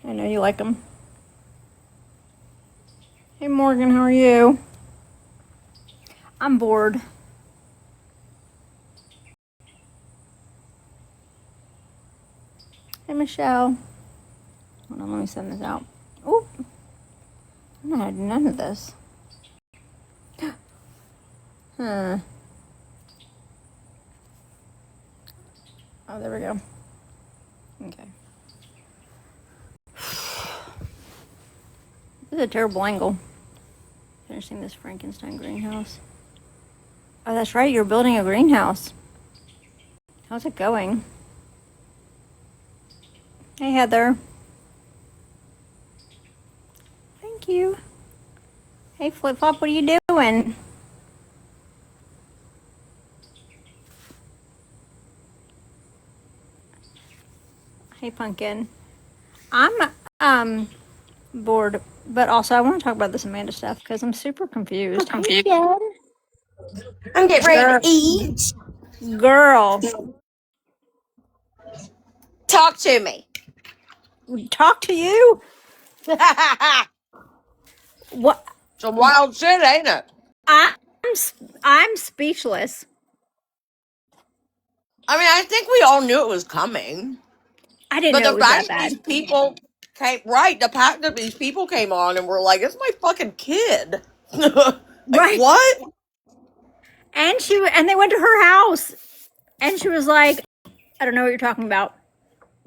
I know you like them. Hey Morgan, how are you? I'm bored. Hey Michelle. Hold on, let me send this out. Oop. I had none of this. Huh. Oh, there we go. Okay. This is a terrible angle. Finishing this Frankenstein greenhouse. Oh, that's right. You're building a greenhouse. How's it going? Hey, Heather. Thank you. Hey, Flip Flop, what are you doing? Hey, Pumpkin. I'm bored, but also I want to talk about this Amanda stuff because I'm super confused. Hey, Jen. I'm getting ready to eat. Girl, Talk to me. talk to you. What? Some wild shit, ain't it? I'm speechless. I mean, I think we all knew it was coming. I didn't But know the it was that fact that these bad. people the fact that these people came on and were like, it's my fucking kid. Like, Right. what? And they went to her house, and she was like, "I don't know what you're talking about."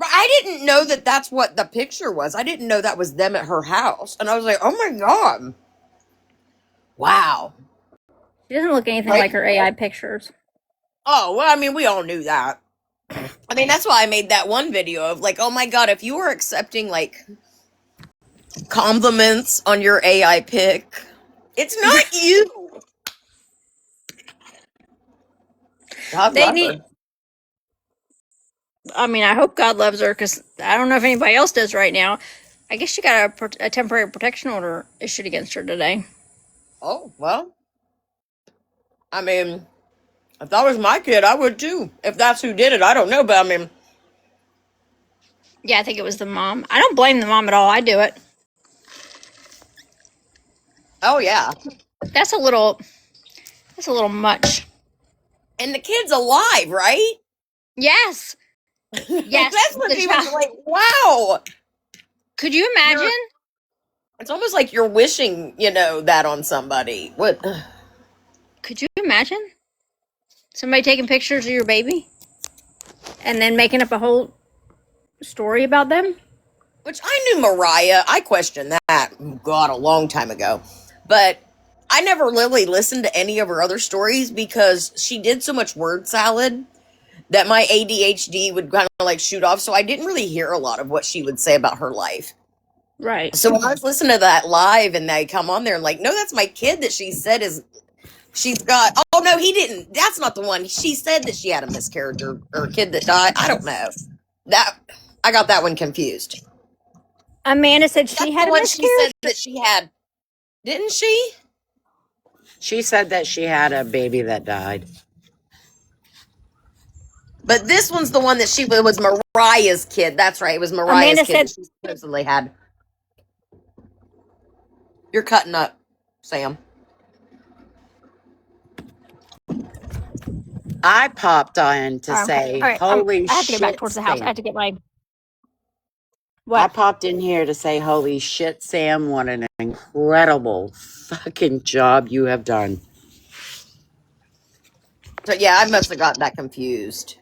I didn't know that that's what the picture was. I didn't know that was them at her house. And I was like, oh my God. Wow. She doesn't look anything like her AI pictures. Oh, well, I mean, we all knew that. I mean, that's why I made that one video of like, oh my God, if you were accepting like compliments on your AI pic, it's not you. God They love need. her. I mean, I hope God loves her because I don't know if anybody else does right now. I guess she got a temporary protection order issued against her today. Oh, well, I mean, if that was my kid, I would too. If that's who did it, I don't know, but I mean, Yeah, I think it was the mom. I don't blame the mom at all. I do it. oh yeah. That's a little. That's a little much. And the kid's alive, right? Yes. Yes. That's what's The even child. like, wow. Could you imagine? It's almost like you're wishing, that on somebody. What? Could you imagine somebody taking pictures of your baby and then making up a whole story about them? Which I knew Mariah. I questioned that, God, a long time ago. But I never really listened to any of her other stories because she did so much word salad that my ADHD would kind of like shoot off. So I didn't really hear a lot of what she would say about her life. Right. So when I was listening to that live and they come on there and like, no, that's my kid that she said she's got, oh no, he didn't. That's not the one. She said that she had a miscarriage or a kid that died. I don't know. I got that one confused. Amanda said she That's had the a one she said miscarriage. that she had, didn't she? She said that she had a baby that died. But this one's the one that it was Mariah's kid. That's right. It was Mariah's Amanda kid said that she supposedly had. You're cutting up, Sam. I popped on to Oh, okay. say, All right. holy I have to get back shit, towards the house. I Sam. have to get my. I What? popped in here to say, holy shit, Sam, what an incredible fucking job you have done. So yeah, I must have got that confused.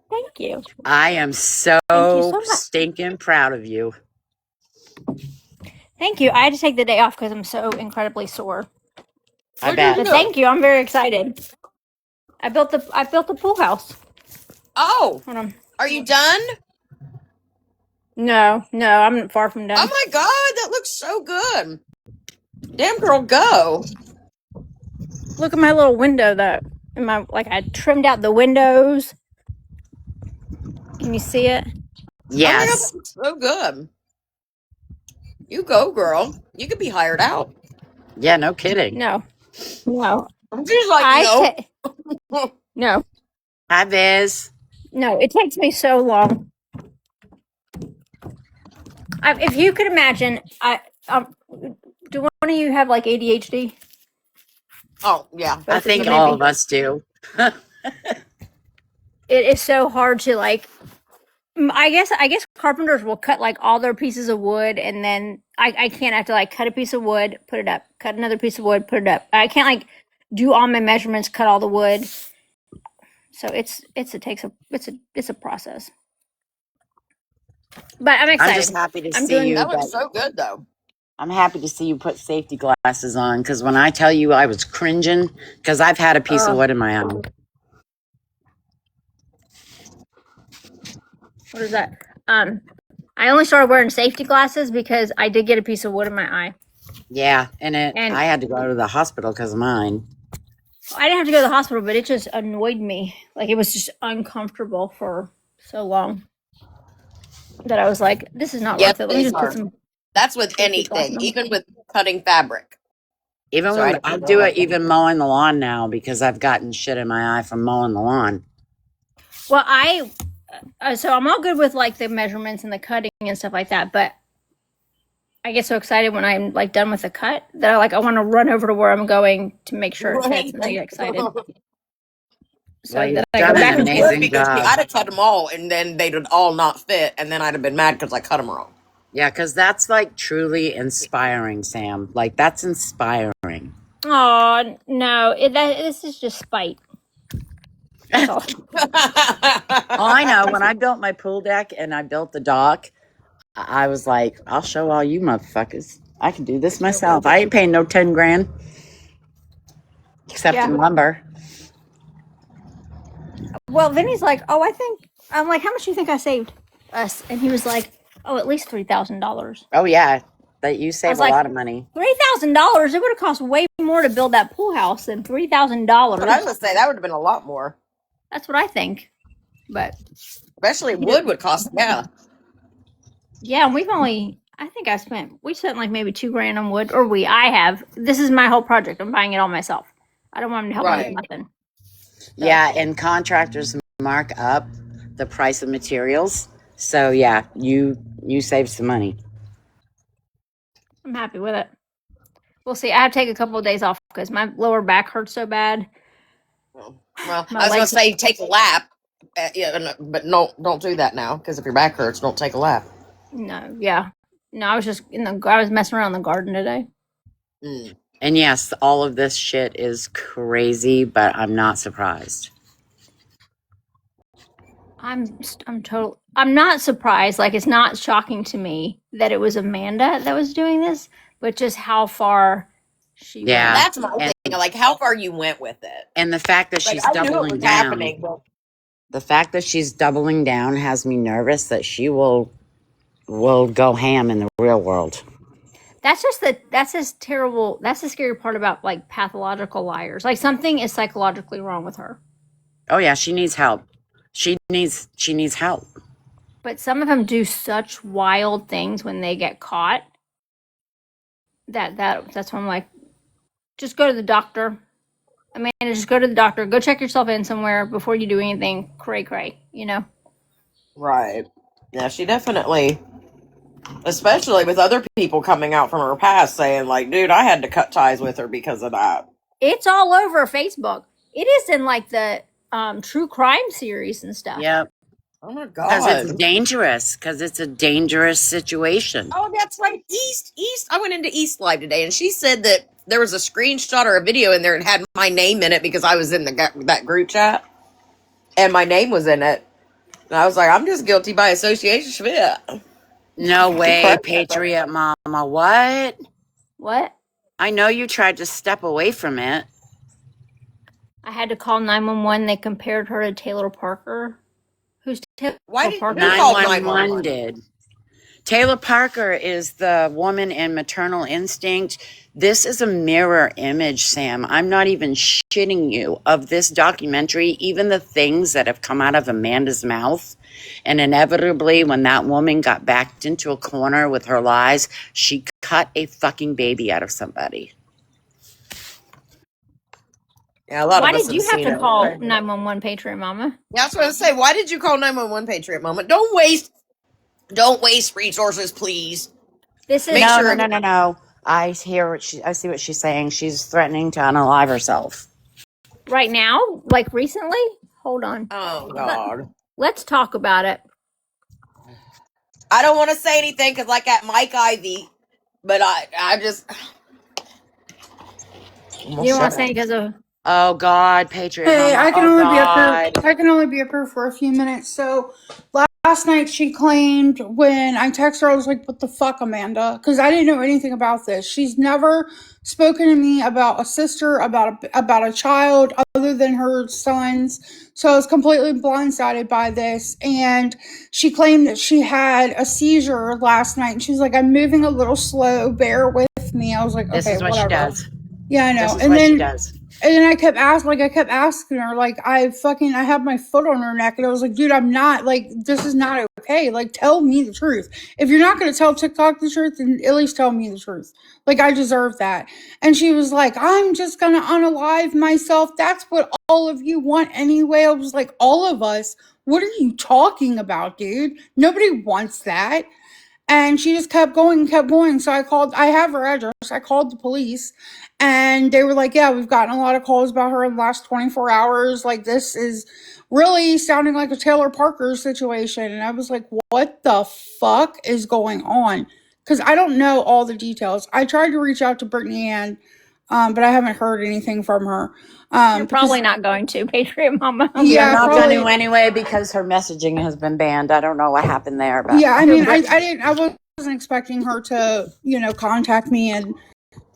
Thank you. I am so Thank you so much. stinking proud of you. Thank you. I had to take the day off because I'm so incredibly sore. I What did you But bet. do? thank you. I'm very excited. I built the pool house. Oh, Hold on. are you done? No, I'm far from Oh done. my God, that looks so good. Damn girl, go. Look at my little window though. I trimmed out the windows. Can you see it? Oh my God, Yes. that looks so good. You go, girl. You could be hired out. Yeah, no kidding. No. No. She's like, I nope. take no. Hi, Biz. No, it takes me so long. If you could imagine, do one of you have like ADHD? Oh yeah. I Both of you, think all maybe. of us do. It is so hard to like. I guess carpenters will cut like all their pieces of wood, and then I can't have to like cut a piece of wood, put it up, cut another piece of wood, put it up. I can't like do all my measurements, cut all the wood. So it's a process. But I'm I'm excited. just happy to I'm see doing- you. That looks but so good though. I'm happy to see you put safety glasses on because when I tell you I was cringing because I've had a piece of wood in my eye. What is that? I only started wearing safety glasses because I did get a piece of wood in my eye. Yeah, and And- I had to go to the hospital because of mine. I didn't have to go to the hospital, but it just annoyed me. Like it was just uncomfortable for so long that I was like, "This is not Yes, worth it." Let me these just put are. some. That's with safety glasses anything, on. even with cutting fabric. Even So when I- I do it, even mowing the lawn now because I've gotten shit in my eye from mowing the lawn. Well, so I'm all good with like the measurements and the cutting and stuff like that, but I get so excited when I'm like done with the cut that I want to run over to where I'm going to make sure it fits, and I get excited. So Well, you've that I go done back an and amazing forth. because job. I'd have cut them all, and then they'd all not fit, and then I'd have been mad because I cut them wrong. Yeah, because that's like truly inspiring, Sam. Like that's inspiring. Oh no, this is just spite. That's all. Oh, I know. When I built my pool deck and I built the dock, I was like, I'll show all you motherfuckers. I can do this myself. I ain't paying no 10 grand. Except in lumber. Well, Vinny's like, oh, I'm like, how much do you think I saved us? And he was like, oh, at least $3,000. Oh yeah. That you I save was a like, lot of money. $3,000? It would have cost way more to build that pool house than $3,000. But I was gonna say that would have been a lot more. That's what I think. But Especially wood would cost. Yeah. yeah, and we spent like maybe $2,000 on wood, or I have. This is my whole project. I'm buying it all myself. I don't want him to help me Right. with nothing. Yeah, and contractors mark up the price of materials. So yeah, you save some money. I'm happy with it. We'll see. I have to take a couple of days off because my lower back hurts so bad. Well, My I was gonna legs- say take a lap, but no, don't do that now because if your back hurts, don't take a lap. No, yeah. No, I was messing around in the garden today. Mm. And yes, all of this shit is crazy, but I'm not surprised. I'm not surprised. Like it's not shocking to me that it was Amanda that was doing this, but just how far she Yeah. went. That's my thing. Like how far you went with it. And the fact that Like she's I knew it doubling was down. happening. But The fact that she's doubling down has me nervous that she will go ham in the real world. That's just terrible. That's the scary part about like pathological liars. Like something is psychologically wrong with her. Oh yeah, she needs help. She needs help. But some of them do such wild things when they get caught. That's when I'm like, just go to the doctor. Amanda, just go to the doctor. Go check yourself in somewhere before you do anything cray, you know? right. Yeah, she definitely. Especially with other people coming out from her past saying, like, dude, I had to cut ties with her because of that. It's all over Facebook. It is in like the true crime series and stuff. Yep. Oh my Because god. it's dangerous. Because it's a dangerous situation. Oh, that's right. East. I went into East Live today, and she said that there was a screenshot or a video in there and had my name in it because I was in that group chat, and my name was in it. And I was like, I'm just guilty by association. Shit. No way, correct. Patriot Mama. What? What? I know you tried to step away from it. I had to call 911. They compared her to Taylor Parker. Who's Taylor Why did Parker? you call 911 did. Taylor Parker is the woman in Maternal Instinct. This is a mirror image, Sam. I'm not even shitting you of this documentary, even the things that have come out of Amanda's mouth. And inevitably, when that woman got backed into a corner with her lies, she cut a fucking baby out of somebody. Yeah, a lot Why of us did you have seen to it. call 911 Patriot Mama? Yeah, I was going to say, why did you call 911 Patriot Moment? Don't waste Don't waste resources, please. This is Make No, sure. no, no, no, no. I hear what I see what she's saying. She's threatening to unalive herself. right now, like recently. Hold on. Oh God. Let's talk about it. I don't want to say anything because, like at Mike Ivy, but I just. You don't want to say because of. Oh God, Patriot Hey, Mama. I can Oh only be up here. God. I can only be up here for a few minutes. So last night she claimed when I texted her, I was like, "What the fuck, Amanda?" Because I didn't know anything about this. She's never spoken to me about a sister, about a child, other than her sons. So I was completely blindsided by this. And she claimed that she had a seizure last night. And she was like, "I'm moving a little slow. Bear with me." I was like, This "Okay, is what she whatever." does. Yeah, I know. This is what she does. And then I kept asking her, like, I had my foot on her neck, and I was like, dude, I'm not, like, this is not okay. Like, tell me the truth. If you're not going to tell TikTok the truth, then at least tell me the truth. Like, I deserve that. And she was like, I'm just going to unalive myself. That's what all of you want anyway. I was like, all of us? What are you talking about, dude? Nobody wants that. And she just kept going and kept going. So I have her address. I called the police and they were like, yeah, we've gotten a lot of calls about her in the last 24 hours. Like, this is really sounding like a Taylor Parker situation. And I was like, what the fuck is going on? Because I don't know all the details. I tried to reach out to Brittany Ann, but I haven't heard anything from her. You're probably not going to, Patriot Mama. You're Yeah, not probably. going to anyway because her messaging has been banned. I don't know what happened there, but Yeah, I mean, I wasn't expecting her to, contact me and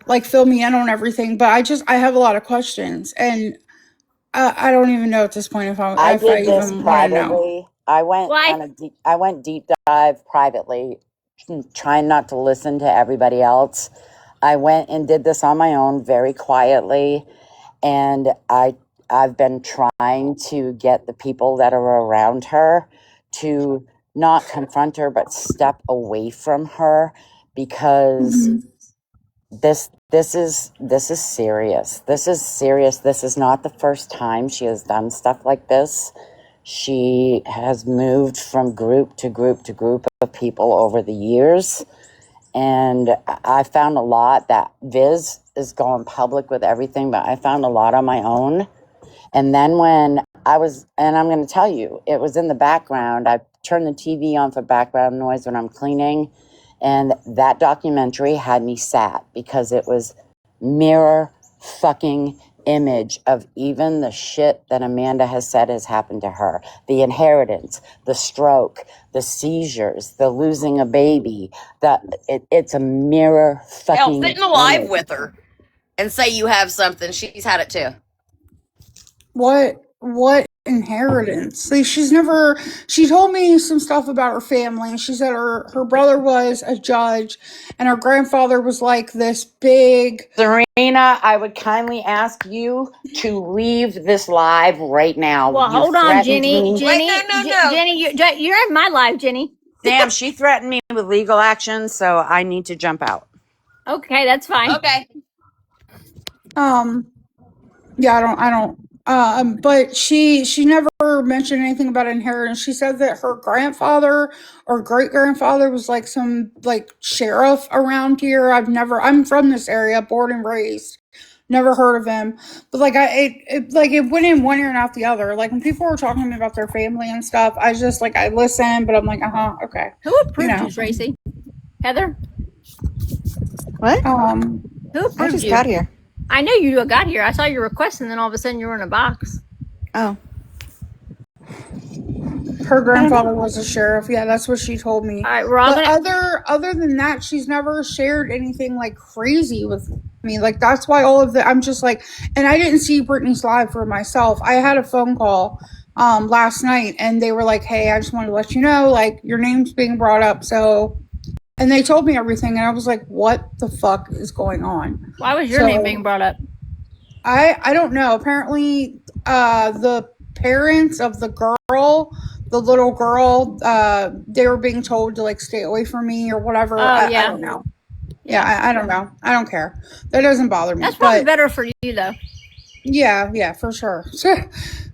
like fill me in on everything, but I have a lot of questions, and I don't even know at this point if I I did this even want to know. privately. I went Well, I went deep dive privately, trying not to listen to everybody else. I went and did this on my own, very quietly, and I've been trying to get the people that are around her to not confront her but step away from her because Mhm. this is serious. This is serious. This is not the first time she has done stuff like this. She has moved from group to group to group of people over the years. And I found a lot that Viz is going public with everything, but I found a lot on my own. And then when and I'm going to tell you, it was in the background. I turn the TV on for background noise when I'm cleaning. And that documentary had me sad because it was mirror fucking image of even the shit that Amanda has said has happened to her. The inheritance, the stroke, the seizures, the losing a baby. It's a mirror Hell, fucking sit in the live image. with her and say you have something. She's had it too. What inheritance? Like, she told me some stuff about her family. She said her brother was a judge and her grandfather was like this big. Serena, I would kindly ask you to leave this live right now. well, You hold on, threatened Jenny. me. Wait, no. Jenny, you're in my life, Jenny. Sam, she threatened me with legal action, so I need to jump out. Okay, that's fine. Okay. Yeah, I don't. But she never mentioned anything about inheritance. She said that her grandfather or great grandfather was like some like sheriff around here. I'm from this area, born and raised. Never heard of him, but like it went in one ear and out the other. Like when people were talking to me about their family and stuff, I just like I listened, but I'm like, okay, Who approved you, Tracy? Heather? What? Who I approved just you? got here. I know you got here. I saw your request, and then all of a sudden you were in a box. Oh, Her grandfather was a sheriff. Yeah, that's what she told me. All right, we're all But gonna. other than that, she's never shared anything like crazy with me. Like that's why all of the I'm just like, and I didn't see Brittany's live for myself. I had a phone call last night, and they were like, "Hey, I just wanted to let you know, like your name's being brought up." So, and they told me everything, and I was like, "What the fuck is going on?" Why was your name being brought up? I don't know. Apparently, the parents of the little girl, they were being told to like stay away from me or whatever. I don't know. Yeah, I don't know. I don't care. That doesn't bother me. That's probably better for you, though. Yeah, for sure.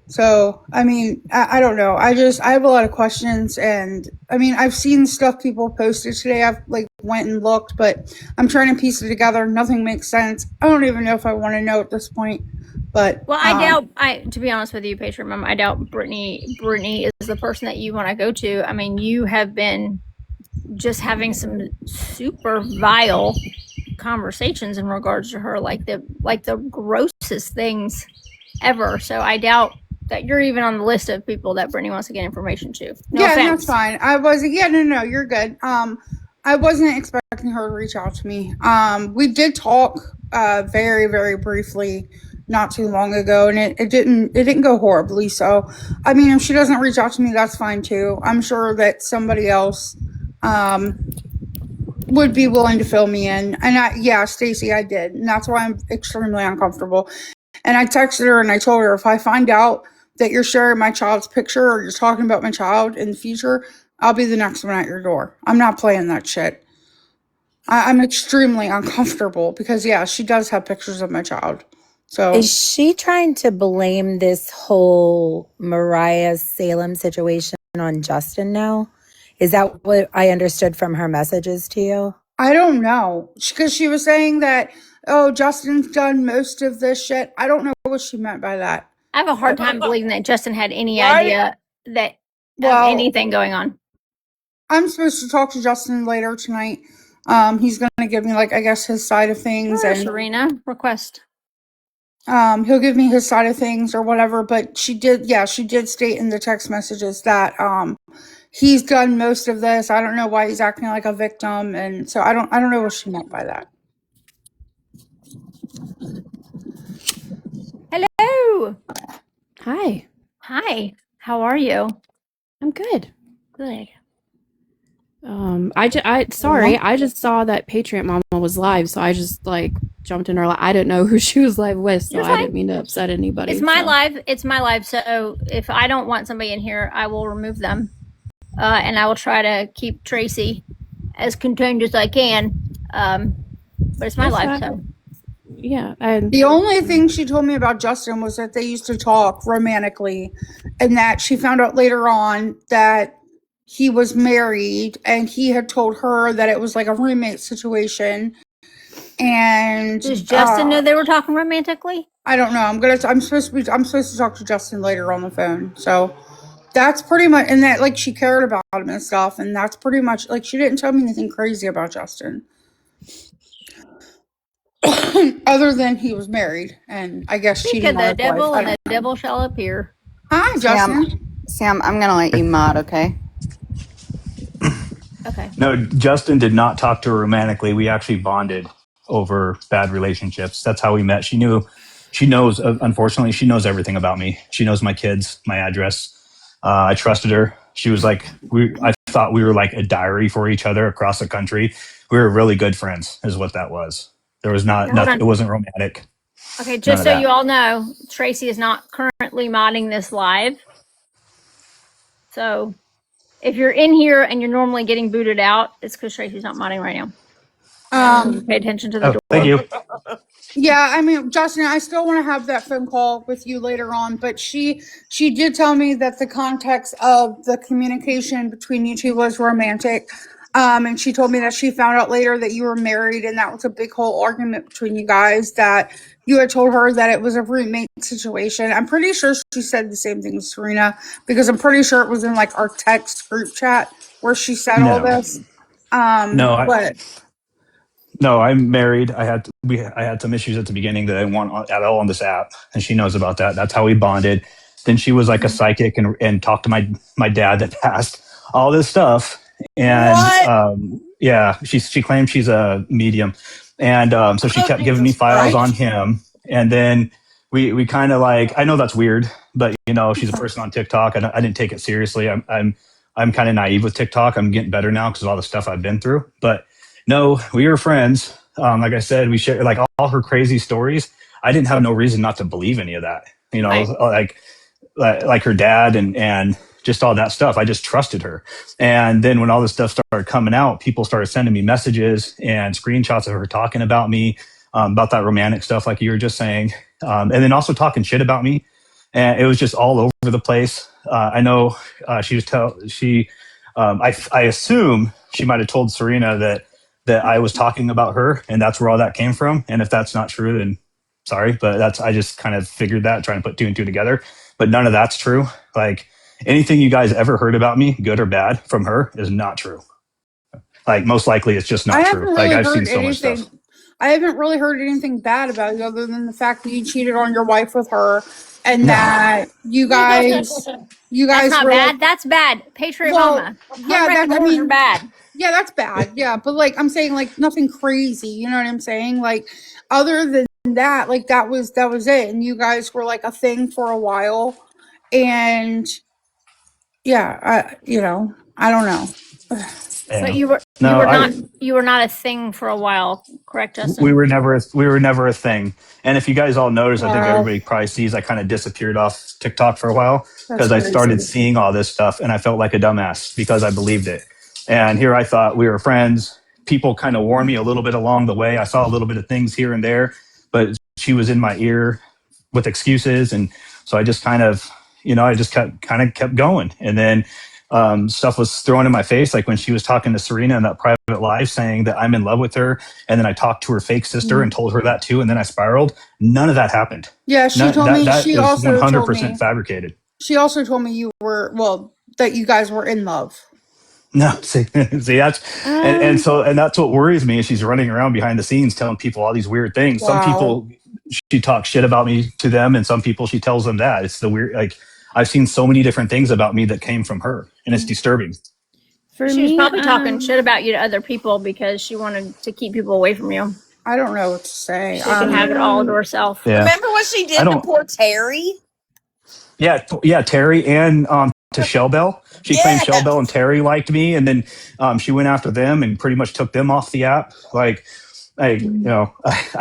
So, I mean, I don't know. I have a lot of questions, and I mean, I've seen stuff people posted today. I've like went and looked, but I'm trying to piece it together. Nothing makes sense. I don't even know if I want to know at this point. But Well, I doubt. To be honest with you, Patriot Mom, I doubt Brittany is the person that you want to go to. I mean, you have been just having some super vile conversations in regards to her, like the grossest things ever. So I doubt that you're even on the list of people that Brittany wants to get information to. No yeah, offense. that's fine. I wasn't. Yeah, no, you're good. I wasn't expecting her to reach out to me. We did talk, very, very briefly not too long ago, and it didn't go horribly. So, I mean, if she doesn't reach out to me, that's fine too. I'm sure that somebody else, would be willing to fill me in. And yeah, Stacy, I did, and that's why I'm extremely uncomfortable. And I texted her and I told her, if I find out that you're sharing my child's picture or you're talking about my child in the future, I'll be the next one at your door. I'm not playing that shit. I'm extremely uncomfortable because, yeah, she does have pictures of my child. So Is she trying to blame this whole Mariah Salem situation on Justin now? Is that what I understood from her messages to you? I don't know, because she was saying that, oh, Justin's done most of this shit. I don't know what she meant by that. I have a hard time believing that Justin had any Right? idea that Well, anything going on. I'm supposed to talk to Justin later tonight. He's going to give me, like, I guess his side of things, Sure, and Serena, request. he'll give me his side of things or whatever. But she did state in the text messages that he's done most of this. I don't know why he's acting like a victim, and so I don't know what she meant by that. Hello. Hi, Hi. How are you? I'm good. Good. Sorry, I just saw that Patriot Mama was live, so I just like jumped in her. I didn't know who she was live with, so You're I fine. didn't mean to upset anybody. It's my so. live. It's my live. So if I don't want somebody in here, I will remove them, and I will try to keep Tracy as contained as I can. But it's my That's live, fine. so Yeah, and The only thing she told me about Justin was that they used to talk romantically, and that she found out later on that he was married and he had told her that it was like a roommate situation. And does Justin know they were talking romantically? I don't know. I'm supposed to talk to Justin later on the phone. So that's pretty much, and that like she cared about him and stuff, and that's pretty much, like, she didn't tell me anything crazy about Justin. Other than he was married and I guess Speak cheating of on the his devil, wife. I and the don't know. devil shall appear. Hi, Justin. Sam, I'm gonna let you mod, okay? Okay. No, Justin did not talk to her romantically. We actually bonded over bad relationships. That's how we met. She knows, unfortunately, she knows everything about me. She knows my kids, my address. I trusted her. She was like, I thought we were like a diary for each other across the country. We were really good friends, is what that was. There was nothing, it wasn't romantic. Okay, just so you all know, Tracy is not currently modding this live. So if you're in here and you're normally getting booted out, it's because Tracy's not modding right now. Pay attention to the door. Thank you. Yeah, I mean, Justin, I still want to have that phone call with you later on, but she did tell me that the context of the communication between you two was romantic. And she told me that she found out later that you were married, and that was a big whole argument between you guys, that you had told her that it was a roommate situation. I'm pretty sure she said the same thing to Serena, because I'm pretty sure it was in like our text group chat where she said all this. No, I'm married. I had some issues at the beginning that I didn't want at all on this app, and she knows about that. That's how we bonded. Then she was like a psychic and talked to my dad that passed, all this stuff. And yeah, she claims she's a medium, and so she kept giving me files on him. And then we kind of like, I know that's weird, but she's a person on TikTok. I didn't take it seriously. I'm kind of naive with TikTok. I'm getting better now because of all the stuff I've been through, but. No, we were friends. Like I said, we shared like all her crazy stories. I didn't have no reason not to believe any of that. Right. Like her dad and just all that stuff. I just trusted her. And then when all this stuff started coming out, people started sending me messages and screenshots of her talking about me, about that romantic stuff, like you were just saying, and then also talking shit about me. and it was just all over the place. I know I assume she might have told Serena that I was talking about her, and that's where all that came from. And if that's not true, then sorry, but I just kind of figured that, trying to put two and two together. But none of that's true. Like anything you guys ever heard about me, good or bad, from her is not true. Like most likely it's just I not haven't true. Like really I've heard seen so much stuff. anything. I haven't really heard anything bad about you other than the fact that you cheated on your wife with her, and No. that you That's guys not were bad. like, That's bad. Patriot well, Mama. yeah, Homewrecking that I whores are mean, bad. yeah, that's bad. Yeah, but like I'm saying, like nothing crazy. You know what I'm saying? Like other than that, like that was it, and you guys were like a thing for a while, and yeah, I don't know. But Yeah. you No, were not a thing for a while, correct, we Justin? were never a thing. And if you guys all notice, I think Wow, everybody probably sees I kind of disappeared off TikTok for a while that's because I started crazy. seeing all this stuff and I felt like a dumbass because I believed it. And here I thought we were friends. People kind of warned me a little bit along the way. I saw a little bit of things here and there, but she was in my ear with excuses, and so I just I just kept going. And then stuff was thrown in my face, like when she was talking to Serena in that private live, saying that I'm in love with her, and then I talked to her fake sister and told her that too, and then I spiraled. None of that happened. Yeah, she None, told that me. that is 100% fabricated. She also told me you were that you guys were in love. No, see that's Um, and that's what worries me is she's running around behind the scenes telling people all these weird things. Some Wow. people she talks shit about me to them, and some people she tells them that. It's the weird, like I've seen so many different things about me that came from her, and it's disturbing. for She was me, probably talking shit about you to other people because she wanted to keep people away from you. I don't know what to say. She can have it all to herself. Yeah, Remember what she I did to don't. poor Terry? Yeah, Terry and to Shell Bell. She claimed Shell Bell and Yes. Terry liked me, and then she went after them and pretty much took them off the app. Like, I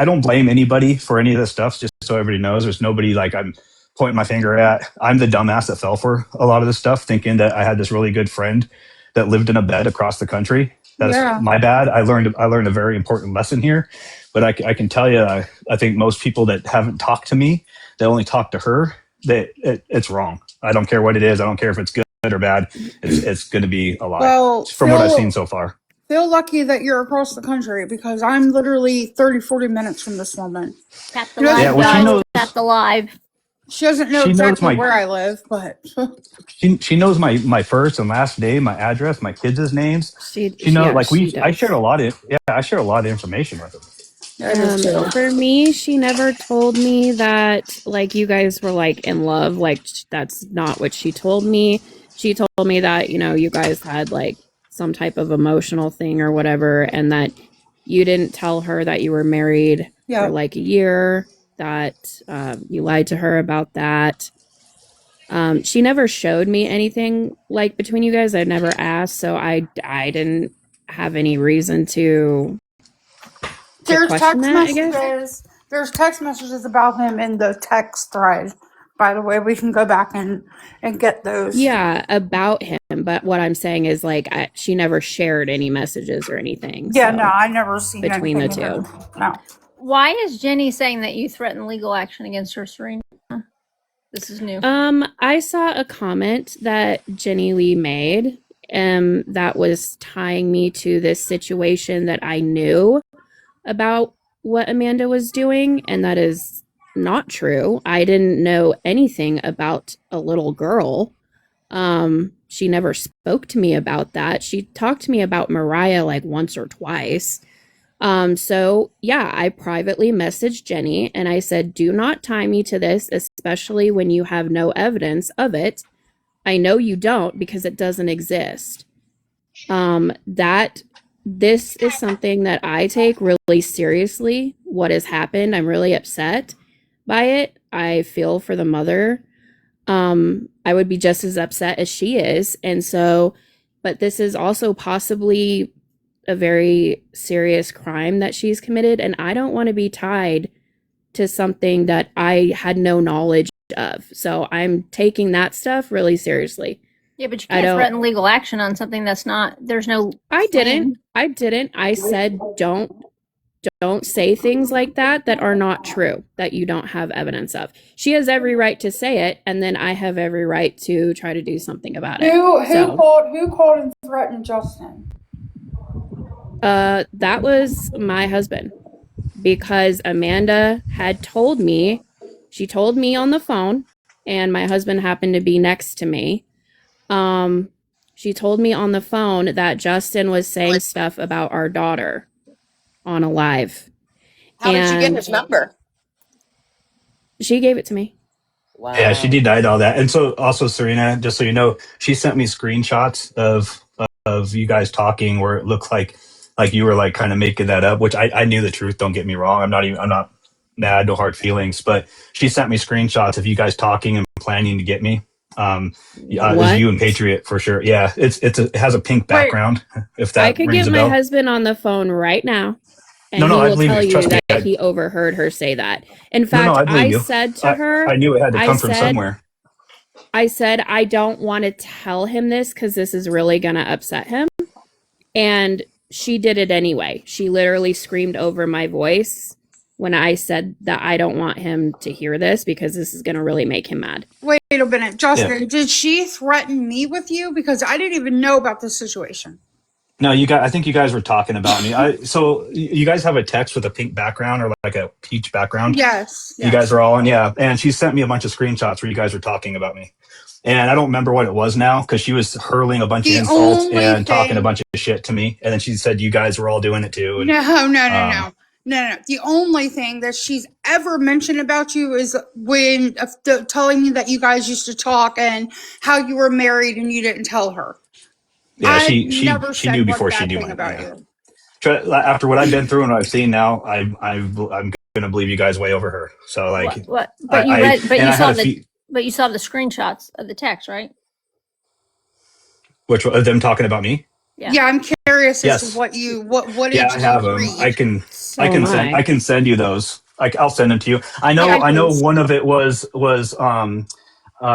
don't blame anybody for any of this stuff. Just so everybody knows, there's nobody like I'm pointing my finger at. I'm the dumbass that fell for a lot of this stuff, thinking that I had this really good friend that lived in a bed across the country. That's Yeah. my bad. I learned a very important lesson here, but I can tell you, I think most people that haven't talked to me, that only talk to her, it's wrong. I don't care what it is. I don't care if it's good or bad. It's going to be a lie Well, from what I've seen so far. feel lucky that you're across the country because I'm literally 30, 40 minutes from this woman. Tap the She doesn't Yeah, live, well, guys. Tap the live. She doesn't know she knows exactly my where I live, but she knows my first and last name, my address, my kids' names. She knows, yeah, like she I shared does. a lot of I share a lot of information with her. I do too. For me, she never told me that like you guys were like in love. Like that's not what she told me. She told me that, you guys had like some type of emotional thing or whatever, and that you didn't tell her that you were married for Yeah. like a year, that you lied to her about that. She never showed me anything like between you guys. I never asked, so I didn't have any reason to There's question text that, I guess. messages. There's text messages about him in the text thread. By the way, we can go back and get those. Yeah, about him. But what I'm saying is, like, she never shared any messages or anything. Yeah, So no, I never seen between the anything of two. him. No. Why is Jenny saying that you threatened legal action against her, Serena? This is new. I saw a comment that Jenny Lee made, that was tying me to this situation that I knew about what Amanda was doing, and that is not true. I didn't know anything about a little girl. She never spoke to me about that. She talked to me about Mariah like once or twice. So yeah, I privately messaged Jenny and I said, do not tie me to this, especially when you have no evidence of it. I know you don't because it doesn't exist. This is something that I take really seriously. What has happened, I'm really upset by it. I feel for the mother. I would be just as upset as she is. And so, but this is also possibly a very serious crime that she's committed. And I don't want to be tied to something that I had no knowledge of. So I'm taking that stuff really seriously. Yeah, but you can't threaten legal action on something that's not, there's no. I didn't. I said, don't don't say things like that are not true, that you don't have evidence of. She has every right to say it, and then I have every right to try to do something about it. Who called and threatened Justin? That was my husband, because Amanda had told me, she told me on the phone, and my husband happened to be next to me. She told me on the phone that Justin was saying stuff about our daughter on a live. How did you get his number? She gave it to me. Wow. Yeah, she denied all that. And so also, Serena, just so you know, she sent me screenshots of you guys talking where it looked like you were like kind of making that up, which I knew the truth. Don't get me wrong. I'm not mad, no hard feelings, but she sent me screenshots of you guys talking and planning to get me. It was you and Patriot for sure. Yeah, it has a pink background. If that I could rings get a bell. my husband on the phone right now, and No, he I will believe tell you. you Trust me. that he overheard her say that. In fact, No, I believe you. said to her, I knew it had to come from somewhere. I said, I don't want to tell him this because this is really going to upset him. And she did it anyway. She literally screamed over my voice when I said that I don't want him to hear this because this is going to really make him mad. Wait a minute, Justin, did she threaten me with you? Because I didn't even know about this situation. No, I think you guys were talking about me. So you guys have a text with a pink background or like a peach background? Yes. You guys are all on, yeah. And she sent me a bunch of screenshots where you guys were talking about me. And I don't remember what it was now because she was hurling a bunch of insults and talking a bunch of shit to me. And then she said you guys were all doing it too. And, No. The only thing that she's ever mentioned about you is when telling me that you guys used to talk and how you were married and you didn't tell her. Yeah, she knew before she knew about you. After what I've been through and what I've seen now, I'm gonna believe you guys way over her. So like, what? But you saw the screenshots of the text, right? Which of them talking about me? Yeah, I'm curious as to what did you I have them. read? I can send you those. I'll send them to you. I know one of it was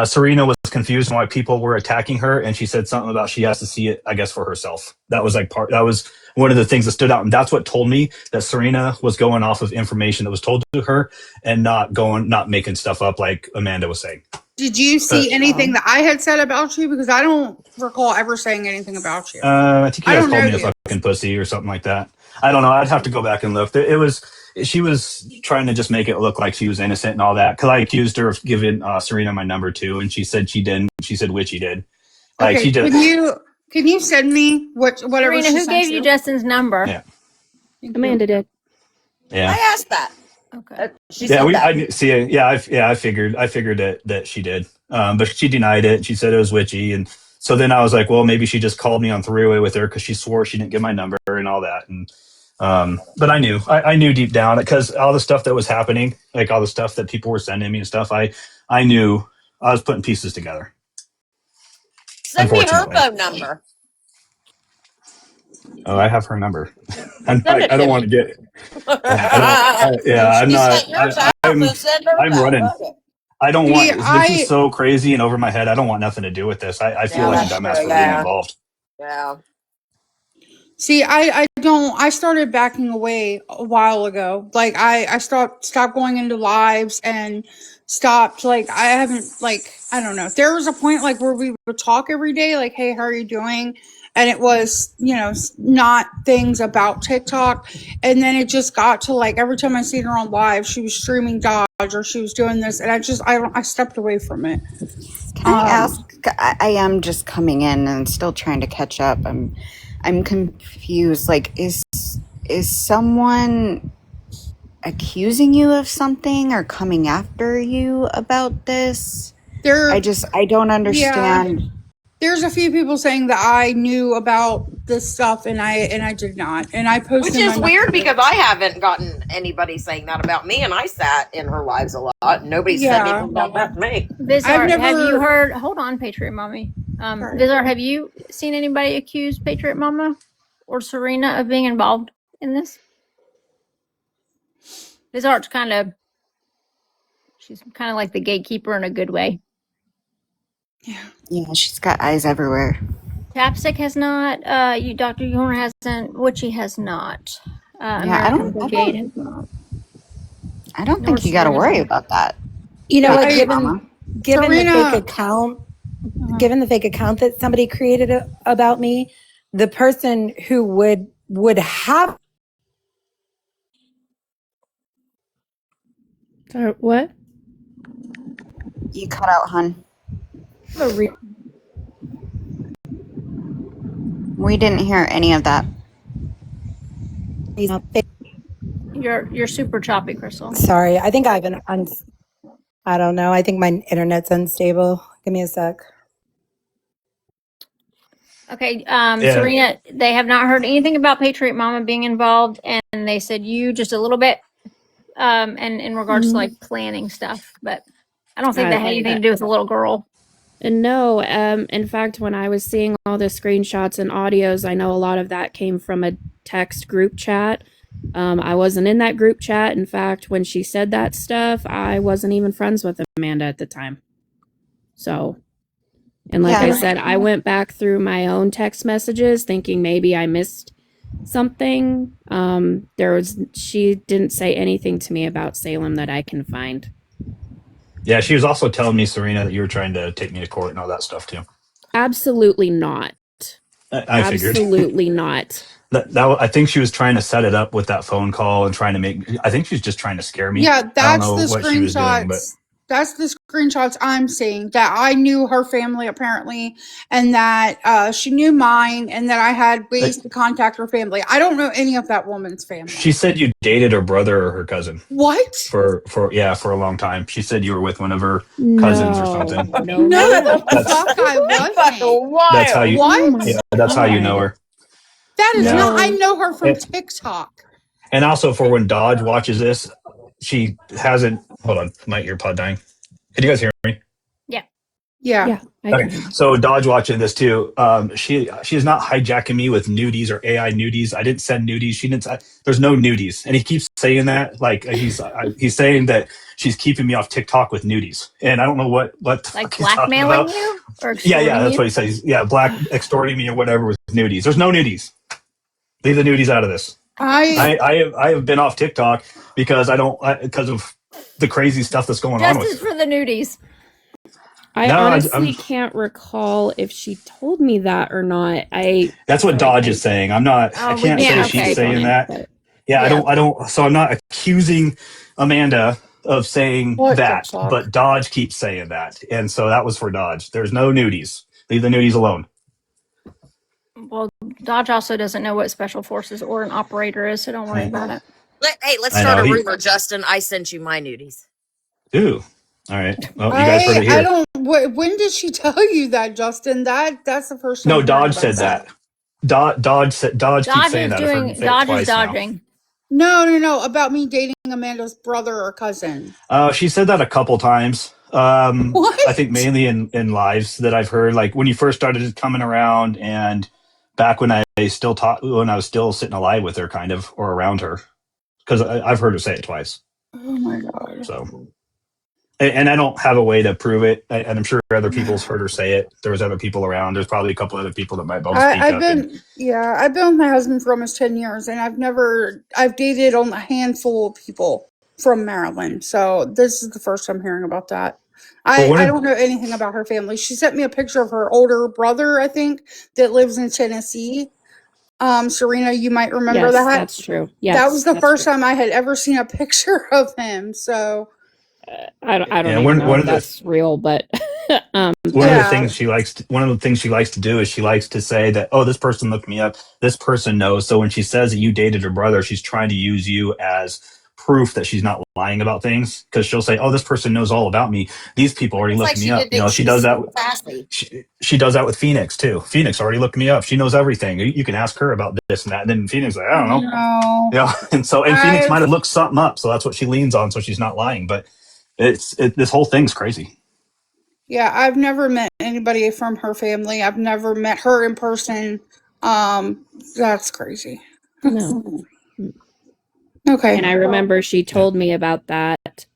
Serena was confused on why people were attacking her, and she said something about she has to see it, I guess, for herself. That was that was one of the things that stood out, and that's what told me that Serena was going off of information that was told to her and not making stuff up like Amanda was saying. Did you see anything that I had said about you? Because I don't recall ever saying anything about you. I think you guys called me a fucking pussy or something like that. I don't know. I'd have to go back and look. She was trying to just make it look like she was innocent and all that. Because I accused her of giving Serena my number too, and she said she didn't. She said Witchy did. Like okay, she did. Can you send me whatever? Serena, who gave you Justin's number? Yeah, Amanda did. Yeah, I asked that. Okay. I figured that she did. But she denied it. She said it was witchy, and so then I was like, well, maybe she just called me on three-way with her because she swore she didn't get my number and all that. And but I knew deep down because all the stuff that was happening, like all the stuff that people were sending me and stuff, I knew I was putting pieces together. Send me her phone number. Oh, I have her number. I don't want to get it. I'm running. I don't want. This is so crazy and over my head. I don't want nothing to do with this. I feel like a dumbass for being involved. Yeah. See, I don't. I started backing away a while ago. Like I stopped going into lives and stopped. Like I haven't. Like I don't know. There was a point like where we would talk every day. Like, hey, how are you doing? And it was, not things about TikTok. And then it just got to like every time I seen her on live, she was streaming Dodge or she was doing this, and I stepped away from it. Can I ask? I am just coming in and still trying to catch up. I'm confused. Like, is someone accusing you of something or coming after you about this? I don't understand. Yeah. There's a few people saying that I knew about this stuff and I did not. And I posted, which is weird because I haven't gotten anybody saying that about me, and I sat in her lives a lot. Nobody said anything about that to me. Vizar, have you heard? Hold on, Patriot Mommy. Vizar, have you seen anybody accuse Patriot Mama or Serena of being involved in this? Vizar's she's kind of like the gatekeeper in a good way. Yeah, she's got eyes everywhere. Chapstick has not. Dr. Yorn hasn't. Witchy has not. American Brigade. I don't North think you got to Serena's worry home. about that. You know what? Mama. Given the Serena- fake account, given the fake account that somebody created about me, the person who would have What? You cut out, hun. a re- We didn't hear any of that. You're super choppy, Crystal. Sorry, I think I have I don't know. I think my internet's unstable. Give me a sec. Okay, Yeah. Serena, they have not heard anything about Patriot Mama being involved, and they said you just a little bit, and in regards to like planning stuff, but I don't think that had anything to do with the little girl. And no, in fact, when I was seeing all the screenshots and audios, I know a lot of that came from a text group chat. I wasn't in that group chat. In fact, when she said that stuff, I wasn't even friends with Amanda at the time. So, and like I said, I went back through my own text messages thinking maybe I missed something. She didn't say anything to me about Salem that I can find. Yeah, she was also telling me, Serena, that you were trying to take me to court and all that stuff too. Absolutely not. I figured. Absolutely not. I think she was trying to set it up with that phone call and trying to make. I think she was just trying to scare me. Yeah, that's I don't know the what she was doing, but screenshots. That's the screenshots I'm seeing, that I knew her family apparently, and that she knew mine, and that I had ways to contact her family. I don't know any of that woman's family. she said you dated her brother or her cousin What? for a long time. She said you were with one of her cousins or something. No, the fuck I wasn't. That's how you. What? Yeah, that's how you know her. That is Yeah. not. I know her from TikTok. And also for when Dodge watches this, she hasn't. Hold on, my earpod dying. Can you guys hear me? Yeah. Okay, so Dodge watching this too. She is not hijacking me with nudies or AI nudies. I didn't send nudies. She didn't. There's no nudies, and he keeps saying that. Like he's saying that she's keeping me off TikTok with nudies, and I don't know what the Like fuck he's talking blackmailing about. you or Yeah, that's what he says. Yeah, extorting me or whatever with nudies. There's no nudies. Leave the nudies out of this. I have been off TikTok because because of the crazy stuff that's going on with Justice for the nudies. I honestly can't recall if she told me that or not. That's what Dodge is saying. I'm not. I can't say she's saying that. Yeah, I don't. So I'm not accusing Amanda of saying that, but Dodge keeps saying that, and so that was for Dodge. There's no nudies. Leave the nudies alone. Well, Dodge also doesn't know what special forces or an operator is, so don't worry about it. Let's start a rumor, Justin. I sent you my nudies. Ooh. All right. Well, you guys heard it here. I don't. When did she tell you that, Justin? That's the first time. No, Dodge said that. Dodge keeps saying that. Dodge is dodging. No. About me dating Amanda's brother or cousin. She said that a couple times. What? I think mainly in lives that I've heard, like when you first started coming around, and back when I was still sitting alive with her, kind of, or around her, because I've heard her say it twice. Oh my god. So. And I don't have a way to prove it. And I'm sure other people's heard her say it. There was other people around. There's probably a couple other people that might both speak I've up. been with my husband for almost 10 years, and I've dated only a handful of people from Maryland. So this is the first time hearing about that. I don't know anything about her family. She sent me a picture of her older brother, I think, that lives in Tennessee. Serena, you might remember that. That's true. Yes, that was the first time I had ever seen a picture of him. So I don't even know if that's real, but one of the things she likes to do is she likes to say that, oh, this person looked me up, this person knows. So when she says that you dated her brother, she's trying to use you as proof that she's not lying about things, because she'll say, oh, this person knows all about me, these people already looked me up. She does that. She does that with Phoenix too. Phoenix already looked me up. She knows everything. You can ask her about this and that. And then Phoenix like, I don't know. Yeah, and Phoenix might have looked something up, so that's what she leans on, so she's not lying. But this whole thing's crazy. Yeah, I've never met anybody from her family. I've never met her in person. That's crazy. No. Okay. And I remember she told me about that.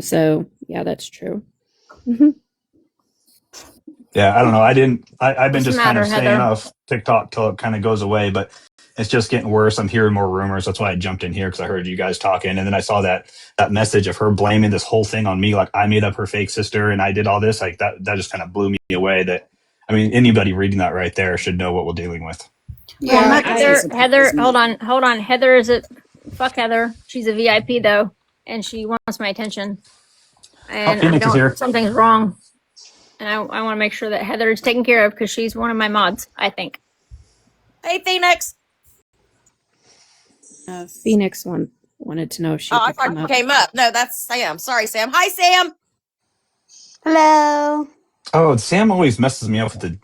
So yeah, that's true. Yeah, I don't know. I've been just kind of staying off TikTok till it kind of goes away. But It's just getting worse. I'm hearing more rumors. That's why I jumped in here, because I heard you guys talking, and then I saw that message of her blaming this whole thing on me, like I made up her fake sister and I did all this. Like that just kind of blew me away. That, I mean, anybody reading that right there should know what we're dealing with. Yeah. Heather, hold on. Heather is fuck Heather. She's a VIP though, and she wants my attention. And Phoenix is here. something's wrong. And I want to make sure that Heather is taken care of, because she's one of my mods, I think. Hey, Phoenix. Phoenix wanted to know if she I could thought come you up. came up. No, that's Sam. Sorry, Sam. Hi, Sam. Hello. Oh, Sam always messes me up with the.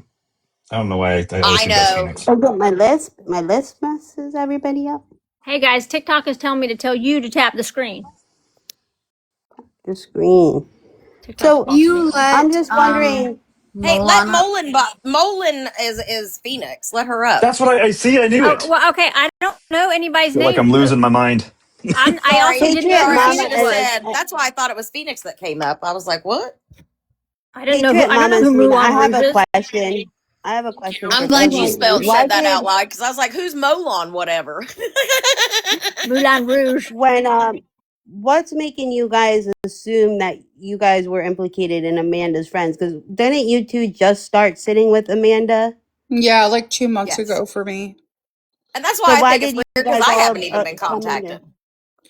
I don't know why I always think that's Phoenix. I got my list. My list messes everybody up. Hey guys, TikTok is telling me to tell you to tap the screen. The screen. So I'm just wondering. Hey, let Molin is Phoenix. Let her up. That's what I see. I knew it. Well, okay, I don't know anybody's I feel name. like I'm losing my mind. I also didn't know who Phoenix was. That's why I thought it was Phoenix that came up. I was like, what? I don't know who Mulan I have Rouge a is. question. I have a question. I'm glad you said that out loud, because I was like, who's Molon? Whatever. Moulin Rouge. When what's making you guys assume that you guys were implicated in Amanda's friends? Because didn't you two just start sitting with Amanda? Yeah, like 2 months ago for me. And that's why I think it's weird, because I haven't even been come in contacted.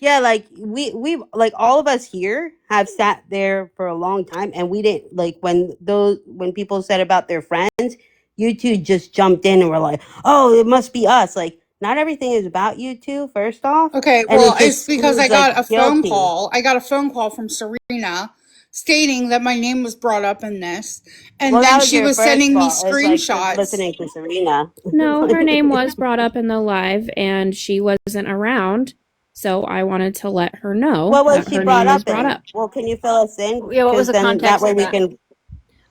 Yeah, like we like all of us here have sat there for a long time, and we didn't like when people said about their friends, you two just jumped in and were like, "Oh, it must be us." Like, not everything is about you two. First off, Okay, and well, it just it's because I seems, got like, a phone guilty. call. I got a phone call from Serena stating that my name was brought up in this, and Well, that then was she your was first sending me fault. It's like just screenshots. listening to Serena. No, her name was brought up in the live, and she wasn't around, so I wanted to let her know What was that she her brought name was up brought in? up. Well, can you fill us in? Yeah, what was the Then context that way of we that? can.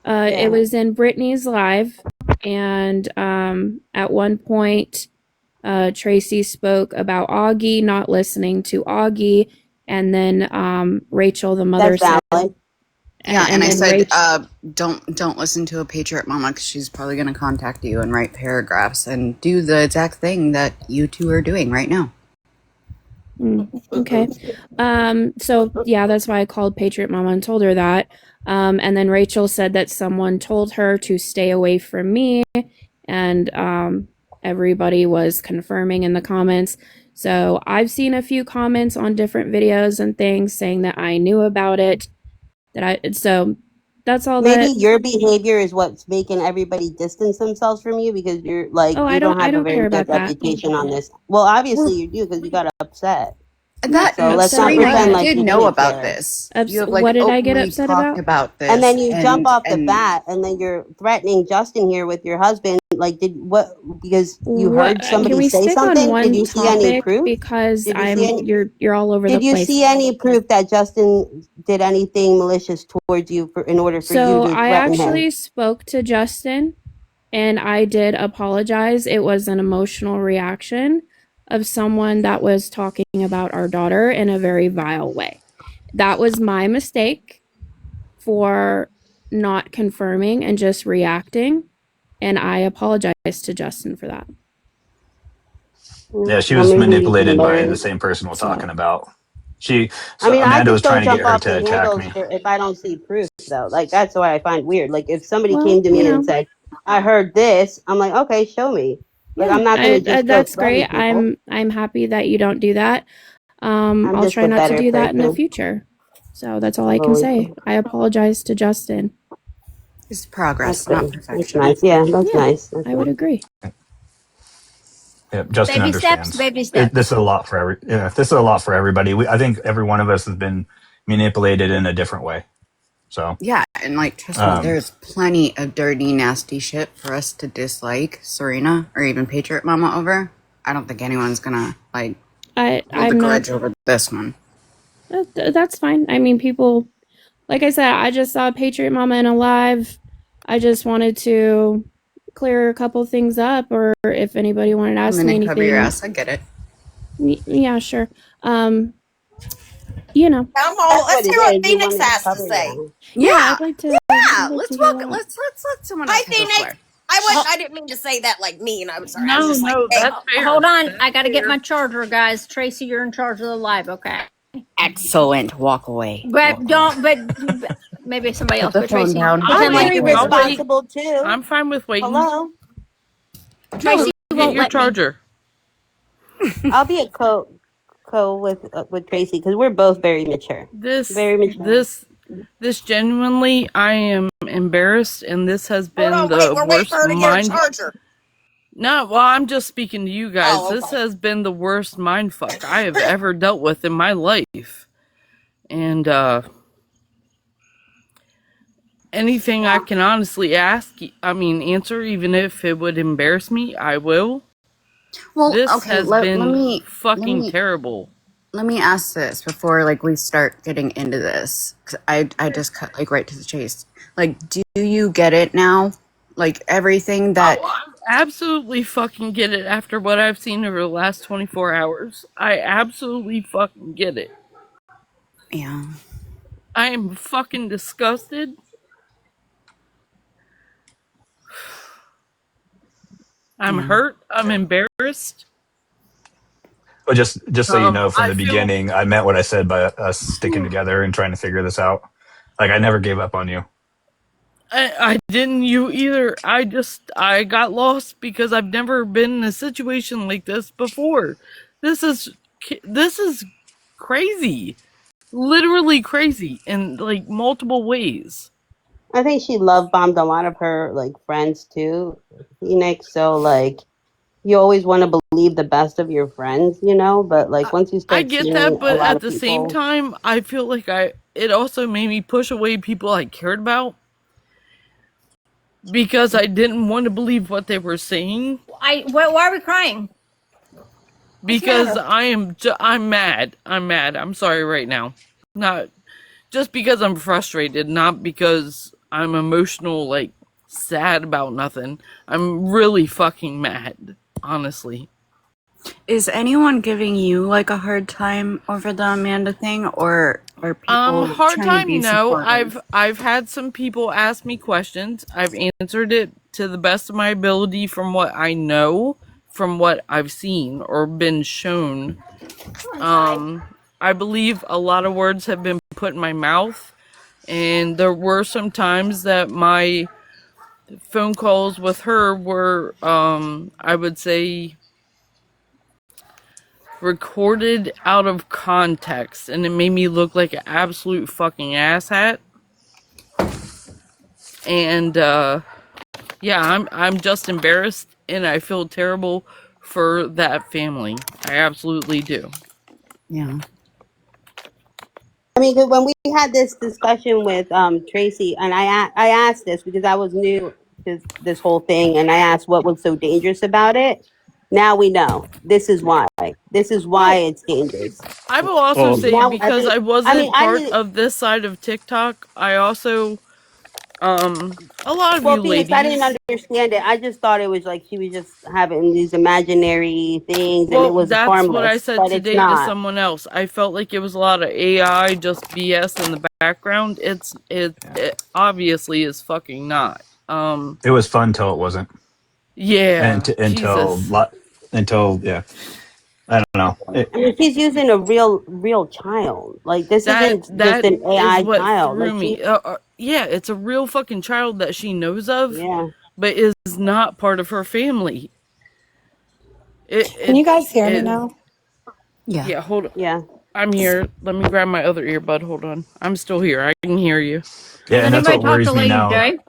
It was in Brittany's live, and at one point, Tracy spoke about Augie not listening to Augie, and then Rachel, the mother, That's valid. said, Yeah, and I said, Rachel, don't listen to a Patriot Mama, because she's probably going to contact you and write paragraphs and do the exact thing that you two are doing right now. Okay. So yeah, that's why I called Patriot Mama and told her that. And then Rachel said that someone told her to stay away from me, and everybody was confirming in the comments. So I've seen a few comments on different videos and things saying that I knew about it. So that's all. Maybe your behavior is what's making everybody distance themselves from you, because you're like, Oh, you don't have a care very about good that. reputation on this. Well, obviously you do, because you got upset. That So let's not Serena, pretend you like did you know didn't about care. this. Ups- You have like what did I get openly upset talked about this, And then you jump off the and bat, and then you're threatening Justin here with your husband. Like, because you What? heard Can somebody we say stick on something? one Did you see any topic, proof? because Did you see any? you're all over Did the you place. see any proof that Justin did anything malicious towards you in order for So you to I threaten actually him? spoke to Justin, and I did apologize. It was an emotional reaction of someone that was talking about our daughter in a very vile way. That was my mistake for not confirming and just reacting, and I apologize to Justin for that. Yeah, she Well, was maybe you can manipulated by learn. the same person we're So talking about. I So mean, I Amanda was just trying don't to get jump her off to the attack handles me. if I don't see proof, though. Like, that's what I find weird. Like, if somebody well, came to you me and know, said, I heard this, I'm like, okay, show me. Like, yeah, I'm not going to just go that's threaten great. people. I'm happy that you don't do that. I'm I'll just try a not to better do that in the person. future. So that's all I can Well, say. I apologize to Justin. it's that's progress, good. not That's perfection. nice. Yeah, that's Yeah, nice. That's I would nice. agree. Yeah, Justin Baby steps, understands. baby steps. This is a lot for this is a lot for everybody. I think every one of us has been manipulated in a different way. So Yeah, and like, trust me, there's plenty of dirty, nasty shit for us to dislike Serena or even Patriot Mama over. I don't think anyone's gonna like hold a I'm not. grudge over this one. That's fine. I mean, people, like I said, I just saw Patriot Mama in a live. I just wanted to clear a couple things up, or if anybody wanted to I'm ask me gonna cover your anything. ass. I get it. Yeah, sure. You know. Come on, let's hear what You Phoenix wanted to has to cover say. your ass. Yeah, Yeah, I'd like to. yeah. I'd like Let's to hear welcome. that. Let's let someone Hi, else have the Phoenix. floor. I didn't mean to say that like mean. I'm sorry. I was No, just like, no, hey, that's fair. Hold on. That's I got to get fair. my charger, guys. Tracy, you're in charge of the live, okay? Excellent. Walk away. But don't, but maybe somebody Put else, the but phone Tracy, down. I'm pretend like very you're I'll in. wait. responsible too. I'm fine with waiting. Hello. Tracy Get won't your let me. charger. I'll be a co with Tracy because we're both very mature. Very mature. This genuinely, I am embarrassed, and this has hold been on, wait, the we're waiting for worst her to get her mind. charger. No, well, I'm just speaking to you guys. Oh, This okay. has been the worst mind fuck I have ever dealt with in my life, and anything I can honestly answer, even if it would embarrass me, I will. Well, This okay, has let been me fucking terrible. let me ask this before like we start getting into this, 'cause I just cut like right to the chase. Like, do you get it now? Like everything that I absolutely fucking get it after what I've seen over the last 24 hours. I absolutely fucking get it. yeah. I am fucking disgusted. I'm hurt. I'm embarrassed. But just so you know, from I the feel beginning, I meant what I said by us sticking together and trying to figure this out. Like I never gave up on you. I didn't you either. I got lost because I've never been in a situation like this before. This is this is crazy. Literally crazy in like multiple ways. I think she love bombed a lot of her like friends too, Phoenix. So like you always want to believe the best of your friends, you know. But like once you I start get seeing that, a but lot at of the same people, time, I feel like it also made me push away people I cared about because I didn't want to believe what they were saying. Why are we crying? Because I'm mad. I'm mad. I'm sorry right now. Not just because I'm frustrated, not because I'm emotional, like sad about nothing. I'm really fucking mad, honestly. Is anyone giving you like a hard time over the Amanda thing, or are people Hard trying to time, be no. supportive? I've had some people ask me questions. I've answered it to the best of my ability from what I know, from what I've seen or been shown. I believe a lot of words have been put in my mouth, and there were some times that my phone calls with her were I would say recorded out of context, and it made me look like an absolute fucking asshat. And yeah, I'm just embarrassed, and I feel terrible for that family. I absolutely do. Yeah. I mean, 'cause when we had this discussion with Tracy, and I asked this because I was new to this whole thing, and I asked what was so dangerous about it. Now we know this is why. This is why Well, it's dangerous. I will also Well, say Now I because think. I I mean, wasn't I part didn't. of this side of TikTok, I also a lot of Well, you Phoenix, I didn't ladies. understand it. I just thought it was like she was just having these imaginary things, and it Well, was that's what I harmless, said but it's today to not. someone else. I felt like it was a lot of AI, just BS in the background. It obviously is fucking not. it was fun till it wasn't, and Yeah, until Jesus. yeah, I don't know. I mean, she's using a real child. Like this isn't just That an is AI what child. threw Like me. Yeah, it's a real fucking child that she knows of, yeah. but is not part of her family. It Can it you guys hear me it. now? Yeah. Yeah, hold on. Yeah. I'm here. Let me grab my other earbud. Hold on. I'm still here. I can hear you. Yeah, Has and that's anybody what talked to worries me Lady now, J?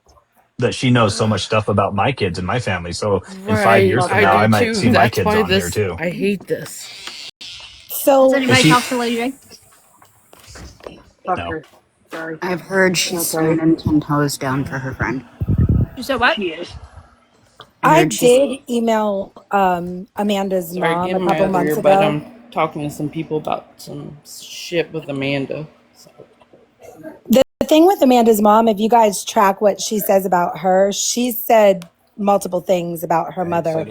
that she knows so much stuff about my kids and my family. So in five Right, years from I now, do I might too. see my That's kids why on here this. too. I hate this. Has So Cause anybody she, talked to Lady J? no, I've heard she's standing 10 toes down for her friend. You said what? I I heard she's did email Amanda's Sorry, mom give a me my couple other months earbud. ago. I'm talking to some people about some shit with Amanda. So. The thing with Amanda's mom, if you guys track what she says about her, she said multiple things about her mother.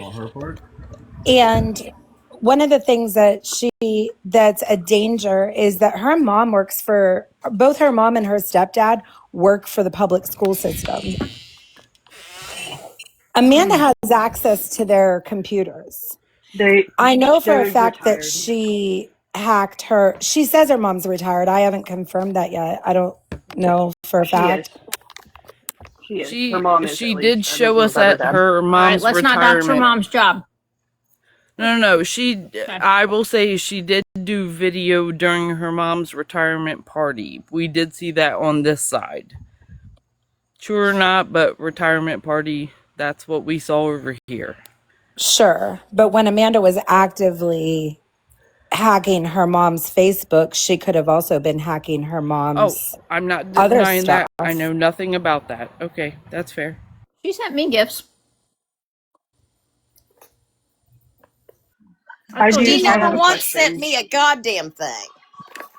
And one of the things that's a danger is that her mom works for both her mom and her stepdad work for the public school system. Amanda has access to their computers. I know for a fact that she hacked her. She says her mom's retired. I haven't confirmed that yet. I don't know for a fact. She is. Her mom is. She at did least. show us at her mom's All right, let's not dox her retirement. mom's job. No. I will say she did do video during her mom's retirement party. We did see that on this side. True or not, but retirement party, that's what we saw over here. Sure. But when Amanda was actively hacking her mom's Facebook, she could have also been hacking her mom's I'm not other denying stuff. that. I know nothing about that. Okay, that's fair. She sent me gifts. She never once sent me a goddamn thing.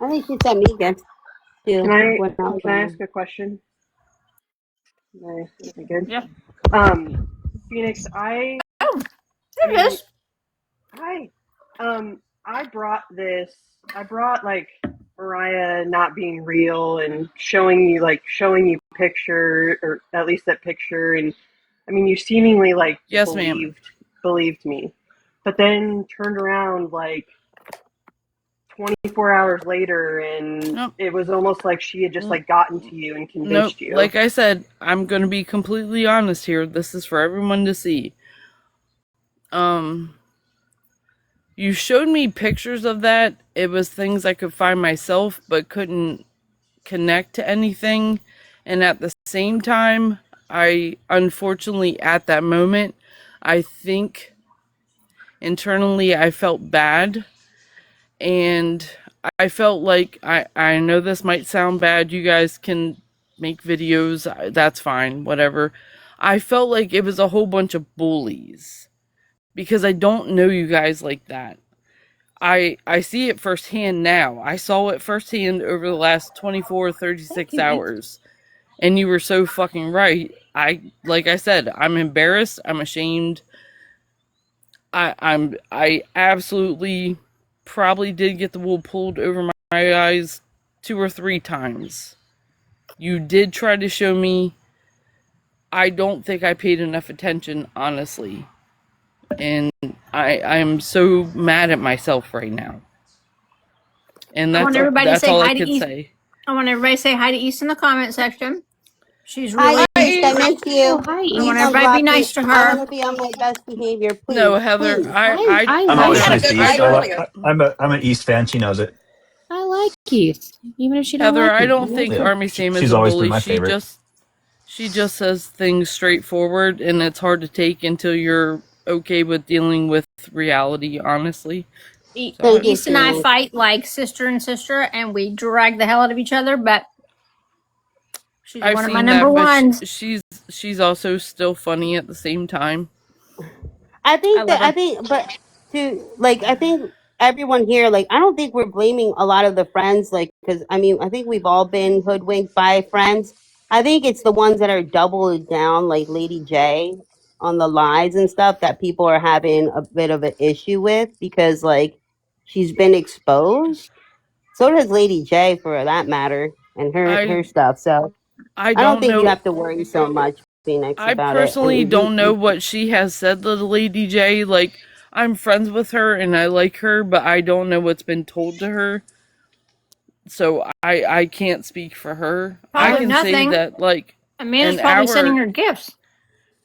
I think she sent me gifts too. Can I ask a question? Is it good? Yeah. Phoenix, there it is. Hi. I brought like Mariah not being real and showing you picture, or at least that picture, and I mean you seemingly like yes, ma'am. believed me, but then turned around like 24 hours later and it was almost like she had just like gotten to you and convinced you. Like I said, I'm gonna be completely honest here. This is for everyone to see. You showed me pictures of that. It was things I could find myself, but couldn't connect to anything. And at the same time, I unfortunately at that moment, I think internally I felt bad. And I felt like, I know this might sound bad. You guys can make videos. That's fine. Whatever. I felt like it was a whole bunch of bullies. Because I don't know you guys like that. I see it firsthand now. I saw it firsthand over the last 24, 36 hours. And you were so fucking right. Like I said, I'm embarrassed. I'm ashamed. I absolutely probably did get the wool pulled over my eyes 2 or 3 times. You did try to show me. I don't think I paid enough attention, honestly. And I am so mad at myself right now. And that's all I could say. I want everybody to say hi to East in the comment section. She's Hi, really East. I miss you. Hi, I want everybody to be nice to her. I want to be on my best behavior, please. No, Heather, please. I'm always nice to East. I'm an East fan. She knows it. I like Keith, even if she don't Heather, like I me. don't think Army Sam is She's a always bully. been my favorite. She just says things straightforward, and it's hard to take until you're okay with dealing with reality, honestly. East and I fight like sister and sister, and we drag the hell out of each other, but she's one of my number ones. She's also still funny at the same time. I think everyone here, like, I don't think we're blaming a lot of the friends, like, because I mean, I think we've all been hoodwinked by friends. I think it's the ones that are doubled down, like Lady J, on the lies and stuff that people are having a bit of an issue with because, like, she's been exposed. So does Lady J, for that matter, and her stuff. So I don't think you have to worry so much, Phoenix, about it. I personally don't know what she has said to Lady J. Like, I'm friends with her and I like her, but I don't know what's been told to her. So I can't speak for her. Probably I can say that, like, Amanda's probably sending her gifts.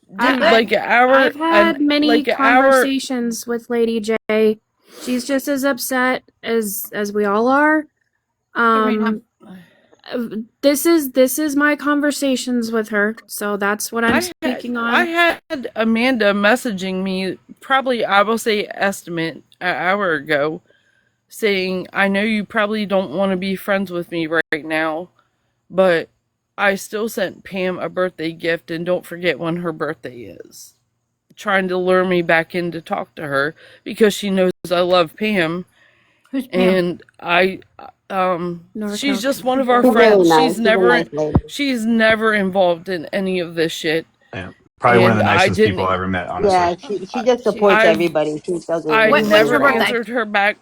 Dude, I've had many conversations with Lady J. She's just as upset as we all are. This is my conversations with her, so that's what I'm speaking on. I had Amanda messaging me, probably, I will say, estimate, an hour ago, saying, I know you probably don't want to be friends with me right now, but I still sent Pam a birthday gift, and don't forget when her birthday is. Trying to lure me back in to talk to her, because she knows I love Pam. Who's Pam? And she's just one of our friends. She's never involved in any of this shit. Yeah. Probably one of the nicest people I ever met, honestly. Yeah, she just supports everybody. She doesn't. I never answered her back.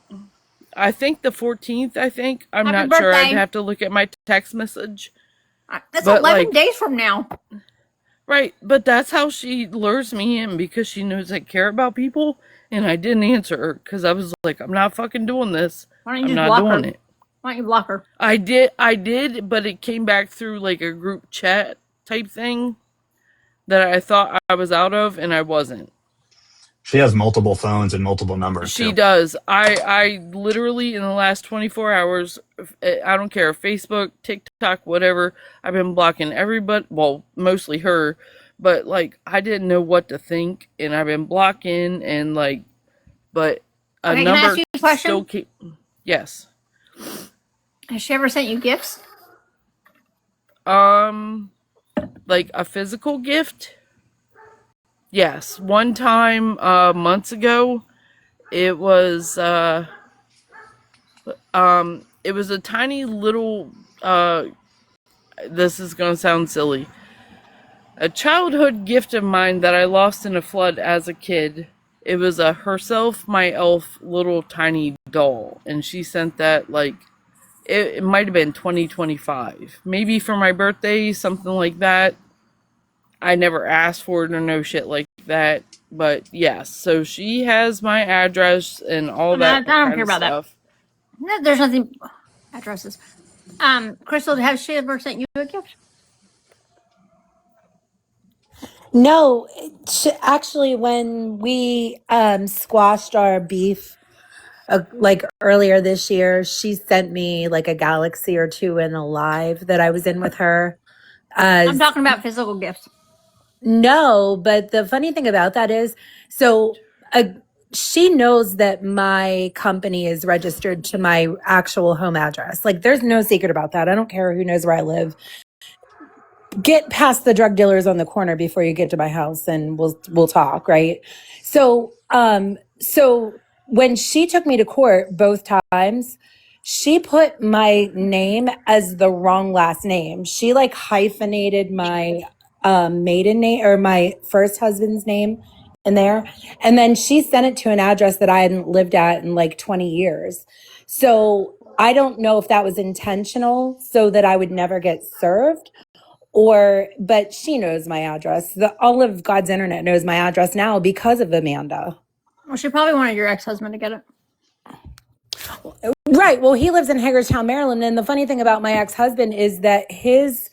I think the 14th, I'm Happy not sure. birthday. I'd have to look at my text message. That's 11 days from now. Right, but that's how she lures me in, because she knows I care about people, and I didn't answer her because I was like, I'm not fucking doing this. Why don't you I'm just not block doing her? it. Why don't you block her? I did, but it came back through like a group chat type thing that I thought I was out of, and I wasn't. She has multiple phones and multiple numbers She too. does. I literally in the last 24 hours, I don't care, Facebook, TikTok, whatever, I've been blocking everybody, well, mostly her, but like I didn't know what to think, and I've been blocking, and like, but a Okay, can I ask number you a still question? keep. Yes. Has she ever sent you gifts? Um, like a physical gift? Yes. One time, months ago, it was it was a tiny little this is gonna sound silly. A childhood gift of mine that I lost in a flood as a kid. It was a herself, my elf, little tiny doll, and she sent that like it might have been 2025, maybe for my birthday, something like that. I never asked for it or no shit like that, but yes. So she has my address and all I that don't kind care of about that. stuff. No, there's nothing. Addresses. Crystal, has she ever sent you a gift? No, actually, when we squashed our beef like earlier this year, she sent me like a galaxy or two in a live that I was in with her. I'm As talking about physical gifts. No, but the funny thing about that is, so uh, she knows that my company is registered to my actual home address. Like, there's no secret about that. I don't care who knows where I live. Get past the drug dealers on the corner before you get to my house, and we'll talk, right? So when she took me to court both times, she put my name as the wrong last name. She like hyphenated my maiden name or my first husband's name in there, and then she sent it to an address that I hadn't lived at in like 20 years. So I don't know if that was intentional so that I would never get served, but she knows my address. All of God's internet knows my address now because of Amanda. Well, she probably wanted your ex-husband to get it. Right. Well, he lives in Hagerstown, Maryland. And the funny thing about my ex-husband is that his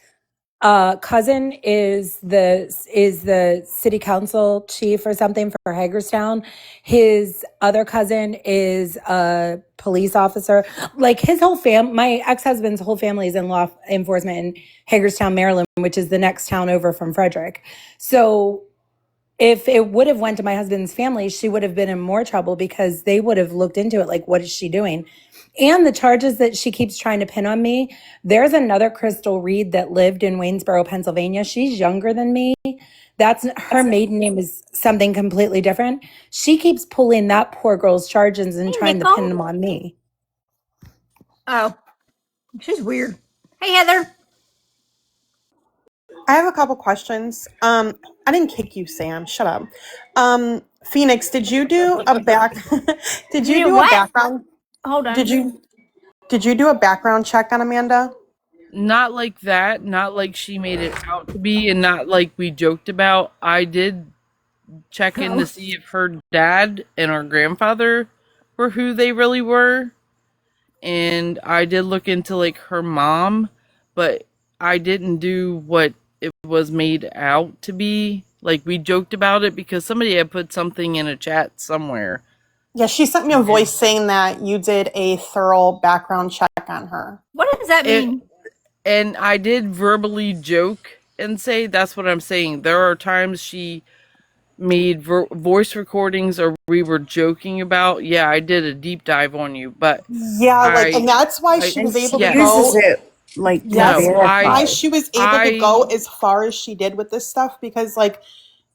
cousin is the city council chief or something for Hagerstown. His other cousin is a police officer. Like his whole my ex-husband's whole family is in law enforcement in Hagerstown, Maryland, which is the next town over from Frederick. So if it would have went to my husband's family, she would have been in more trouble because they would have looked into it. Like, what is she doing? And the charges that she keeps trying to pin on me. There's another Crystal Reed that lived in Waynesboro, Pennsylvania. She's younger than me. That's her maiden name is something completely different. She keeps pulling that poor girl's charges and Hey, trying to pin them on me. Oh, she's weird. Hey, Heather. I have a couple questions. I didn't kick you, Sam. Shut up. Phoenix, did you do a did you do a background? Hold on. Did you do a background check on Amanda? Not like that, not like she made it out to be, and not like we joked about. I did check in to see if her dad and her grandfather were who they really were. And I did look into like her mom, but I didn't do what it was made out to be. Like we joked about it because somebody had put something in a chat somewhere. Yeah, she sent me a voice saying that you did a thorough background check on her. What does that mean? And I did verbally joke and say that's what I'm saying. There are times she made voice recordings or we were joking about, yeah, I did a deep dive on you, but yeah, and that's why she was able to go. Like That's why she was able to go as far as she did with this stuff, because like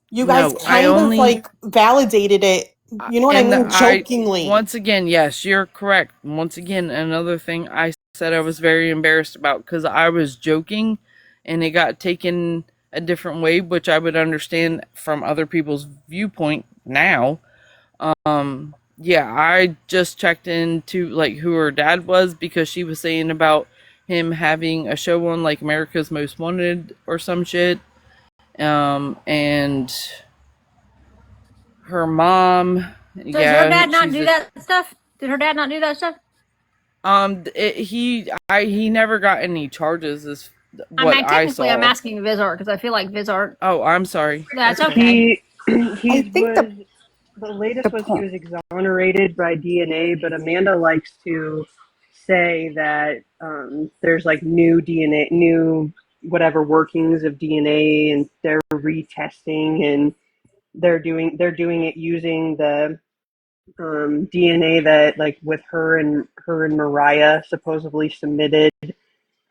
you guys kind of like validated it. You know what I mean? Jokingly. Once again, yes, you're correct. Once again, another thing I said I was very embarrassed about because I was joking and it got taken a different way, which I would understand from other people's viewpoint now. Yeah, I just checked into like who her dad was because she was saying about him having a show on like America's Most Wanted or some shit. And her mom. Does her dad not do that stuff? Did her dad not do that stuff? He never got any charges. Is what technically, I saw. I'm asking Vizart because I feel like Vizart. Oh, I'm sorry. That's okay. The latest was he was exonerated by DNA, but Amanda likes to say that there's like new DNA, new whatever workings of DNA, and they're retesting, and they're doing it using the DNA that like with her and Mariah supposedly submitted.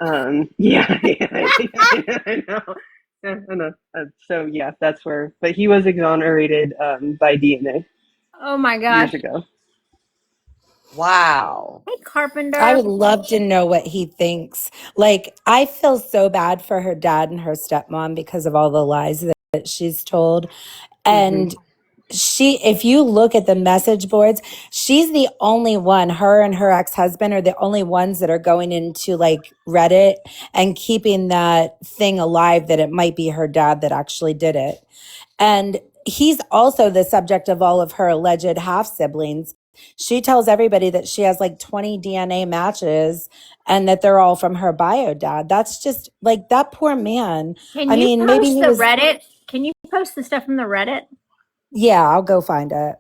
Yeah, I know. I know. So yeah, that's where. But he was exonerated by DNA. Oh my gosh! Years ago. Wow. Hey, Carpenter. I would love to know what he thinks. Like, I feel so bad for her dad and her stepmom because of all the lies that she's told. And if you look at the message boards, she's the only one, her and her ex-husband are the only ones that are going into like Reddit and keeping that thing alive that it might be her dad that actually did it. And he's also the subject of all of her alleged half siblings. She tells everybody that she has like 20 DNA matches and that they're all from her bio dad. That's just like that poor man. Can you post the Reddit? Can you post the stuff from the Reddit? Yeah, I'll go find it.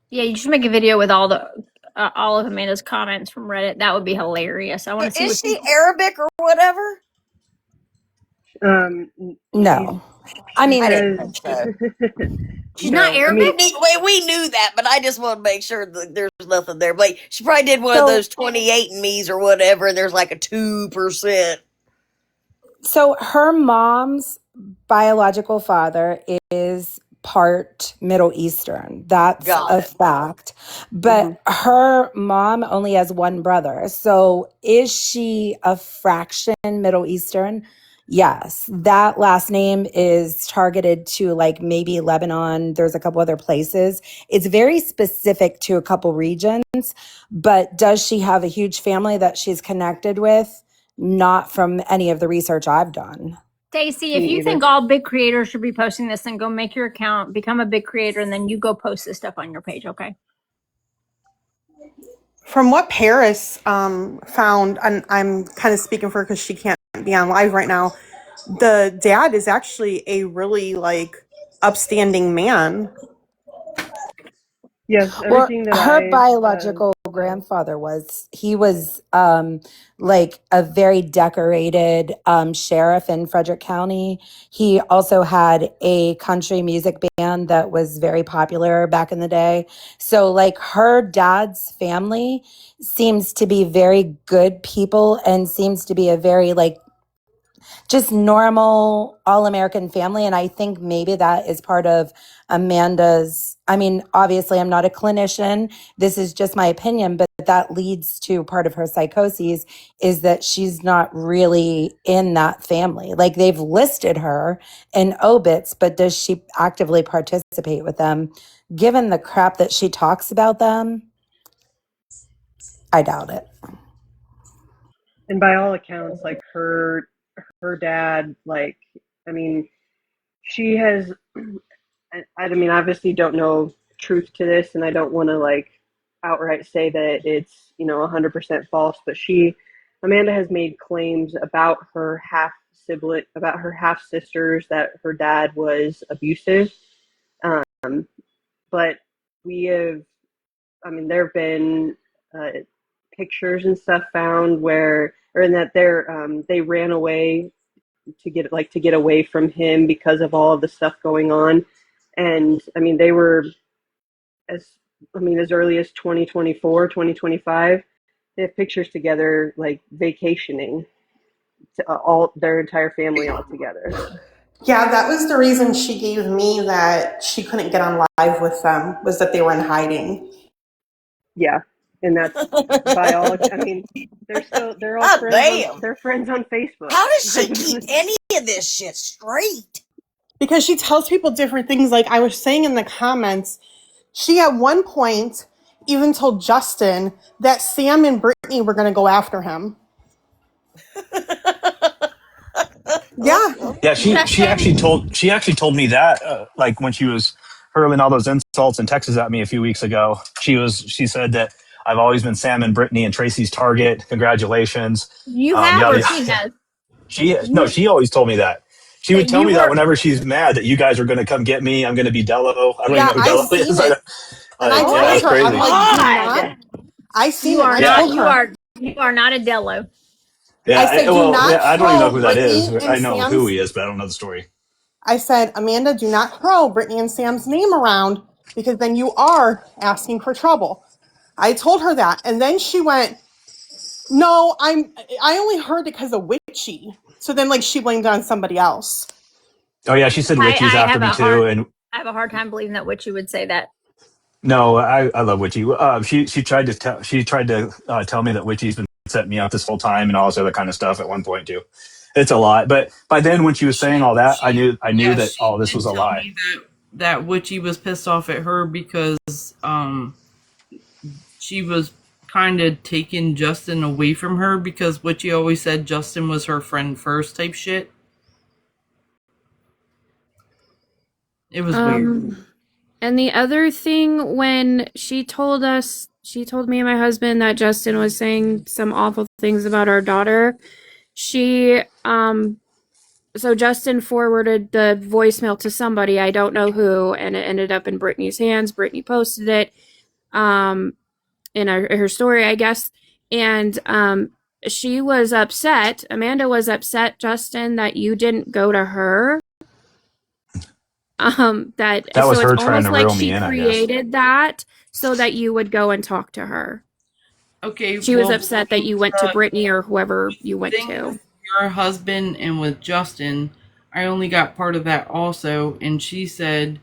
Yeah, you should make a video with all of Amanda's comments from Reddit. That would be hilarious. I want to see. Is she Arabic or whatever? No. I mean, I didn't think so. She's not Arabic? We knew that, but I just want to make sure that there's nothing there. Like, she probably did one of those 28 and me's or whatever, and there's like a 2%. So her mom's biological father is part Middle Eastern. That's a fact. But her mom only has one brother. So is she a fraction Middle Eastern? Yes. That last name is targeted to like maybe Lebanon. There's a couple other places. It's very specific to a couple regions. But does she have a huge family that she's connected with? Not from any of the research I've done. Stacey, if you think all big creators should be posting this, then go make your account, become a big creator, and then you go post this stuff on your page, okay? From what Paris found, and I'm kind of speaking for her because she can't be on live right now, the dad is actually a really like upstanding man. Yes, everything that her biological grandfather was like a very decorated sheriff in Frederick County. He also had a country music band that was very popular back in the day. So like her dad's family seems to be very good people and seems to be a very like just normal all-American family. And I think maybe that is part of Amanda's, I mean, obviously I'm not a clinician. This is just my opinion, but that leads to part of her psychosis is that she's not really in that family. Like they've listed her in obits, but does she actively participate with them? Given the crap that she talks about them, I doubt it. And by all accounts, like her dad, like, I mean, she has, I mean, obviously don't know truth to this, and I don't want to like outright say that it's, 100% false, but Amanda has made claims about her half sisters that her dad was abusive. But there have been pictures and stuff found they ran away to get away from him because of all of the stuff going on. And I mean, they were as early as 2024, 2025, they have pictures together, like vacationing, all their entire family all together. Yeah, that was the reason she gave me that she couldn't get on live with them, was that they were in hiding. Yeah. And that's by all, I mean, they're all friends. They're friends on Facebook. How does she keep any of this shit straight? Because she tells people different things. Like I was saying in the comments, she at one point even told Justin that Sam and Brittany were going to go after him. Yeah. Yeah, Justin, she actually told me that like when she was hurling all those insults and texts at me a few weeks ago. She said that I've always been Sam and Brittany and Tracy's target. Congratulations. you have Yada or she yada. has? No, she always told me that. She would That tell you me that were. whenever she's mad that you guys are going to come get me. I'm going to be Dello. I don't even Yeah, know who I Dello seen is. it. And I Oh Yeah, told my that's her, I'm crazy. like, do not. God! I seen You it and are I Yeah, not. told You her. are. You are not a Dello. I yeah. said, do Well, yeah, not I don't even know throw who that is. Brittany and I know who Sam's. he is, but I don't know the story. I said, Amanda, do not throw Brittany and Sam's name around because then you are asking for trouble. I told her that. And then she went, no, I only heard it because of Witchy. So then like she blamed it on somebody else. Oh yeah, she said Witchy's I after have me a too, hard. and I have a hard time believing that Witchy would say that. no, I love Witchy. She tried to tell me that Witchy's been setting me up this whole time and all this other kind of stuff at one point too. It's a lot, but by then when she was saying all that, I knew that She all this did was a tell lie. me that Witchy was pissed off at her because she was kind of taking Justin away from her because Witchy always said Justin was her friend first type shit. It was weird. And the other thing, when she told me and my husband that Justin was saying some awful things about our daughter, she, so Justin forwarded the voicemail to somebody, I don't know who, and it ended up in Brittany's hands. Brittany posted it, in her story, I guess. And, she was upset. Amanda was upset, Justin, that you didn't go to her. That was So it's her trying almost to like reel me she in, I guess. created that so that you would go and talk to her. Okay, She was well, upset that you went to Brittany or whoever you went thing to. with your husband and with Justin, I only got part of that also, and she said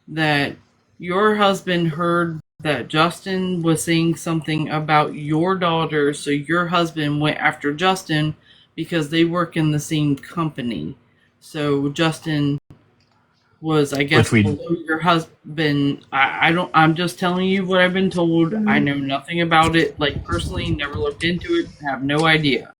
that your husband heard that Justin was saying something about your daughter, so your husband went after Justin because they work in the same company. So Justin was, I guess, Which we below your husband. I don't, I'm just telling you what I've been told. I know nothing about it, like personally, never looked into it, have no idea.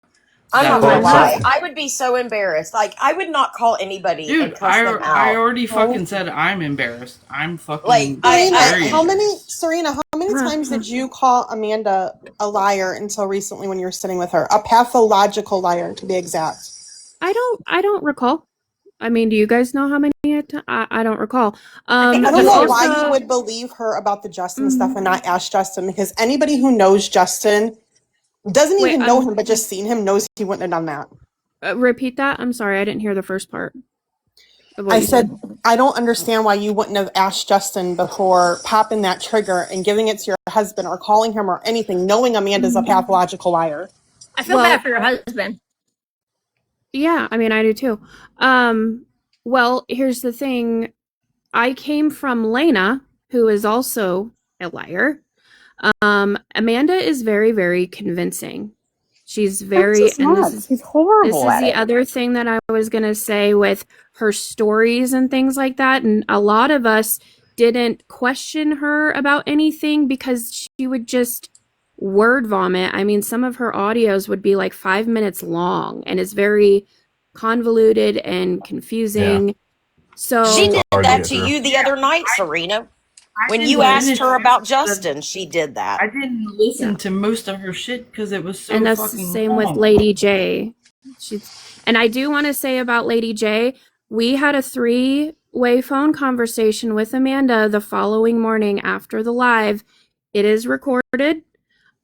I'm not That's gonna well, all I lie. so know. I would be so embarrassed. Like I would not call anybody and Dude, cuss them I out. already Oh. fucking said I'm embarrassed. I'm Like fucking Serena, very embarrassed. Serena, how many times did you call Amanda a liar until recently when you were sitting with her? A pathological liar, to be exact. I don't recall. I mean, do you guys know how many? I don't recall. I think I it don't was But know two. why you also, would believe her about the Justin stuff and not ask Justin, because anybody who knows Justin doesn't wait, even know him but just seen him knows he wouldn't have done that. repeat that. I'm sorry, I didn't hear the first part of what I you said. said, I don't understand why you wouldn't have asked Justin before popping that trigger and giving it to your husband or calling him or anything, knowing Amanda's a pathological liar. I feel bad Well, for your husband. yeah, I mean, I do too. Well, here's the thing. I came from Lena, who is also a liar. Amanda is very, very convincing. She's That's very, just and nuts. He's horrible this is at the it. other thing that I was gonna say with her stories and things like that. And a lot of us didn't question her about anything because she would just word vomit. I mean, some of her audios would be like 5 minutes long, and it's very convoluted and yeah, confusing. She it's So did hard to that get to through. you the other night, Serena. I When you didn't what? asked finish her about the. Justin, she did that. I didn't listen Yeah. to most of her shit because it was And so that's the fucking same with long. Lady J. She's, and I do want to say about Lady J, we had a 3-way phone conversation with Amanda the following morning after the live. It is recorded.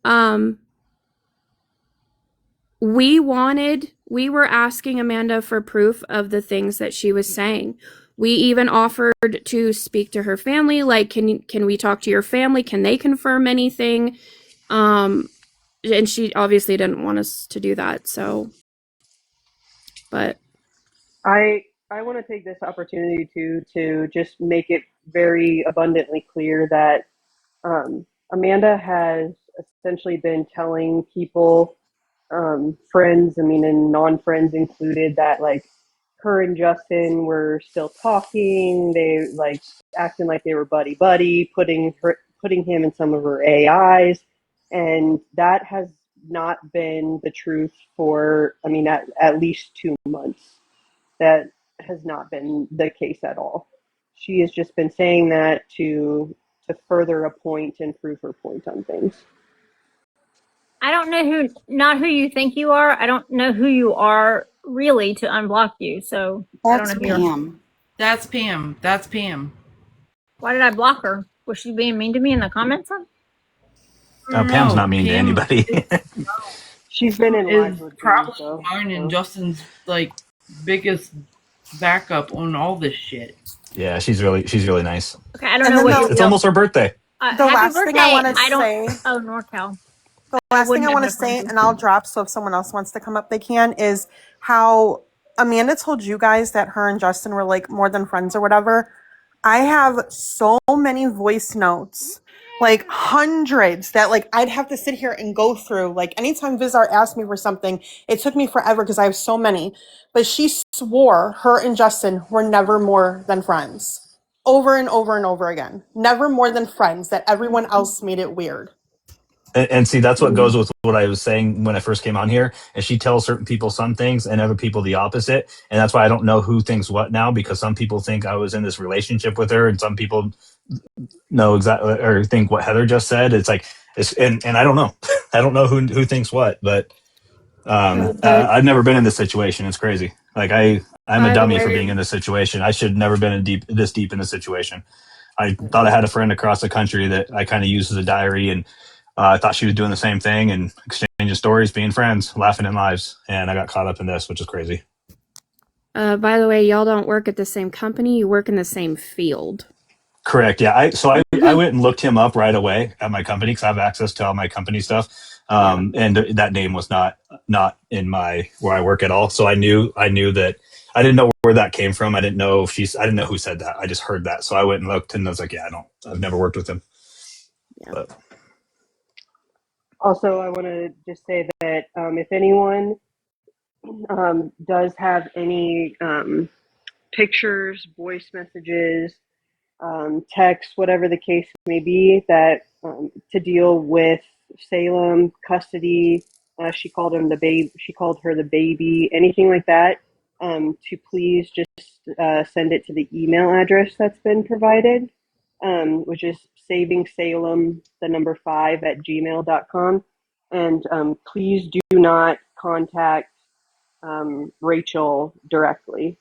Um, we were asking Amanda for proof of the things that she was saying. We even offered to speak to her family, like, can we talk to your family? Can they confirm anything? And she obviously didn't want us to do that, so, but I want to take this opportunity to just make it very abundantly clear that Amanda has essentially been telling people, friends, I mean, and non-friends included, that like her and Justin were still talking. They like acting like they were buddy buddy, putting him in some of her AIs, and that has not been the truth for, I mean, at least 2 months. that has not been the case at all. She has just been saying that to further a point and prove her point on things. I don't know not who you think you are. I don't know who you are really to unblock you. So I don't That's know who you're. Pam. That's Pam. That's Pam. Why did I block her? Was she being mean to me in the comments? Pam's No, not mean to Pam anybody. She's been in is live with me, probably so mine and Justin's like biggest backup on all this shit. Yeah, she's really nice. Okay, I don't And know then what It's almost her birthday. the happy last thing I birthday. want to I don't. say, Oh, NorCal. the I last thing wouldn't I have want to no friends say, with and I'll you. drop so if someone else wants to come up, they can, is how Amanda told you guys that her and Justin were like more than friends or whatever. I have so many voice notes, like hundreds, that like I'd have to sit here and go through. Like anytime Vizar asked me for something, it took me forever because I have so many. But she swore her and Justin were never more than friends. Over and over and over again. Never more than friends, that everyone else made it weird. And see, that's what goes with what I was saying when I first came on here. And she tells certain people some things and other people the opposite. And that's why I don't know who thinks what now, because some people think I was in this relationship with her, and some people know exactly or think what Heather just said. It's like, and I don't know. I don't know who thinks what, but But I've never been in this situation. It's crazy. Like I'm a by the dummy for way, being in this situation. I should have never been this deep in this situation. I thought I had a friend across the country that I kind of used as a diary, and I thought she was doing the same thing and exchanging stories, being friends, laughing in lives, and I got caught up in this, which is crazy. y'all don't work at the same company. You work in the same field. Correct. Yeah. I went and looked him up right away at my company because I have access to all my company stuff. Yeah. And that name was not in my where I work at all. So I knew that I didn't know where that came from. I didn't know I didn't know who said that. I just heard that. So I went and looked and I was like, yeah, I've never worked with him. Yeah. But also I want to just say that if anyone does have any pictures, voice messages, text, whatever the case may be, that to deal with Salem custody. She called him the baby. She called her the baby. Anything like that. To please just send it to the email address that's been provided, which is savingsalem the number 5 at gmail.com. And please do not contact Rachel directly.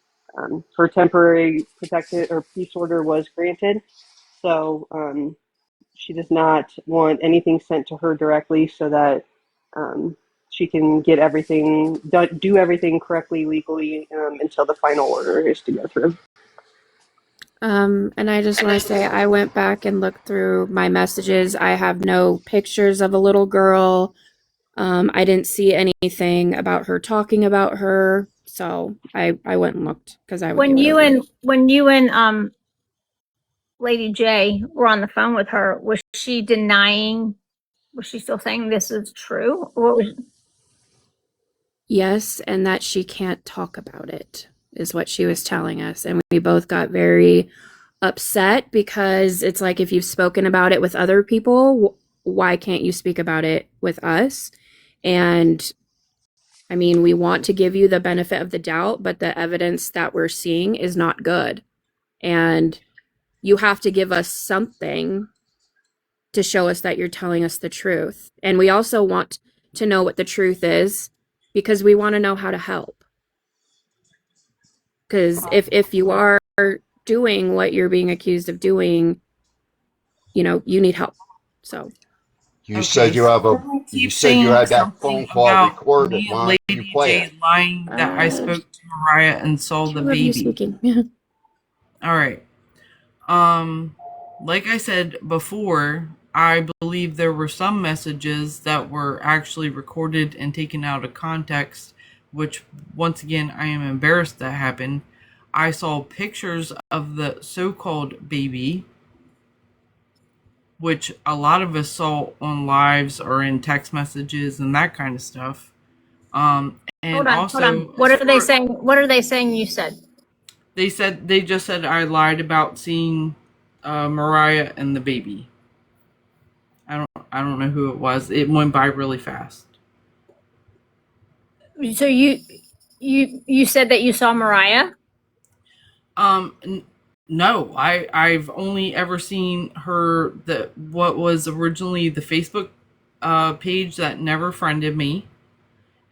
Her temporary protected or peace order was granted, so she does not want anything sent to her directly, so that she can get everything do everything correctly legally until the final order is to go through. And I just want to say I went back and looked through my messages. I have no pictures of a little girl. I didn't see anything about her talking about her. So I went and looked because I would do it. When you and Lady J were on the phone with her, was she denying? Was she still saying this is true? What was? Yes, and that she can't talk about it is what she was telling us. And we both got very upset because it's like if you've spoken about it with other people, why can't you speak about it with us? And I mean, we want to give you the benefit of the doubt, but the evidence that we're seeing is not good. And you have to give us something to show us that you're telling us the truth. And we also want to know what the truth is because we want to know how to help. Because if you are doing what you're being accused of doing, you need help. So You said you have you said you had that phone call about recorded. me and Why don't you Lady play J it? lying that I spoke to Mariah and saw the baby. Speaking. All right. Like I said before, I believe there were some messages that were actually recorded and taken out of context, which once again I am embarrassed that happened. I saw pictures of the so-called baby, which a lot of us saw on lives or in text messages and that kind of stuff. And Hold also, on. What are they saying? What are they saying? You said they just said I lied about seeing Mariah and the baby. I don't know who it was. It went by really fast. so. You said that you saw Mariah? No, I've only ever seen her what was originally the Facebook page that never friended me,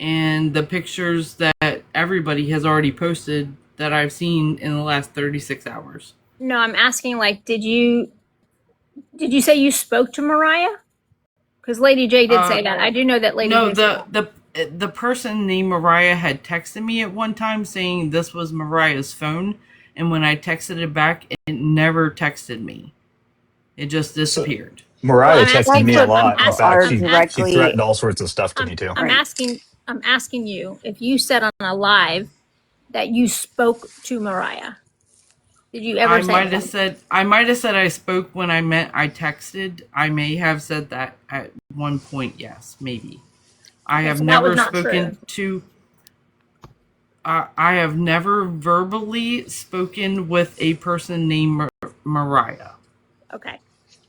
and the pictures that everybody has already posted that I've seen in the last 36 hours. No, I'm asking, like, did you say you spoke to Mariah? Because Lady J did say that. I do know that Lady No, J said that. the person named Mariah had texted me at one time saying this was Mariah's phone, and when I texted it back, it never texted me. It just disappeared. Mariah I'm texted asking me you. a lot. In fact, I'm she asking. threatened all sorts of stuff to me too. I'm asking you if you said on a live that you spoke to Mariah. Did you ever say that? I might have said I spoke when I meant I texted. I may have said that at one point, yes, maybe. I have So that was never not spoken true. to I have never verbally spoken with a person named Mariah. Okay.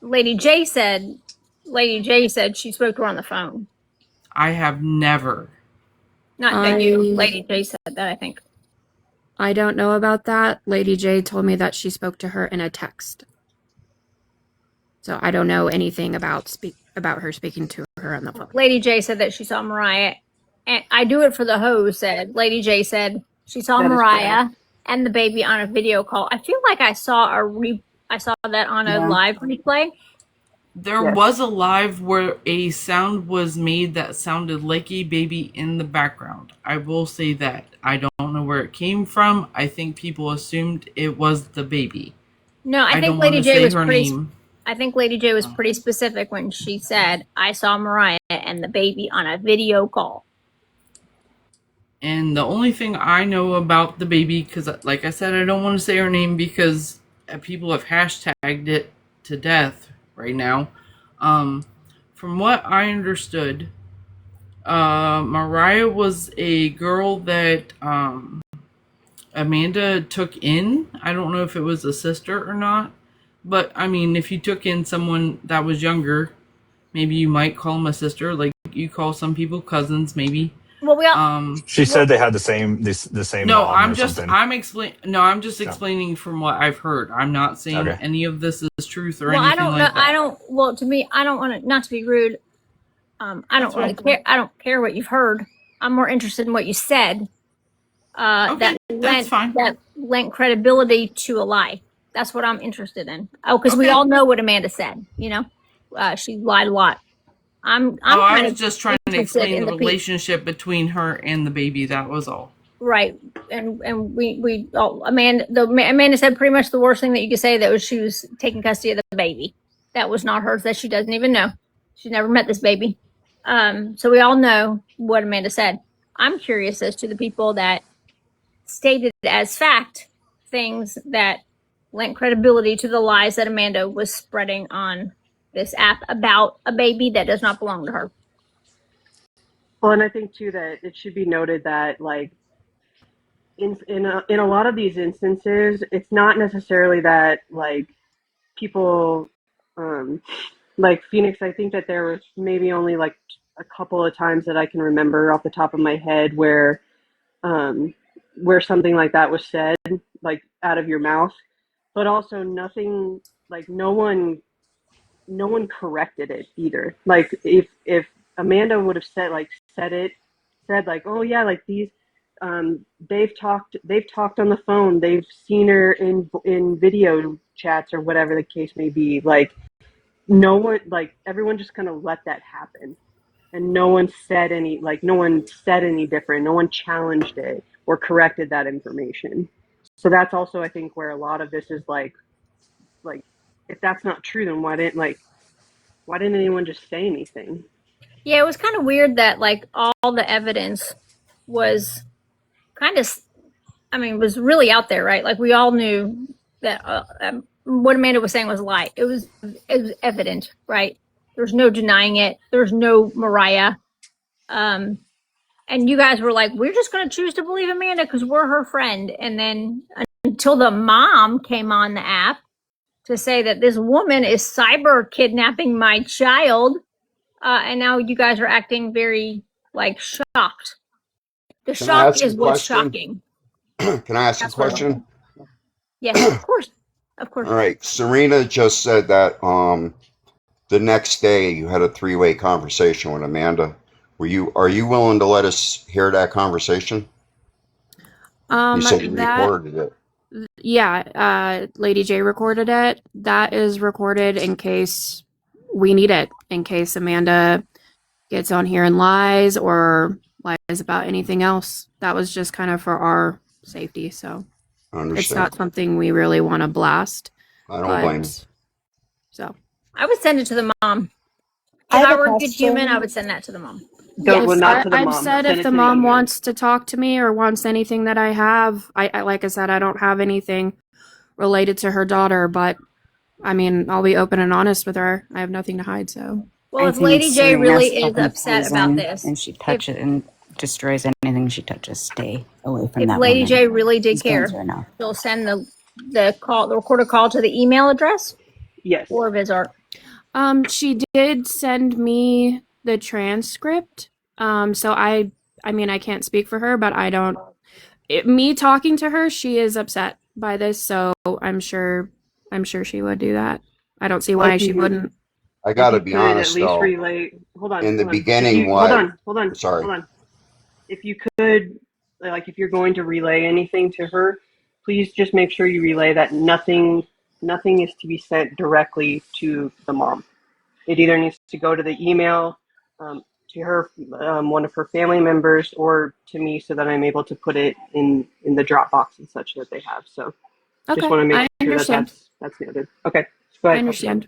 Lady J said she spoke to her on the phone. I have never. Not that you. Lady J said that, I think. I don't know about that. Lady J told me that she spoke to her in a text. So I don't know anything about her speaking to her on the phone. Lady J said that she saw Mariah. And I do it for the hoe said. Lady J said she saw Mariah and the baby on a video call. I feel like I saw that on a live replay. There was a live where a sound was made that sounded like a baby in the background. I will say that. I don't know where it came from. I think people assumed it was the baby. No, I think Lady J was pretty. I think Lady J was pretty specific when she said, "I saw Mariah and the baby on a video call." And the only thing I know about the baby, because like I said, I don't want to say her name because people have hashtagged it to death right now. From what I understood, Mariah was a girl that Amanda took in. I don't know if it was a sister or not. But, I mean, if you took in someone that was younger, maybe you might call them a sister. Like, you call some people cousins, maybe. Well, we all. She said they had the same No, mom or something. I'm just explaining from what I've heard. I'm not saying any of this is truth or anything like that. Well, to me, I don't want to, not to be rude. I don't really care. I don't care what you've heard. I'm more interested in what you said. That lent credibility to a lie. That's what I'm interested in. Oh, because we all know what Amanda said. You know, she lied a lot. I was just trying to explain the relationship between her and the baby. That was all. Right, and we all, Amanda said pretty much the worst thing that you could say, that was she was taking custody of the baby. That was not hers. That she doesn't even know. She's never met this baby. So we all know what Amanda said. I'm curious as to the people that stated as fact things that lent credibility to the lies that Amanda was spreading on this app about a baby that does not belong to her. Well, and I think too that it should be noted that, like, in a lot of these instances, it's not necessarily that, like, people like Phoenix. I think that there was maybe only like a couple of times that I can remember off the top of my head where something like that was said, like, out of your mouth, but also nothing, like, no one corrected it either. Like, if Amanda would have said like, oh yeah, like, these they've talked on the phone, they've seen her in video chats or whatever the case may be, like, no one, like, everyone just kind of let that happen, and no one said any different, no one challenged it or corrected that information. So that's also, I think, where a lot of this is like if that's not true, then why didn't anyone just say anything? Yeah, it was kind of weird that, like, all the evidence was kind of, was really out there, right? Like, we all knew that what Amanda was saying was a lie. It was evident, right? There's no denying it. There's no Mariah. And you guys were like, we're just going to choose to believe Amanda because we're her friend. And then until the mom came on the app to say that this woman is cyber kidnapping my child. And now you guys are acting very, like, shocked. The Can I shock ask a is what's question? shocking. Can I ask a That's what. question? Yes, of course, of course. All right. Serena just said that the next day you had a three-way conversation with Amanda. Are you willing to let us hear that conversation? You said you That recorded it. yeah, Lady J recorded it. That is recorded in case we need it, in case Amanda gets on here and lies or lies about anything else. That was just kind of for our safety, so I it's understand. not something we really want to blast. I don't blame you. So I would send it to the mom. I If have I a were a good human, I question. would send that to the mom. Don't, well, Yes. not to the I've mom. said Send if it the to the mom email. wants to talk to me or wants anything that I have, I like I said, I don't have anything related to her daughter, but I mean, I'll be open and honest with her. I have nothing to hide, so. Well, I if think Lady J Serena's really is fucking upset about poison, this, and she touches and destroys anything she touches. Stay away from if that Lady woman. J really did She's going care, through enough. she'll send the recorded call to the email address Yes. or Vizart. She did send me the transcript. So I mean, I can't speak for her, but I don't. Me talking to her, she is upset by this, so I'm sure she would do that. I don't see why If she you wouldn't. I if gotta you be could at honest least though. relay. Hold on, In the hold on. If beginning, you hold what? on, hold on, Sorry. hold on. If you could, like, if you're going to relay anything to her, please just make sure you relay that nothing is to be sent directly to the mom. It either needs to go to the email, to her, one of her family members, or to me, so that I'm able to put it in the Dropbox and such that they have. So just Okay, want to make I sure that understand. that's noted. Okay, go I ahead. understand.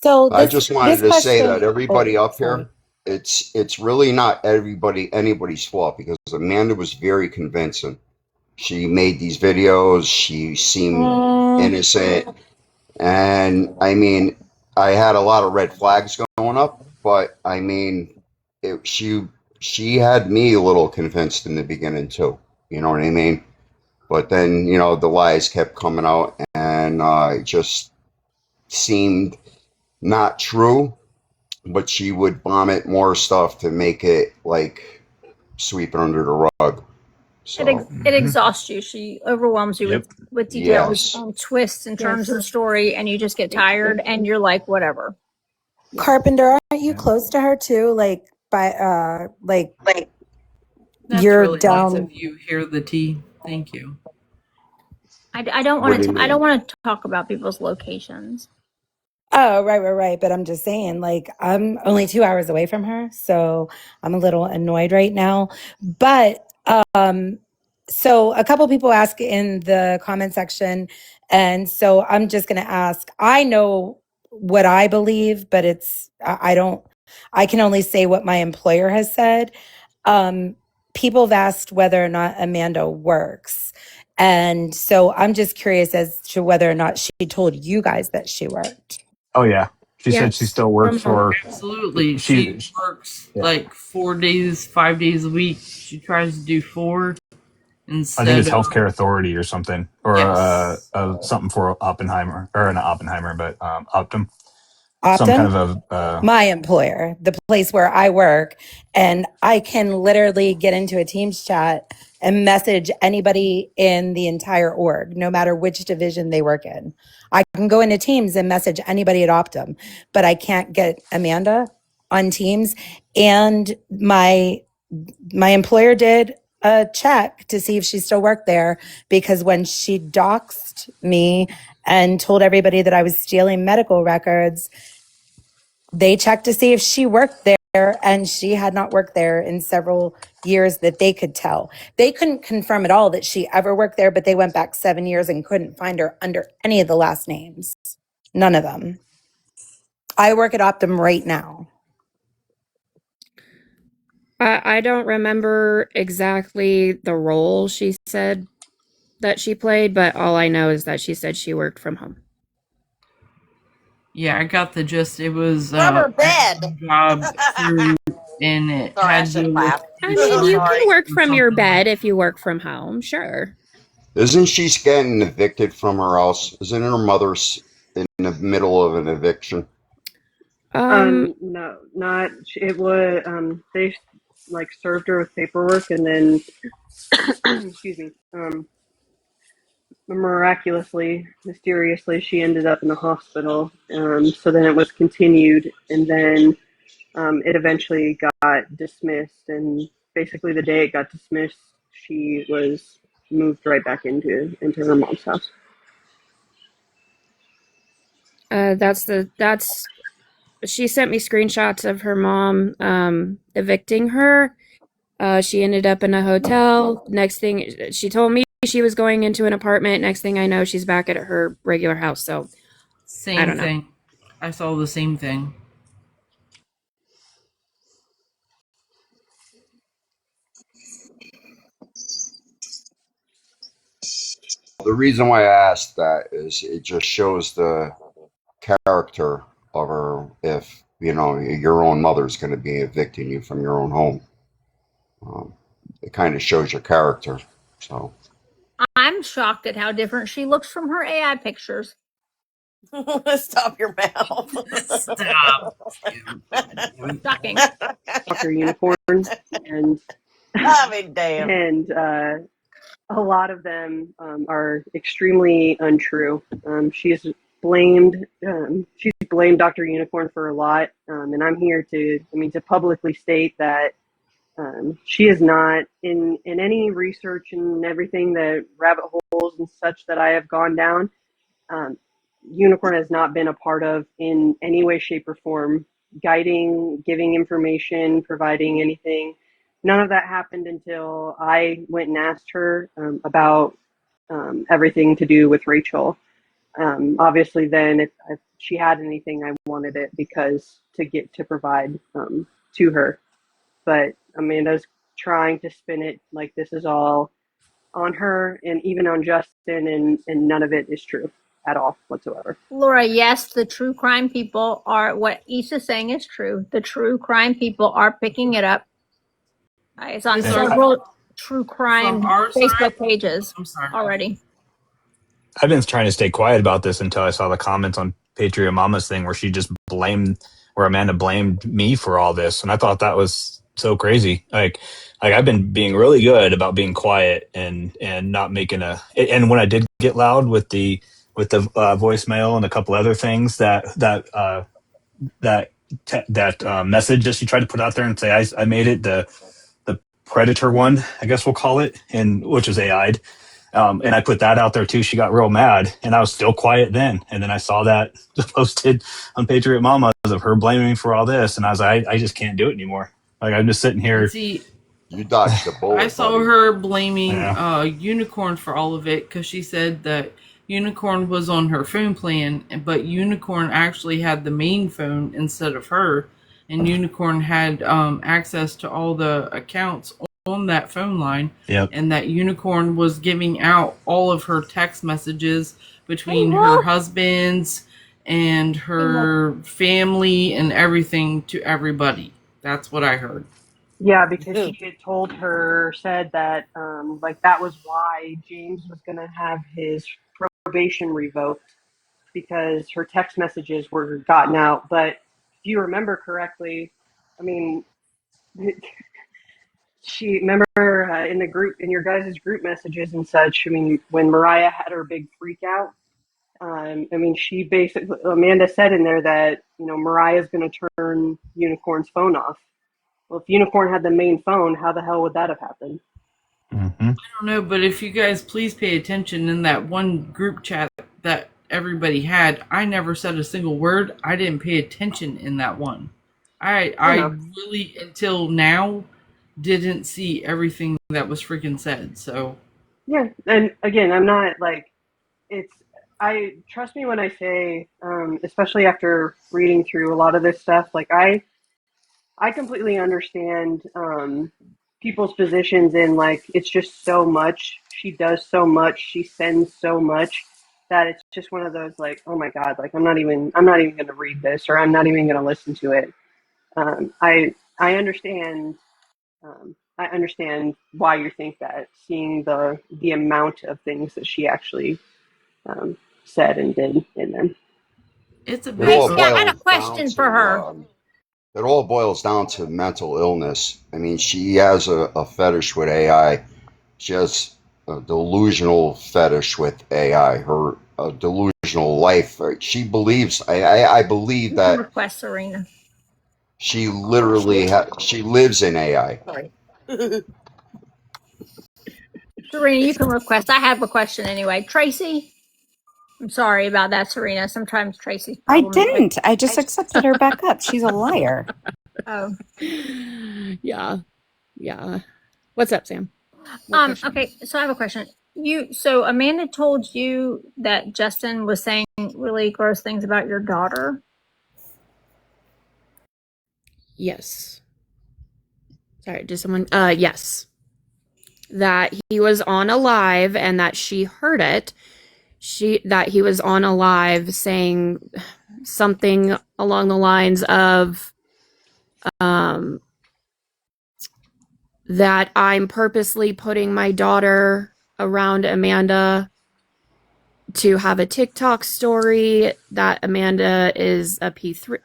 So I this just wanted this to say question. that everybody Oh, up sorry. here, it's really not anybody's fault because Amanda was very convincing. She made these videos. She seemed innocent, and I mean, I had a lot of red flags going up, but I mean, she had me a little convinced in the beginning too. You know what I mean? But then the lies kept coming out, and it just seemed not true, but she would vomit more stuff to make it like sweep it under the rug. So It exhausts you. She overwhelms you Yep. with details yes, and twists and turns of Yes. the story, and you just get tired, and you're like, whatever. Carpenter, aren't you Yeah. close to her too? Like by like That's you're really nice of down. you. Hear the tea. Thank you. I don't what want do you to. I don't mean? want to talk about people's locations. Oh, right. But I'm just saying, like, I'm only 2 hours away from her, so I'm a little annoyed right now. But so a couple people ask in the comment section, and so I'm just gonna ask. I know what I believe, but I don't. I can only say what my employer has said. People have asked whether or not Amanda works. And so I'm just curious as to whether or not she told you guys that she worked. Oh yeah. She said she Yes, still works from home. for Absolutely. She she. works Yeah. like 4 days, 5 days a week. She tries to do four I think instead it's of, Healthcare Authority or something, or yes. something for Oppenheimer, or not Oppenheimer, but Optum, some kind Optum, of a. my employer, the place where I work, and I can literally get into a Teams chat and message anybody in the entire org, no matter which division they work in. I can go into Teams and message anybody at Optum, but I can't get Amanda on Teams. And my employer did a check to see if she still worked there, because when she doxed me and told everybody that I was stealing medical records, they checked to see if she worked there, and she had not worked there in several years that they could tell. They couldn't confirm at all that she ever worked there, but they went back 7 years and couldn't find her under any of the last names. None of them. I work at Optum right now. I don't remember exactly the role she said that she played, but all I know is that she said she worked from home. Yeah, I got the gist. It was Rubber a bed. job through, and it Sorry, I had to do shouldn't with laugh. I mean, So you insurance can sorry. work or from your something like bed that. if you work from home, sure. Isn't she getting evicted from her house? Isn't her mother's in the middle of an eviction? Um, No, not it was. They like served her with paperwork, and then excuse me, miraculously, mysteriously, she ended up in the hospital. So then it was continued, and then it eventually got dismissed. And basically, the day it got dismissed, she was moved right back into her mom's house. That's she sent me screenshots of her mom evicting her. She ended up in a hotel. Next thing she told me she was going into an apartment. Next thing I know, she's back at her regular house. So I Same don't know. thing. I saw the same thing. The reason why I asked that is it just shows the character of her. If you know your own mother's going to be evicting you from your own home, it kind of shows your character. So I'm shocked at how different she looks from her AI pictures. Stop your mouth. Stop. Shocking. Dr. Unicorn, and I mean, damn. and a lot of them are extremely untrue. She's blamed Dr. Unicorn for a lot, and I'm here to publicly state that she is not in any research and everything, that rabbit holes and such that I have gone down. Um, Unicorn has not been a part of in any way, shape, or form, guiding, giving information, providing anything. None of that happened until I went and asked her about everything to do with Rachel. Obviously, then if she had anything, I wanted it because to provide to her. But Amanda's trying to spin it like this is all on her and even on Justin, and none of it is true at all whatsoever. Laura, yes, the true crime people are, what Issa's saying is true. The true crime people are picking it up. It's on several true crime From our Facebook side, pages I'm sorry. already. I've been trying to stay quiet about this until I saw the comments on Patriot Mama's thing where she just where Amanda blamed me for all this. And I thought that was so crazy. Like I've been being really good about being quiet and not making and when I did get loud with the voicemail and a couple other things that message that she tried to put out there and say, I made it the predator one, I guess we'll call it, and which is AI'd. And I put that out there too. She got real mad, and I was still quiet then. And then I saw that posted on Patriot Mama of her blaming me for all this, and I was like, I just can't do it anymore. Like I'm just sitting here. And see, you dodged a bullet. I saw buddy. her blaming Unicorn for all of it because she said that Unicorn was on her phone plan, but Unicorn actually had the main phone instead of her, and Unicorn had access to all the accounts on that phone line. Yep. And that Unicorn was giving out all of her text messages between her husbands and her family and everything to everybody. That's what I heard. Yeah, because she had said that like that was why James was going to have his probation revoked, because her text messages were gotten out. But if you remember correctly, I mean, in the group, in your guys' group messages and such, I mean, when Mariah had her big freak out, she basically, Amanda said in there that, Mariah's going to turn Unicorn's phone off. Well, if Unicorn had the main phone, how the hell would that have happened? Mm-hmm. I don't know, but if you guys please pay attention in that one group chat that everybody had, I never said a single word. I didn't pay attention in that one. I really, until now, didn't see everything that was freaking said. So yeah, and again, I'm not like I trust me when I say, especially after reading through a lot of this stuff, like I completely understand people's positions in, like, it's just so much. She does so much. She sends so much that it's just one of those, like, oh my God, like I'm not even going to read this, or I'm not even going to listen to it. I understand. I understand why you think that, seeing the amount of things that she actually said and did in them. it's a Hey, bit. I had a question for her. it all boils down to mental illness. I mean, she has a fetish with AI. She has a delusional fetish with AI. Her a delusional life. She believes. I believe that Request Serena. she literally she lives in AI. Sorry. Serena, you can request. I have a question anyway. Tracy, I'm sorry about that, Serena. Sometimes Tracy's I problematic. didn't. I just accepted her back up. She's a liar. Oh. Yeah. Yeah. What's up, Sam? What question? Okay, so I have a question. So Amanda told you that Justin was saying really gross things about your daughter. Yes. Sorry, did someone yes. That he was on a live and that she heard it. That he was on a live saying something along the lines of that I'm purposely putting my daughter around Amanda to have a TikTok story, that Amanda is a P3DO.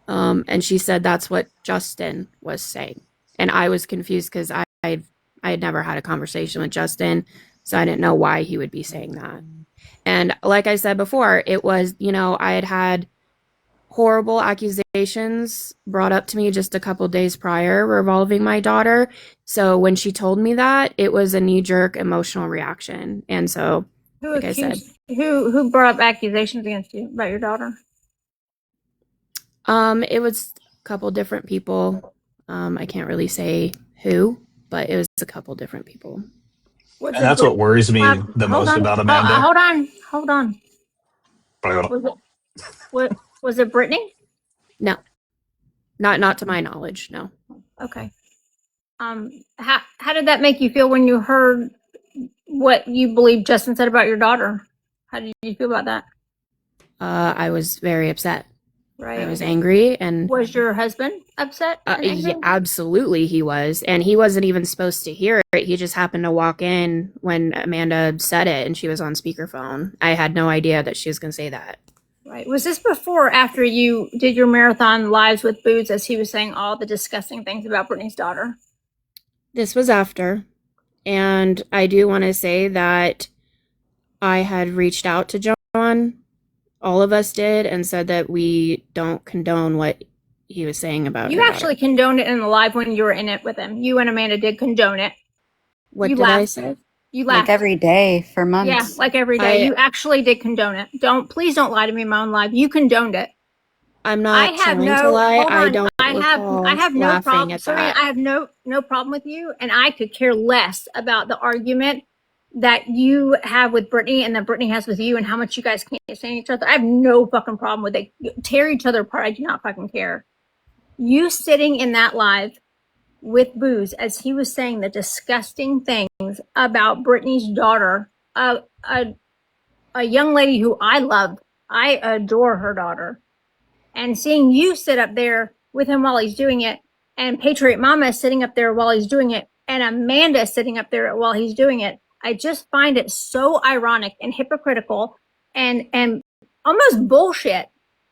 And she said that's what Justin was saying. And I was confused because I had never had a conversation with Justin, so I didn't know why he would be saying that. And like I said before, it was, I had horrible accusations brought up to me just a couple days prior revolving my daughter. So when she told me that, it was a knee-jerk emotional reaction. And so, I said, who brought up accusations against you about your daughter? It was a couple different people. I can't really say who, but it was a couple different people. And that's what worries me the most about Amanda. Hold on. Was it Brittany? No, not to my knowledge. No. Okay. How did that make you feel when you heard what you believe Justin said about your daughter? How did you feel about that? I was very upset. Right. I was angry. And was your husband upset? Yeah, absolutely he was. And he wasn't even supposed to hear it. He just happened to walk in when Amanda said it and she was on speakerphone. I had no idea that she was going to say that. Right. Was this before or after you did your marathon lives with Boots as he was saying all the disgusting things about Brittany's daughter? This was after. And I do want to say that I had reached out to John. All of us did, and said that we don't condone what he was saying about you actually daughter. Condoned it in the live when you were in it with him. You and Amanda did condone it. What you did laughed. I say? You laughed. Like every day for months. Yeah, like every day. You actually did condone it. Please don't lie to me in my own live. You condoned it. I'm not trying to lie. I don't. I have no problem. Sorry, I have no problem with you, and I could care less about the argument that you have with Brittany and that Brittany has with you and how much you guys can't stand each other. I have no fucking problem with it. Tear each other apart. I do not fucking care. You sitting in that live with Booze as he was saying the disgusting things about Brittany's daughter, a young lady who I love. I adore her daughter. And seeing you sit up there with him while he's doing it, and Patriot Mama is sitting up there while he's doing it, and Amanda is sitting up there while he's doing it, I just find it so ironic and hypocritical and almost bullshit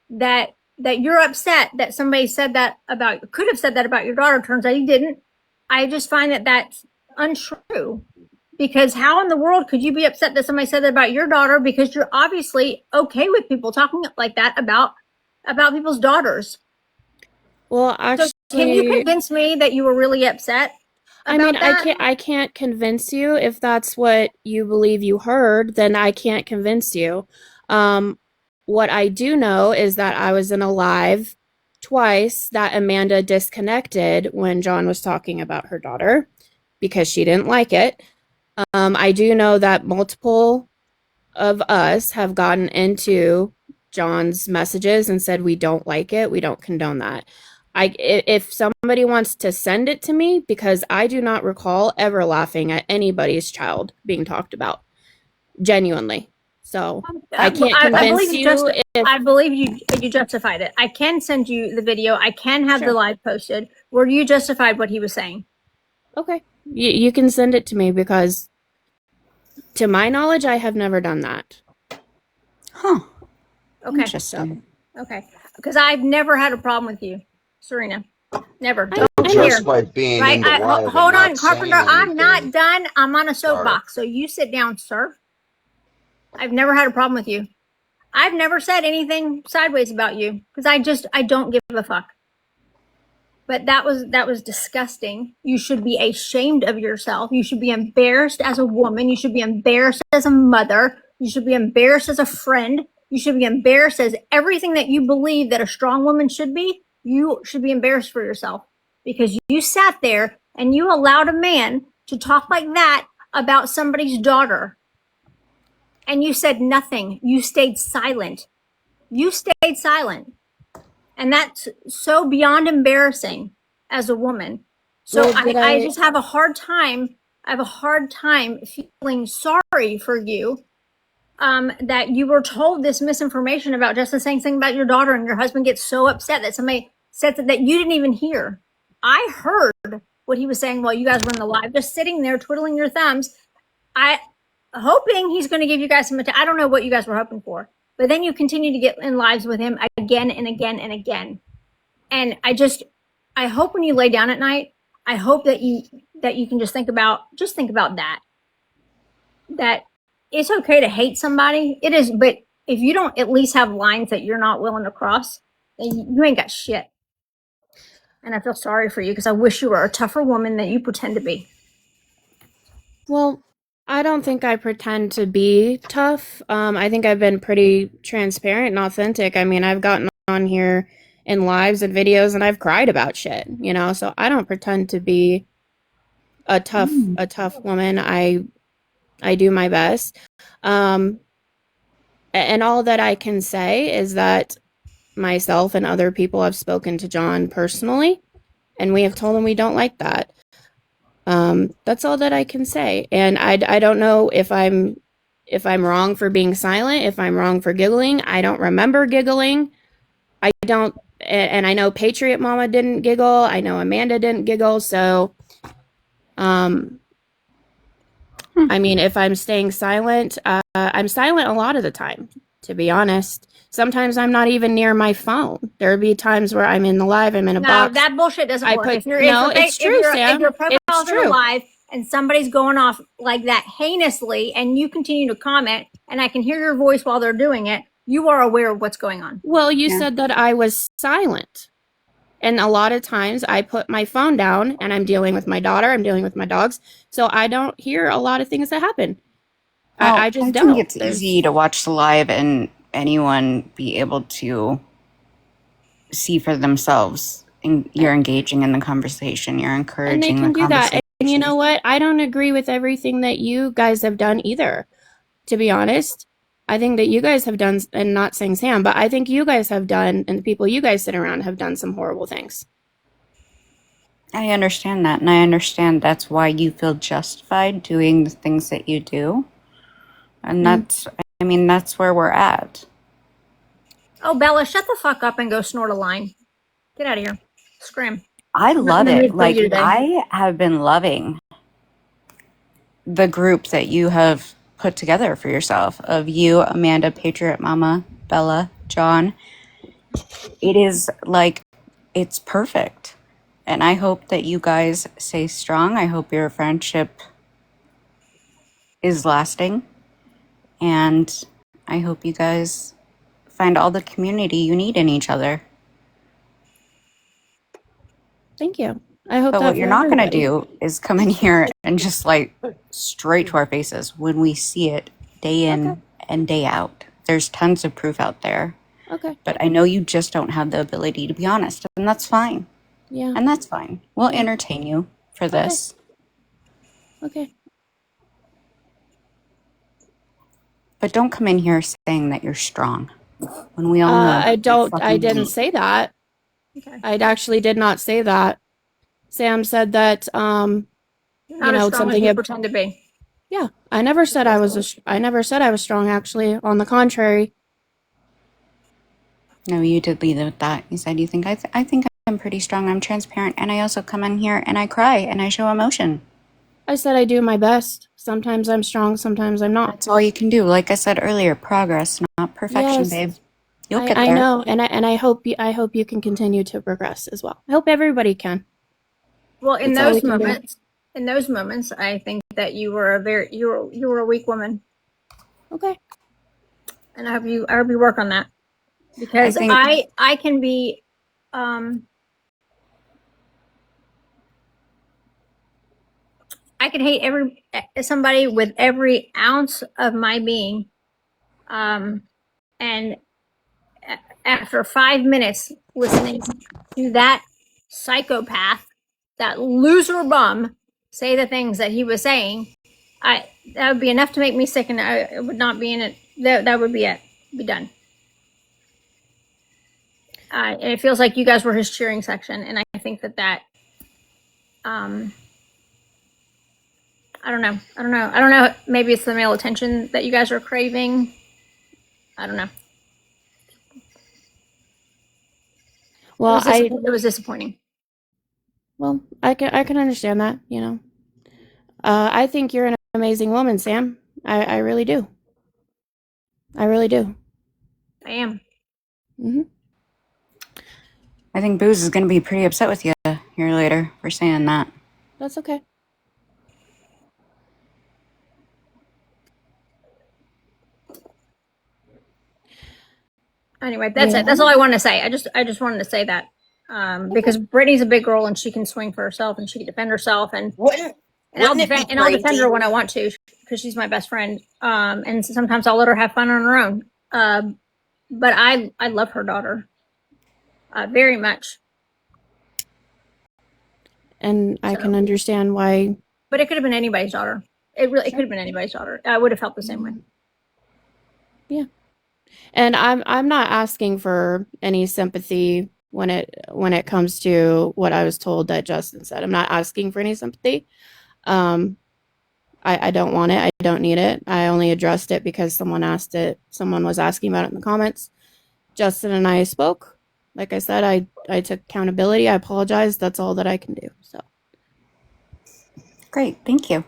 that you're upset that somebody could have said that about your daughter. Turns out he didn't. I just find that that's untrue, because how in the world could you be upset that somebody said that about your daughter? Because you're obviously okay with people talking like that about people's daughters. Well, actually, so can you convince me that you were really upset? I can't convince you. If that's what you believe you heard, then I can't convince you. What I do know is that I was in a live twice that Amanda disconnected when John was talking about her daughter because she didn't like it. I do know that multiple of us have gotten into John's messages and said we don't like it, we don't condone that. If somebody wants to send it to me, because I do not recall ever laughing at anybody's child being talked about, genuinely. So I can't convince you. I believe you justified it. I can send you the video. I can have the live posted where you justified what he was saying. Okay, you can send it to me, because to my knowledge, I have never done that. Huh. Okay. Interesting. Okay. because I've never had a problem with you, Serena. Never. I Don't know. Just hear. by being Right? in the live and Hold on, not Carpenter. saying I'm not anything. done. I'm on a Sorry. soapbox, so you sit down, sir. I've never had a problem with you. I've never said anything sideways about you because I don't give a fuck. But that was disgusting. You should be ashamed of yourself. You should be embarrassed as a woman. You should be embarrassed as a mother. You should be embarrassed as a friend. You should be embarrassed as everything that you believe that a strong woman should be. You should be embarrassed for yourself because you sat there and you allowed a man to talk like that about somebody's daughter. And you said nothing. You stayed silent. You stayed silent. And that's so beyond embarrassing as a woman. So Well, I just have a hard time. I have a hard time feeling sorry for you that you were told this misinformation about Justin saying something about your daughter, and your husband gets so upset that somebody said that you didn't even hear. I heard what he was saying while you guys were in the live, just sitting there twiddling your thumbs. I hoping he's going to give you guys some. I don't know what you guys were hoping for, but then you continue to get in lives with him again and again and again. And I hope when you lay down at night, I hope that you can just think about that it's okay to hate somebody. It is, but if you don't at least have lines that you're not willing to cross, then you ain't got shit. And I feel sorry for you because I wish you were a tougher woman than you pretend to be. Well, I don't think I pretend to be tough. I think I've been pretty transparent and authentic. I mean, I've gotten on here in lives and videos and I've cried about shit, so I don't pretend to be a tough woman. I do my best. And all that I can say is that myself and other people have spoken to John personally, and we have told him we don't like that. That's all that I can say. And I don't know if I'm wrong for being silent, if I'm wrong for giggling. I don't remember giggling. I don't, and I know Patriot Mama didn't giggle. I know Amanda didn't giggle. So, I mean, if I'm staying silent, I'm silent a lot of the time, to be honest. Sometimes I'm not even near my phone. There'll be times where I'm in the live, I'm in a box. No, that bullshit doesn't work. It's true, Sam. If your profile's in a live and somebody's going off like that heinously and you continue to comment and I can hear your voice while they're doing it, you are aware of what's going on. Well, you said that I was silent. And a lot of times I put my phone down and I'm dealing with my daughter, I'm dealing with my dogs. So I don't hear a lot of things that happen. Well, I just I don't. think it's easy to watch the live and anyone be able to see for themselves. And you're engaging in the conversation. You're encouraging and they can the do that. conversation. And you know what? I don't agree with everything that you guys have done either, to be honest. I think that you guys have done, and not saying Sam, but I think you guys have done, and the people you guys sit around have done some horrible things. I understand that, and I understand that's why you feel justified doing the things that you do. And that's where we're at. Oh, Bella, shut the fuck up and go snort a line. Get out of here. Scram. I love it. Like, you today. I have been loving the group that you have put together for yourself of you, Amanda, Patriot Mama, Bella, John. It is like, it's perfect. And I hope that you guys stay strong. I hope your friendship is lasting. And I hope you guys find all the community you need in each other. Thank you. I hope But that what you're for not going to everybody. do is come in here and just like straight to our faces when we see it day in and day out. There's tons of proof out there. Okay. But I know you just don't have the ability to be honest, and that's fine. Yeah. And that's fine. We'll entertain you for this. Okay. But don't come in here saying that you're strong when we all know. I fucking didn't weak. say that. Okay. I actually did not say that. Sam said that, You're not as strong as you pretend to be. Yeah, I never said I was strong, actually. On the contrary. No, you did lead with that. You said you think I think I'm pretty strong. I'm transparent, and I also come in here and I cry and I show emotion. I said I do my best. Sometimes I'm strong, sometimes I'm not. That's all you can do. Like I said earlier, progress, not perfection, Yes. babe. You'll get I there. know, and I hope you can continue to progress as well. I hope everybody can. Well, in That's all we those can do. moments, I think that you were a weak woman, Okay. and I hope you work on that, because think I can be, I can hate somebody with every ounce of my being, and after 5 minutes listening to that psychopath, that loser bum, say the things that he was saying, that would be enough to make me sick, and I would not be in it. That would be it. Be done. And it feels like you guys were his cheering section, and I think that I don't know. Maybe it's the male attention that you guys are craving. I don't know. Well, It was disappointing. Well, I can understand that. I think you're an amazing woman, Sam. I really do. I really do. I am. Hmm. I think Booze is going to be pretty upset with you here later for saying that. That's okay. Anyway, that's it. That's all I wanted to say. I just wanted to say that, because Brittany's a big girl and she can swing for herself and she can defend herself, and I'll defend her when I want to, because she's my best friend. And sometimes I'll let her have fun on her own. But I love her daughter, very much. And I can understand why. But it could have been anybody's daughter. It could have been anybody's daughter. I would have felt the same way. Yeah. And I'm not asking for any sympathy when it comes to what I was told that Justin said. I'm not asking for any sympathy. I don't want it. I don't need it. I only addressed it because someone asked it. Someone was asking about it in the comments. Justin and I spoke. Like I said, I took accountability. I apologize. That's all that I can do. So Great. Thank you.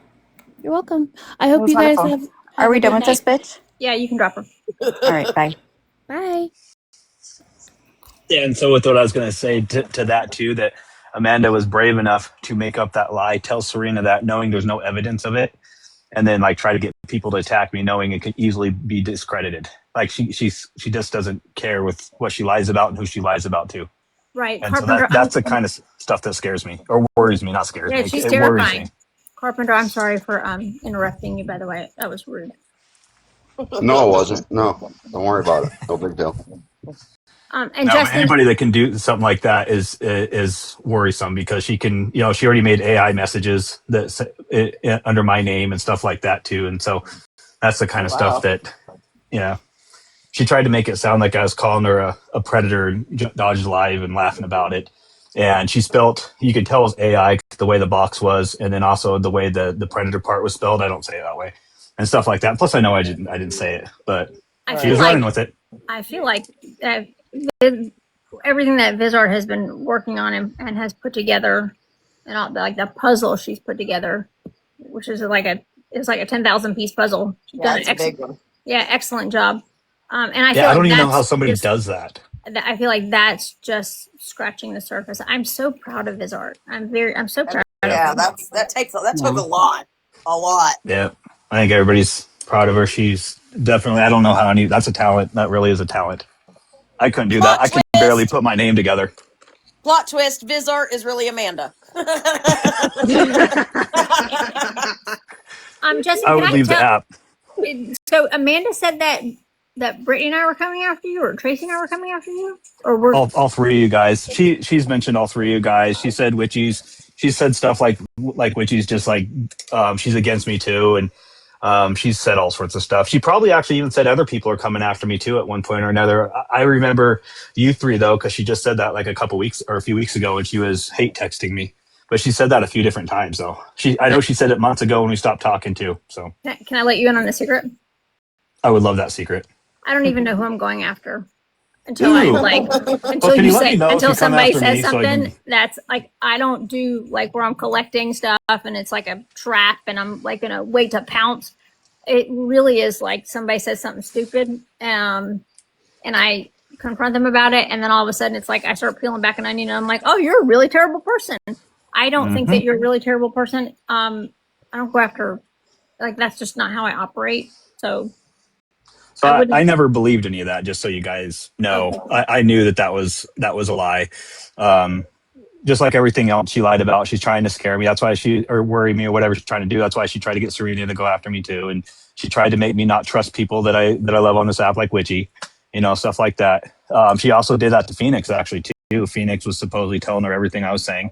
you're welcome. I hope you guys have Are we a done good with this night. bitch? Yeah, you can drop her. All right. Bye. Bye. Yeah, and so with what I was going to say to that too, that Amanda was brave enough to make up that lie, tell Serena that, knowing there's no evidence of it, and then like try to get people to attack me, knowing it could easily be discredited. Like she just doesn't care with what she lies about and who she lies about to. Right, And so Carpenter. that's the kind of stuff that scares me or worries me. Not scares Yeah, me. she's It worries me. terrifying. Carpenter, I'm sorry for interrupting you. By the way, that was rude. No, it wasn't. No, don't worry about it. No big deal. And No, but Justin, anybody that can do something like that is worrisome, because she can, she already made AI messages that under my name and stuff like that too. And so that's the kind of stuff that, she tried to make it sound like I was calling her a predator and Dodge Live and laughing about it. And she spelt, you could tell it was AI the way the box was, and then also the way the predator part was spelled. I don't say it that way, and stuff like that. Plus, I know I didn't say it, but she was running with it. I feel like that everything that Vizard has been working on and has put together, and all like the puzzle she's put together, which is like a 10,000 piece puzzle. She's done That's a big one. Yeah, excellent job. And I feel I like don't even know how somebody does that. I feel like that's just scratching the surface. I'm so proud of Vizard. I'm so proud. Yeah, that took a lot. Yeah, I think everybody's proud of her. She's definitely, I don't know how that's a talent. That really is a talent. I couldn't do that. I can barely put my name together. Plot twist: Vizart is really Amanda. Justin, I would leave the app. So Amanda said that Brittany and I were coming after you, or Tracy and I were coming after you, or we're all three of you guys. She's mentioned all three of you guys. She said witchies. She said stuff like witchies, just like she's against me too, and she's said all sorts of stuff. She probably actually even said other people are coming after me too at one point or another. I remember you three though, because she just said that like a few weeks ago, and she was hate texting me. But she said that a few different times though. I know she said it months ago when we stopped talking too. So can I let you in on a secret? I would love that secret. I don't even know who I'm going after until somebody says something that's like, I don't do like where I'm collecting stuff and it's like a trap and I'm like gonna wait to pounce. It really is like somebody says something stupid, and I confront them about it, and then all of a sudden it's like I start peeling back an onion and I'm like, oh, you're a really terrible person. I don't think that you're a really terrible person. I don't go after, like, that's just not how I operate. So I So I wouldn't. never believed any of that. Just so you guys know, Okay. I knew that was a lie. Um, just like everything else she lied about, she's trying to scare me. That's why or worry me or whatever she's trying to do. That's why she tried to get Serena to go after me too, and she tried to make me not trust people that I love on this app, like Witchy, stuff like that. She also did that to Phoenix actually too. Phoenix was supposedly telling her everything I was saying,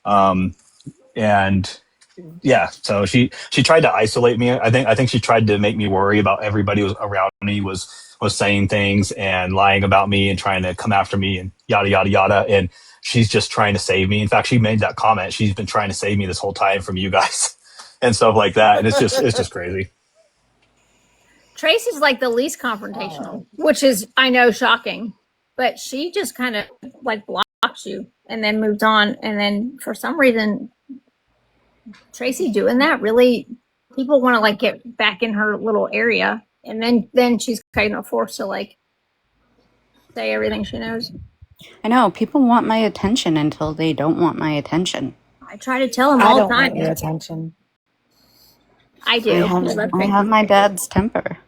and yeah, so she tried to isolate me. I think she tried to make me worry about everybody was around me was saying things and lying about me and trying to come after me and yada yada yada. And she's just trying to save me. In fact, she made that comment. She's been trying to save me this whole time from you guys and stuff like that. And it's just crazy. Tracy's like the least confrontational, which is, I know, shocking, but she just kind of like blocks you and then moves on. And then for some reason, Tracy doing that really, people want to like get back in her little area, and then she's kind of forced to like say everything she knows. I know people want my attention until they don't want my attention. I try to tell him I all the don't want time. your attention. I do. I have my dad's temper.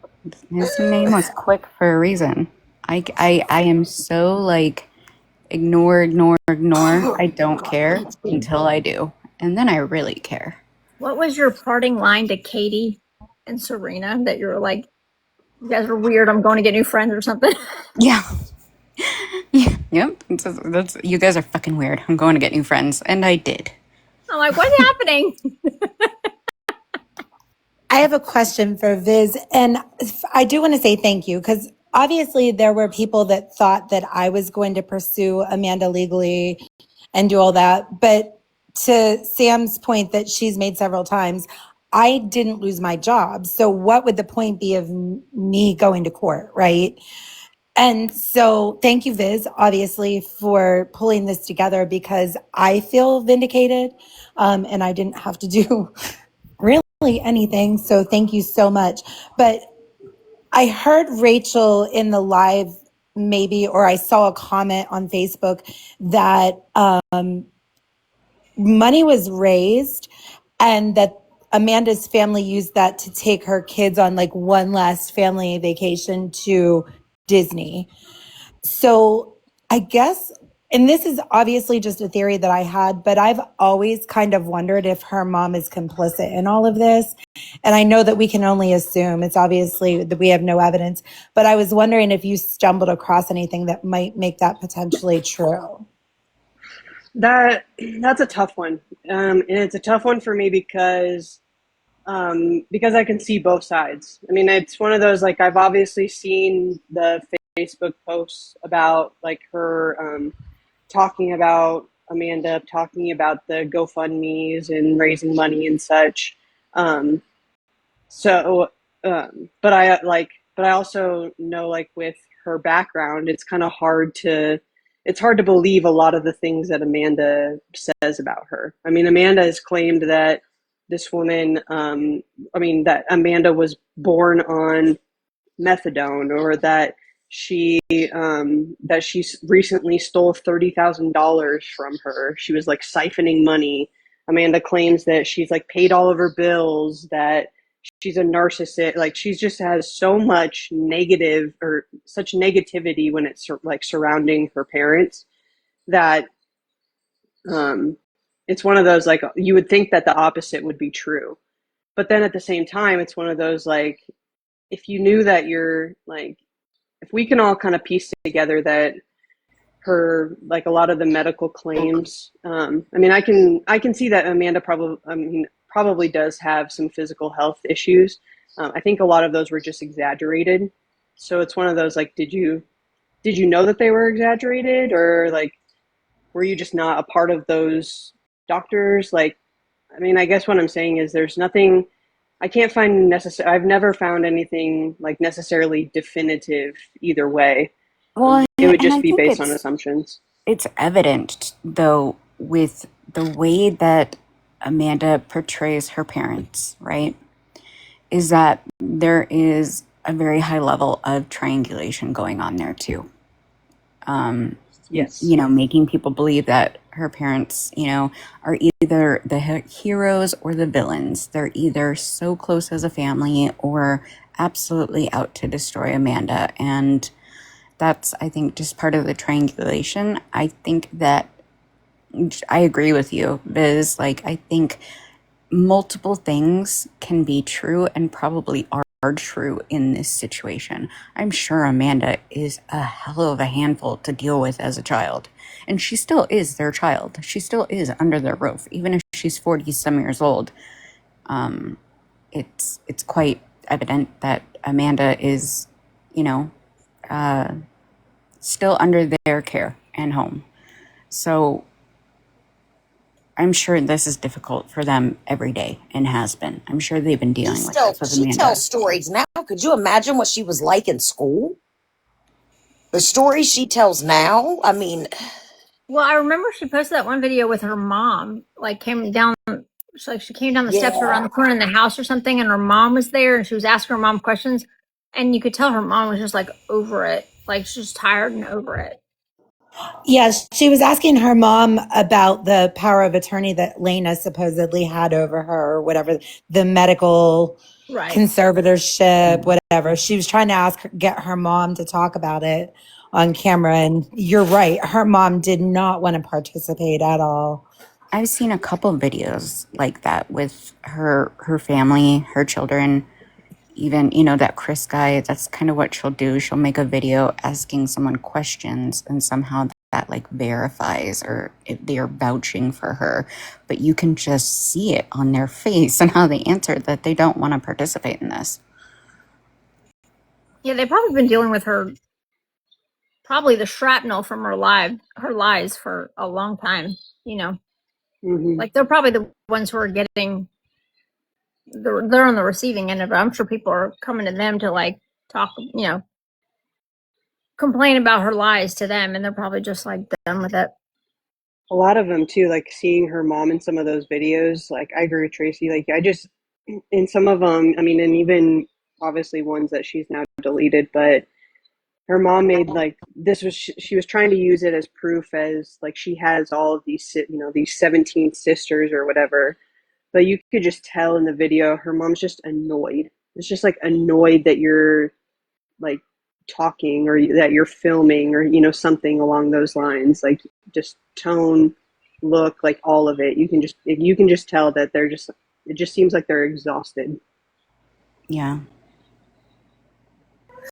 His name was Quick for a reason. I am so like ignore. I don't care until I do. And then I really care. What was your parting line to Katie and Serena that you were like, you guys are weird, I'm going to get new friends or something? Yeah. Yep. You guys are fucking weird. I'm going to get new friends. And I did. I'm like, what's happening? I have a question for Viz, and I do want to say thank you because obviously there were people that thought that I was going to pursue Amanda legally and do all that. But to Sam's point that she's made several times, I didn't lose my job. So what would the point be of me going to court, right? And so thank you, Viz, obviously, for pulling this together because I feel vindicated and I didn't have to do really anything. So thank you so much. But I heard Rachel in the live maybe, or I saw a comment on Facebook that money was raised and that Amanda's family used that to take her kids on like one last family vacation to Disney. So I guess, and this is obviously just a theory that I had, but I've always kind of wondered if her mom is complicit in all of this. And I know that we can only assume, it's obviously that we have no evidence, but I was wondering if you stumbled across anything that might make that potentially true. That's a tough one. And it's a tough one for me because I can see both sides. I mean, it's one of those, like, I've obviously seen the Facebook posts about like her talking about Amanda, talking about the GoFundMe's and raising money and such. Um, so, but I also know, like, with her background, it's hard to believe a lot of the things that Amanda says about her. I mean, Amanda has claimed that this woman, that Amanda was born on methadone, or that she recently stole $30,000 from her. She was like siphoning money. Amanda claims that she's like paid all of her bills, that she's a narcissist. Like, she's just has so much negative, or such negativity when it's like surrounding her parents, that it's one of those, like, you would think that the opposite would be true. But then at the same time, it's one of those, like, if you knew that you're like, if we can all kind of piece together that her, like, a lot of the medical claims, I can see that Amanda probably does have some physical health issues. I think a lot of those were just exaggerated. So it's one of those, like, did you know that they were exaggerated, or like, were you just not a part of those doctors? Like, I mean, I guess what I'm saying is there's nothing, I can't find I've never found anything like necessarily definitive either way. Well, It would and just I be think based on assumptions. it's evident though with the way that Amanda portrays her parents, right? Is that there is a very high level of triangulation going on there too. Yes. Making people believe that her parents, are either the heroes or the villains. They're either so close as a family or absolutely out to destroy Amanda. And that's, I think, just part of the triangulation. I think that I agree with you, Biz. Like, I think multiple things can be true and probably are true in this situation. I'm sure Amanda is a hell of a handful to deal with as a child. And she still is their child. She still is under their roof. Even if she's 40 some years old, it's quite evident that Amanda is, still under their care and home. So I'm sure this is difficult for them every day and has been. I'm sure they've been dealing with this with She Amanda. tells stories now. Could you imagine what she was like in school? The stories she tells now. I mean, Well, I remember she posted that one video with her mom, like came down, she came down the steps around the corner in the house or something, and her mom was there, and she was asking her mom questions, and you could tell her mom was just like over it, like she's just tired and over it. Yes, she was asking her mom about the power of attorney that Lena supposedly had over her, or whatever, the medical Right. conservatorship, whatever. She was trying to get her mom to talk about it on camera. And you're right. Her mom did not want to participate at all. I've seen a couple of videos like that with her family, her children, even, that Chris guy. That's kind of what she'll do. She'll make a video asking someone questions, and somehow that like verifies or if they're vouching for her. But you can just see it on their face and how they answer that they don't want to participate in this. Yeah, they've probably been dealing with her, probably the shrapnel from her lies for a long time, Like they're probably the ones who are getting, they're on the receiving end of it. I'm sure people are coming to them to like talk, complain about her lies to them, and they're probably just like done with it. A lot of them too, like seeing her mom in some of those videos, like I agree with Tracy, like I just, in some of them, I mean, and even obviously ones that she's now deleted, but her mom made like, this was, she was trying to use it as proof, as like she has all of these, these 17 sisters or whatever, but you could just tell in the video, her mom's just annoyed. It's just like annoyed that you're like talking or that you're filming or something along those lines, like just tone, look, like all of it. You can just tell that they're just, it just seems like they're exhausted. Yeah.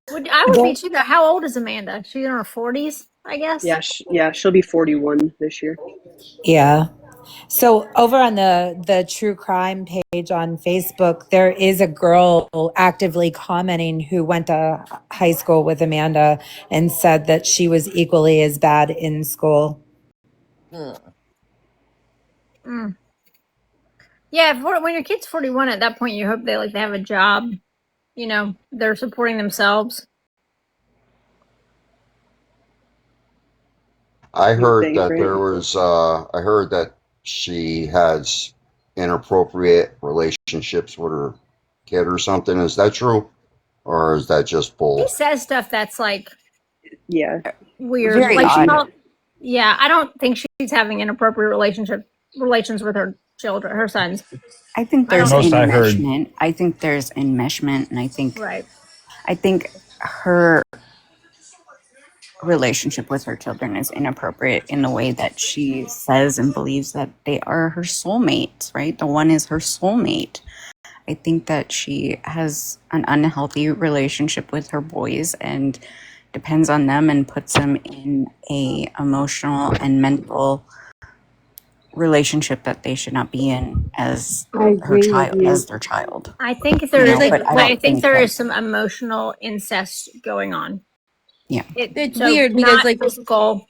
I would be too. How old is Amanda? She's in her 40s, I guess. Yeah, she'll be 41 this year. Yeah. So over on the true crime page on Facebook, there is a girl actively commenting who went to high school with Amanda and said that she was equally as bad in school. Yeah, when your kid's 41, at that point, you hope they have a job. They're supporting themselves. I heard think, that right? there was. I heard that she has inappropriate relationships with her kid or something. Is that true, or is that just He bull? says stuff that's like Yeah. weird. Very Like odd. yeah, I don't think she's having inappropriate relations with her children, her sons. I think I there's don't Most I heard, enmeshment. I think there's enmeshment, and right. I think her relationship with her children is inappropriate in the way that she says and believes that they are her soulmates, right? The one is her soulmate. I think that she has an unhealthy relationship with her boys and depends on them and puts them in a emotional and mental relationship that they should not be in as I her agree with child, you. as their child. I think there is But I don't think there that, is some emotional incest going on. yeah. It's So weird because not physical,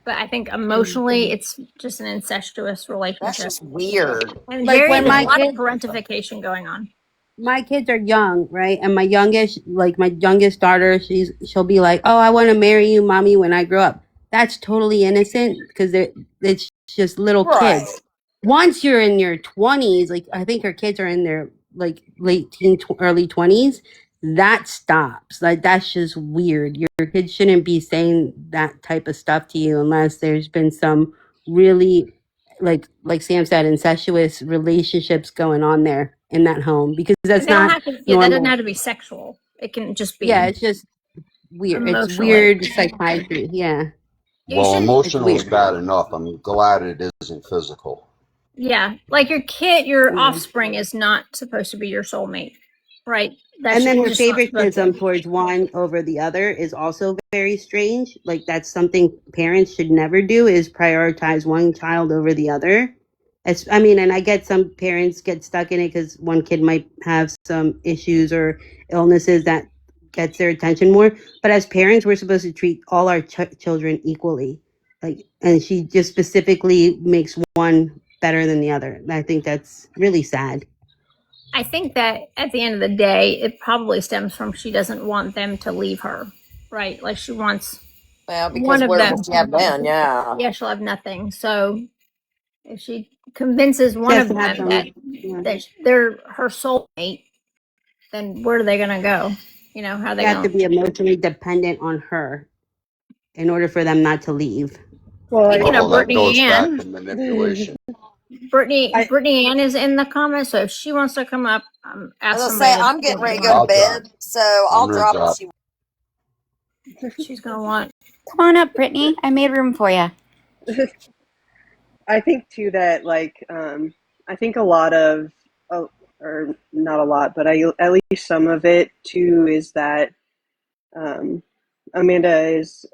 but I think emotionally it's just an incestuous that's relationship. just weird. And like there's when a my lot of kids parentification going on. my kids are young, right? And my youngest daughter, she'll be like, "Oh, I want to marry you, mommy, when I grow up." That's totally innocent because it's just little kids. Right. Once you're in your 20s, like I think her kids are in their like late teen, early 20s, that stops. Like, that's just weird. Your kid shouldn't be saying that type of stuff to you unless there's been some really, like Sam said, incestuous relationships going on there in that home, because They that's don't not have to. Yeah, that doesn't normal. have to be sexual. It can just Yeah, be it's just weird. It's emotionally. weird psychiatry. Yeah, You Well, shouldn't. it's emotional is weird. bad enough. I'm glad it isn't physical. Yeah, like your kid, your Yeah. offspring is not supposed to be your soulmate, right? That's And then her just not supposed to. favoritism towards one over the other is also very strange. Like, that's something parents should never do, is prioritize one child over the other. I mean, and I get some parents get stuck in it because one kid might have some issues or illnesses that gets their attention more. But as parents, we're supposed to treat all our children equally. Like, and she just specifically makes one better than the other. I think that's really sad. I think that at the end of the day, it probably stems from she doesn't want them to leave her, right? Like she wants Well, one because of where them. would she have been? Yeah. Yeah, she'll have nothing. So if she convinces She one has of to have them that some. Yeah. they're her soulmate, then where are they going to go? You know, how are They they have to going to? be emotionally dependent on her in order for them not to leave. Well, Speaking of Well, that goes Brittany back Ann, to manipulation. I Brittany Ann is in the comments. So if she wants to come up, As ask I say, somebody to I'm getting ready to go to I'll drop. bed, so I'm I'll gonna drop and drop. see. she's going to want. Come on up, Brittany. I made room for you. I think too that I think a lot of or not a lot, but at least some of it too is that um, Amanda is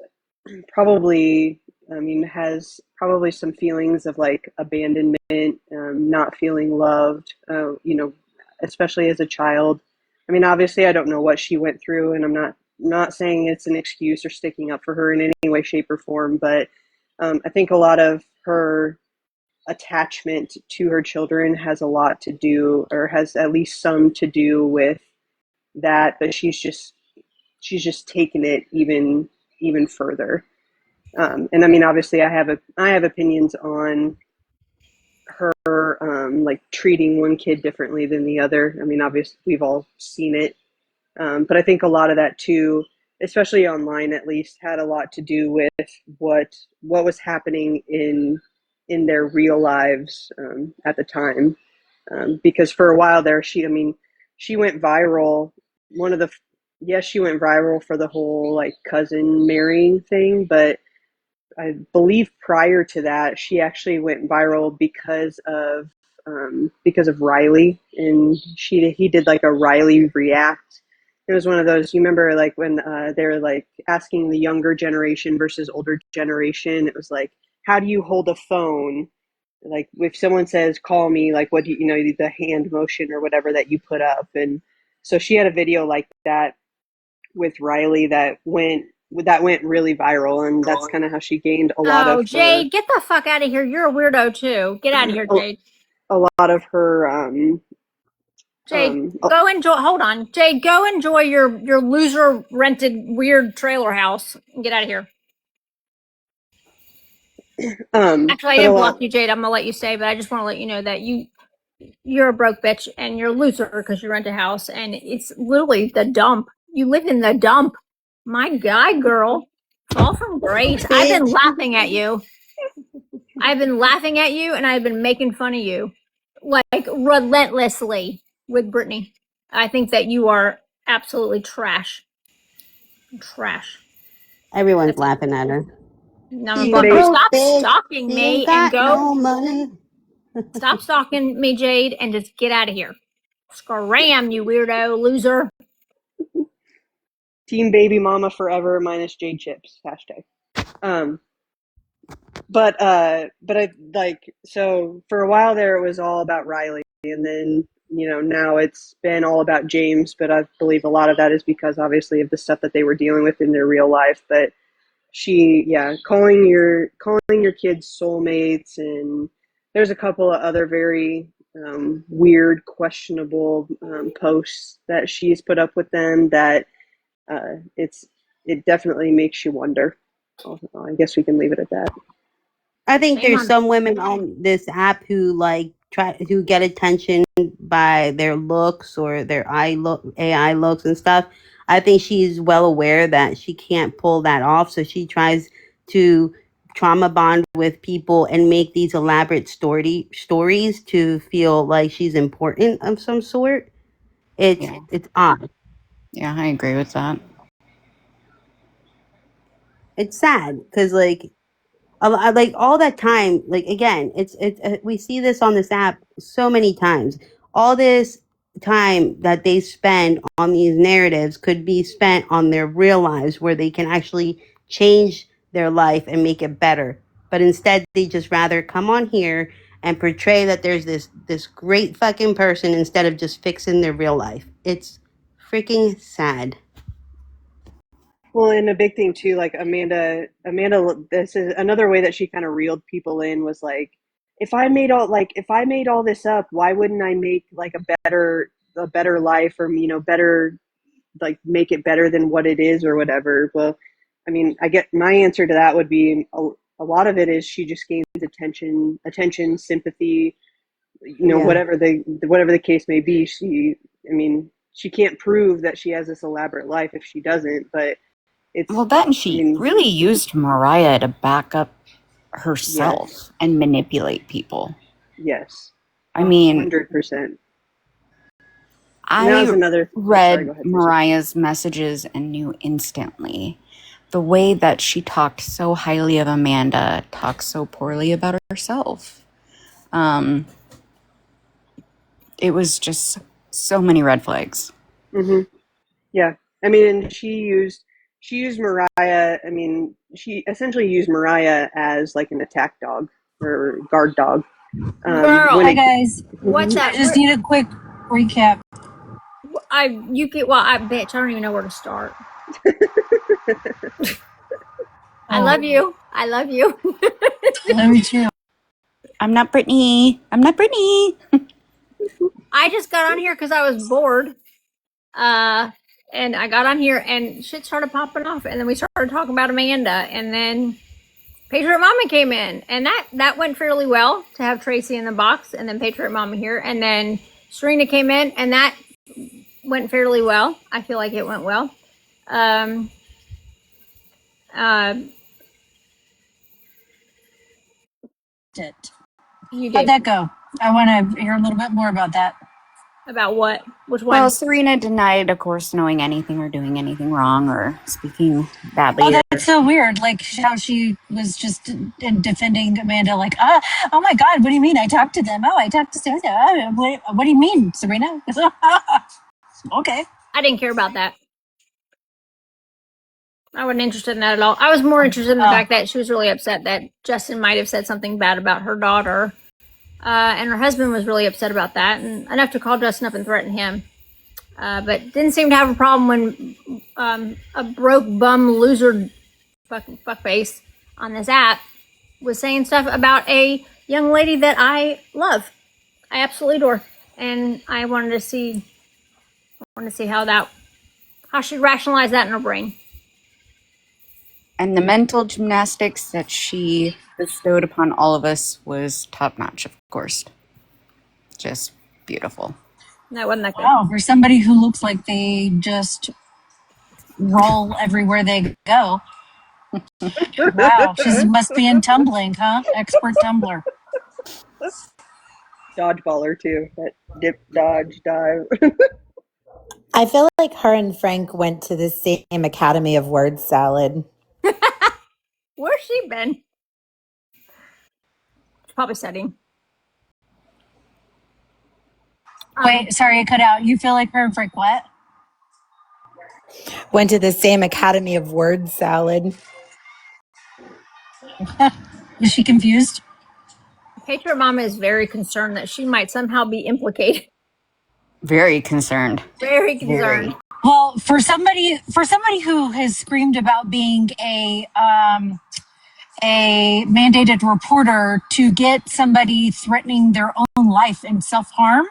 probably, I mean, has probably some feelings of like abandonment, not feeling loved, especially as a child. I mean, obviously, I don't know what she went through, and I'm not saying it's an excuse or sticking up for her in any way, shape, or form, but I think a lot of her attachment to her children has a lot to do, or has at least some to do with that. But she's just taken it even further. And I mean, obviously, I have opinions on her, like treating one kid differently than the other. I mean, obviously, we've all seen it, but I think a lot of that too, especially online at least, had a lot to do with what was happening in their real lives at the time. Because for a while there, she went viral. One of the Yes, she went viral for the whole like cousin marrying thing, but I believe prior to that, she actually went viral because of Riley, and he did like a Riley react. It was one of those, you remember, like when they're like asking the younger generation versus older generation. It was like, how do you hold a phone? Like if someone says call me, like what do the hand motion or whatever that you put up. And so she had a video like that with Riley that went really viral, and that's kind of how she gained a lot Oh, of her Jade, get the fuck out of here. You're a weirdo too. Get out of here, a, Jade. a lot of her Jade, oh, go enjoy. Hold on, Jade, go enjoy your loser rented weird trailer house. And get out of here. Actually, I but a didn't lot block you, Jade. I'm gonna let you stay, but I just want to let you know that you're a broke bitch and you're a loser because you rent a house and it's literally the dump. You live in the dump. My God, girl, fall from grace. I've been Bitch. laughing at you. I've been laughing at you and I've been making fun of you like relentlessly with Brittany. I think that you are absolutely trash. Trash. Everyone's That's it. laughing at her. Now I'm gonna You block a her. they broke Stop bitch. stalking You ain't me and got go. no money. Stop stalking me, Jade, and just get out of here. Scram, you weirdo loser. team baby mama forever minus Jade Chips hashtag. Um, but I like, so for a while there it was all about Riley, and then now it's been all about James. But I believe a lot of that is because obviously of the stuff that they were dealing with in their real life. But calling your kids soulmates, and there's a couple of other very weird, questionable posts that she's put up with them that it definitely makes you wonder. I guess we can leave it at that. I think Shame there's on. some women on this app who like try to get attention by their looks or their AI looks and stuff. I think she's well aware that she can't pull that off, so she tries to trauma bond with people and make these elaborate stories to feel like she's important of some sort. Yeah. It's odd. Yeah, I agree with that. It's sad because like all that time, like again, it's we see this on this app so many times. All this time that they spend on these narratives could be spent on their real lives where they can actually change their life and make it better. But instead they just rather come on here and portray that there's this great fucking person instead of just fixing their real life. It's freaking sad. Well, and a big thing too, like Amanda, this is another way that she kind of reeled people in was like, if I made all this up, why wouldn't I make like a better life, or better, like make it better than what it is or whatever. Well, I mean, I get my answer to that would be a lot of it is she just gains attention, sympathy, Yeah. whatever the case may be. I mean, she can't prove that she has this elaborate life if she doesn't, but Well, it's, then I she mean, really used Mariah to back up herself yes, and manipulate people. yes, I mean, 100%. And that was I another. Oh, sorry, read go ahead, Tracy. Mariah's messages and knew instantly the way that she talked so highly of Amanda, talks so poorly about herself. It was just so many red flags. Mm-hmm. Yeah, I mean, and she used Mariah. I mean, she essentially used Mariah as like an attack dog or guard dog. Girl, When Hi it, guys. what's Mhm. I that? just need a quick recap. I bitch, I don't even know where to start. I Oh, love you. I love you. love you too. I'm not Brittany. I'm not Brittany. I just got on here because I was bored. And I got on here and shit started popping off, and then we started talking about Amanda, and then Patriot Mama came in, and that went fairly well to have Tracy in the box, and then Patriot Mama here, and then Serena came in, and that went fairly well. I feel like it went well. Um, uh, you How'd did. that go? I want to hear a little bit more about that. About what? Which Well, one? Serena denied, of course, knowing anything or doing anything wrong or speaking badly. Oh, that's so weird. Like how she was just defending Amanda, like, oh my God, what do you mean? I talked to them. Oh, I talked to Serena. What do you mean, Serena? Okay. I didn't care about that. I wasn't interested in that at all. I was more interested in the fact that she was really upset that Justin might have said something bad about her daughter. And her husband was really upset about that, and enough to call Justin up and threaten him. But didn't seem to have a problem when a broke bum loser fuckface on this app was saying stuff about a young lady that I love. I absolutely adore. And I wanted to see how she'd rationalize that in her brain. And the mental gymnastics that she bestowed upon all of us was top notch, of course. Just beautiful. That wasn't that good. Wow, for somebody who looks like they just roll everywhere they go. Wow, she must be in tumbling, huh? Expert tumbler. Dodgeballer too. That dip, dodge, dive. I feel like her and Frank went to the same Academy of Word Salad. Where's she been? She's probably studying. Wait, sorry, I cut out. You feel like her and Frank what? Went to the same Academy of Word Salad. Is she confused? Patriot Mama is very concerned that she might somehow be implicated. Very concerned. Very concerned. Well, for somebody who has screamed about being a mandated reporter to get somebody threatening their own life and self-harm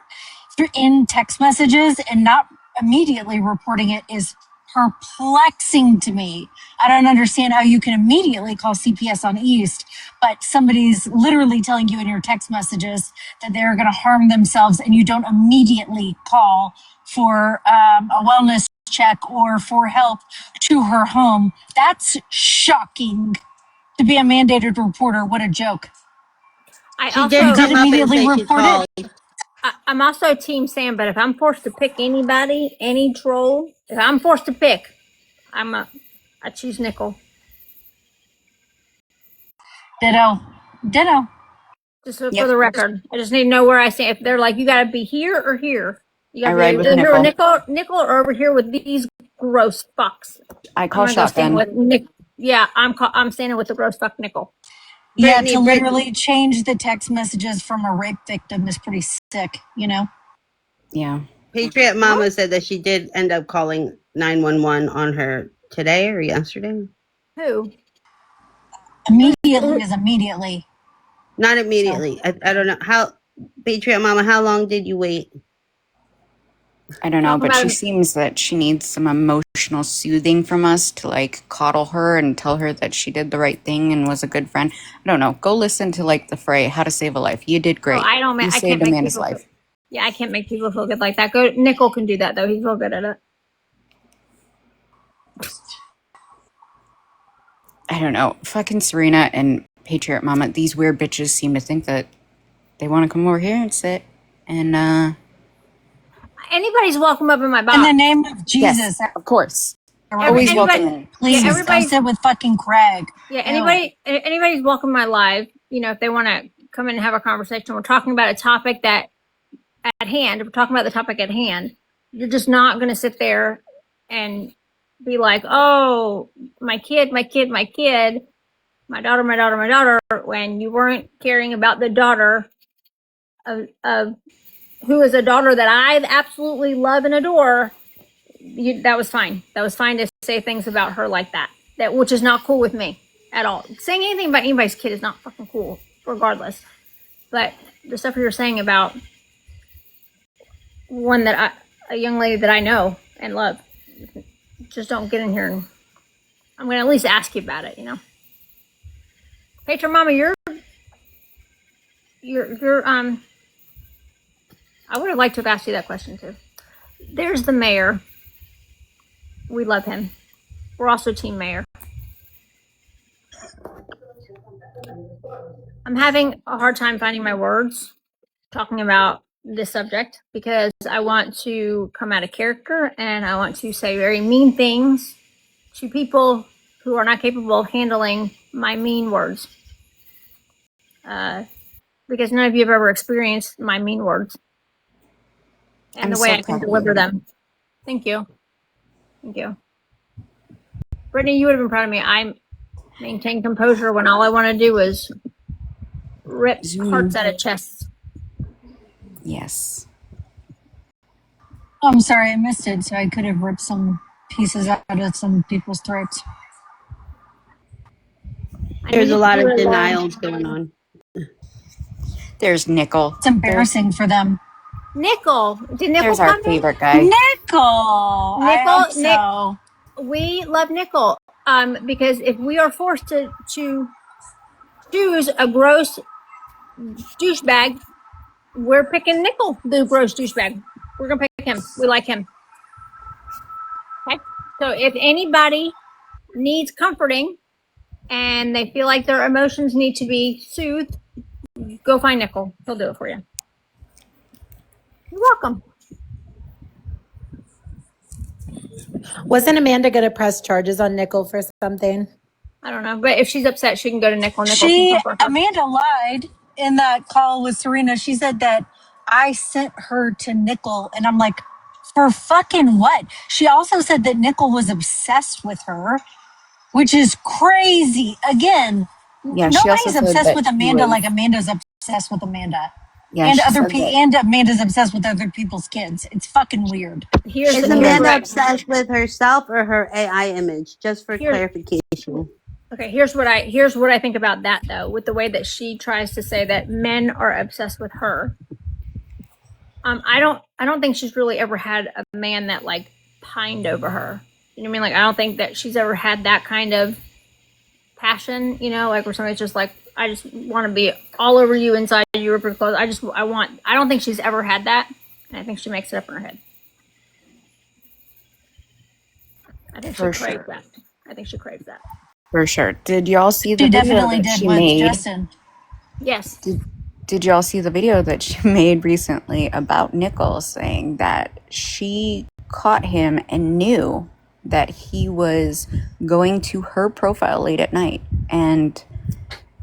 in text messages and not immediately reporting it is perplexing to me. I don't understand how you can immediately call CPS on East, but somebody's literally telling you in your text messages that they're going to harm themselves and you don't immediately call for a wellness check or for help to her home. That's shocking. To be a mandated reporter, what a joke. She You did did come up and immediately say she report it? called. I'm also Team Sam, but if I'm forced to pick anybody, any troll, if I'm forced to pick, I choose Nickel. Ditto. Ditto. Just for Yep. the record, I just need to know where I stand. If they're like, you got to be here or here, you got I to ride be with either here with Nickel. Nickel, or over here with these gross fucks. I I'm call gonna go stand shotgun. with Nick. Yeah, I'm standing with the gross fuck Nickel. Yeah, Brittany, to literally change the text messages from a rape victim is pretty sick, you know? Yeah. Patriot Mama said that she did end up calling 911 on her today or yesterday. Who? Immediately is immediately. Not So immediately. I don't know how. Patriot Mama, how long did you wait? I don't know, Talking but she about seems that she needs some emotional soothing from us to like coddle her and tell her that she did the right thing and was a good friend. I don't know. Go listen to like the fray, How to Save a Life. You did great. You I can't saved make Amanda's people feel. life. Yeah, I can't make people feel good like that. Go Nickel can do that though. He's real good at it. I don't know. Fucking Serena and Patriot Mama, these weird bitches seem to think that they want to come over here and sit. And Anybody's welcome up in my in box. the name of yes, Jesus, of course. Always welcome in. please don't sit with fucking Craig. Yeah, Ew. anybody's welcome in my live. You know, if they want to come in and have a conversation, we're talking about a topic that at hand. We're talking about the topic at hand. You're just not going to sit there and be like, "Oh, my kid, my kid, my kid, my daughter, my daughter, my daughter," when you weren't caring about the daughter of who is a daughter that I absolutely love and adore. That was fine. That was fine to say things about her like that. Which is not cool with me at all. Saying anything about anybody's kid is not fucking cool, regardless. But the stuff you're saying about a young lady that I know and love, just don't get in here and I'm gonna at least ask you about it, you know. Patriot Mama, you're I would have liked to have asked you that question too. There's the mayor. We love him. We're also Team Mayor. I'm having a hard time finding my words talking about this subject because I want to come out of character and I want to say very mean things to people who are not capable of handling my mean words. Because none of you have ever experienced my mean words and I'm the way so I can proud of deliver you. them. Thank you. Thank you. Brittany, you would have been proud of me. I maintain composure when all I want to do is rip hearts out of chests. Yes. I'm sorry I missed it, so I could have ripped some pieces out of some people's throats. There's a lot of denials going on. There's Nickel. It's embarrassing for them. Nickel. Did Nickel There's our come in? favorite guy. Nickel! I hope so. We love Nickel. Because if we are forced to choose a gross douchebag, we're picking Nickel, the gross douchebag. We're gonna pick him. We like him. Okay. So if anybody needs comforting and they feel like their emotions need to be soothed, go find Nickel. He'll do it for you. You're welcome. Wasn't Amanda going to press charges on Nickel for something? I don't know, but if she's upset, she can go to Nickel. Nickel can comfort her. Amanda lied in that call with Serena. She said that I sent her to Nickel, and I'm like, for fucking what? She also said that Nickel was obsessed with her, which is crazy. Again, Yeah, she also nobody's said obsessed that with he Amanda was. like Amanda's obsessed with Amanda. Yeah, And she said that. and Amanda's obsessed with other people's kids. It's fucking weird. Is Amanda obsessed with herself or her AI image? Just for clarification. Okay, here's what I think about that though, with the way that she tries to say that men are obsessed with her. I don't think she's really ever had a man that like pined over her. You know what I mean? Like, I don't think that she's ever had that kind of passion, you know, like where somebody's just like, I just want to be all over you inside your ripped clothes. I don't think she's ever had that. And I think she makes it up in her head. I think she For craves sure. that. I think she craves that. For sure. Did y'all see the She video definitely that did she with made? Justin. Yes. Did y'all see the video that she made recently about Nickel saying that she caught him and knew that he was going to her profile late at night and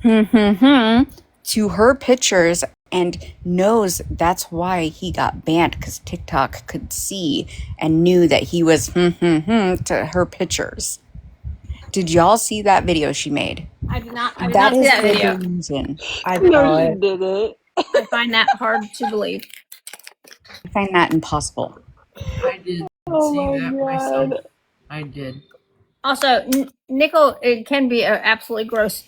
to her pictures and knows that's why he got banned because TikTok could see and knew that he was to her pictures. Did y'all see that video she made? I did not see That is that the video. delusion. I No, saw she it. didn't. I find that hard to believe. I find that impossible. I did Oh see my that god. myself. I did. Also, Nickel, it can be an absolutely gross,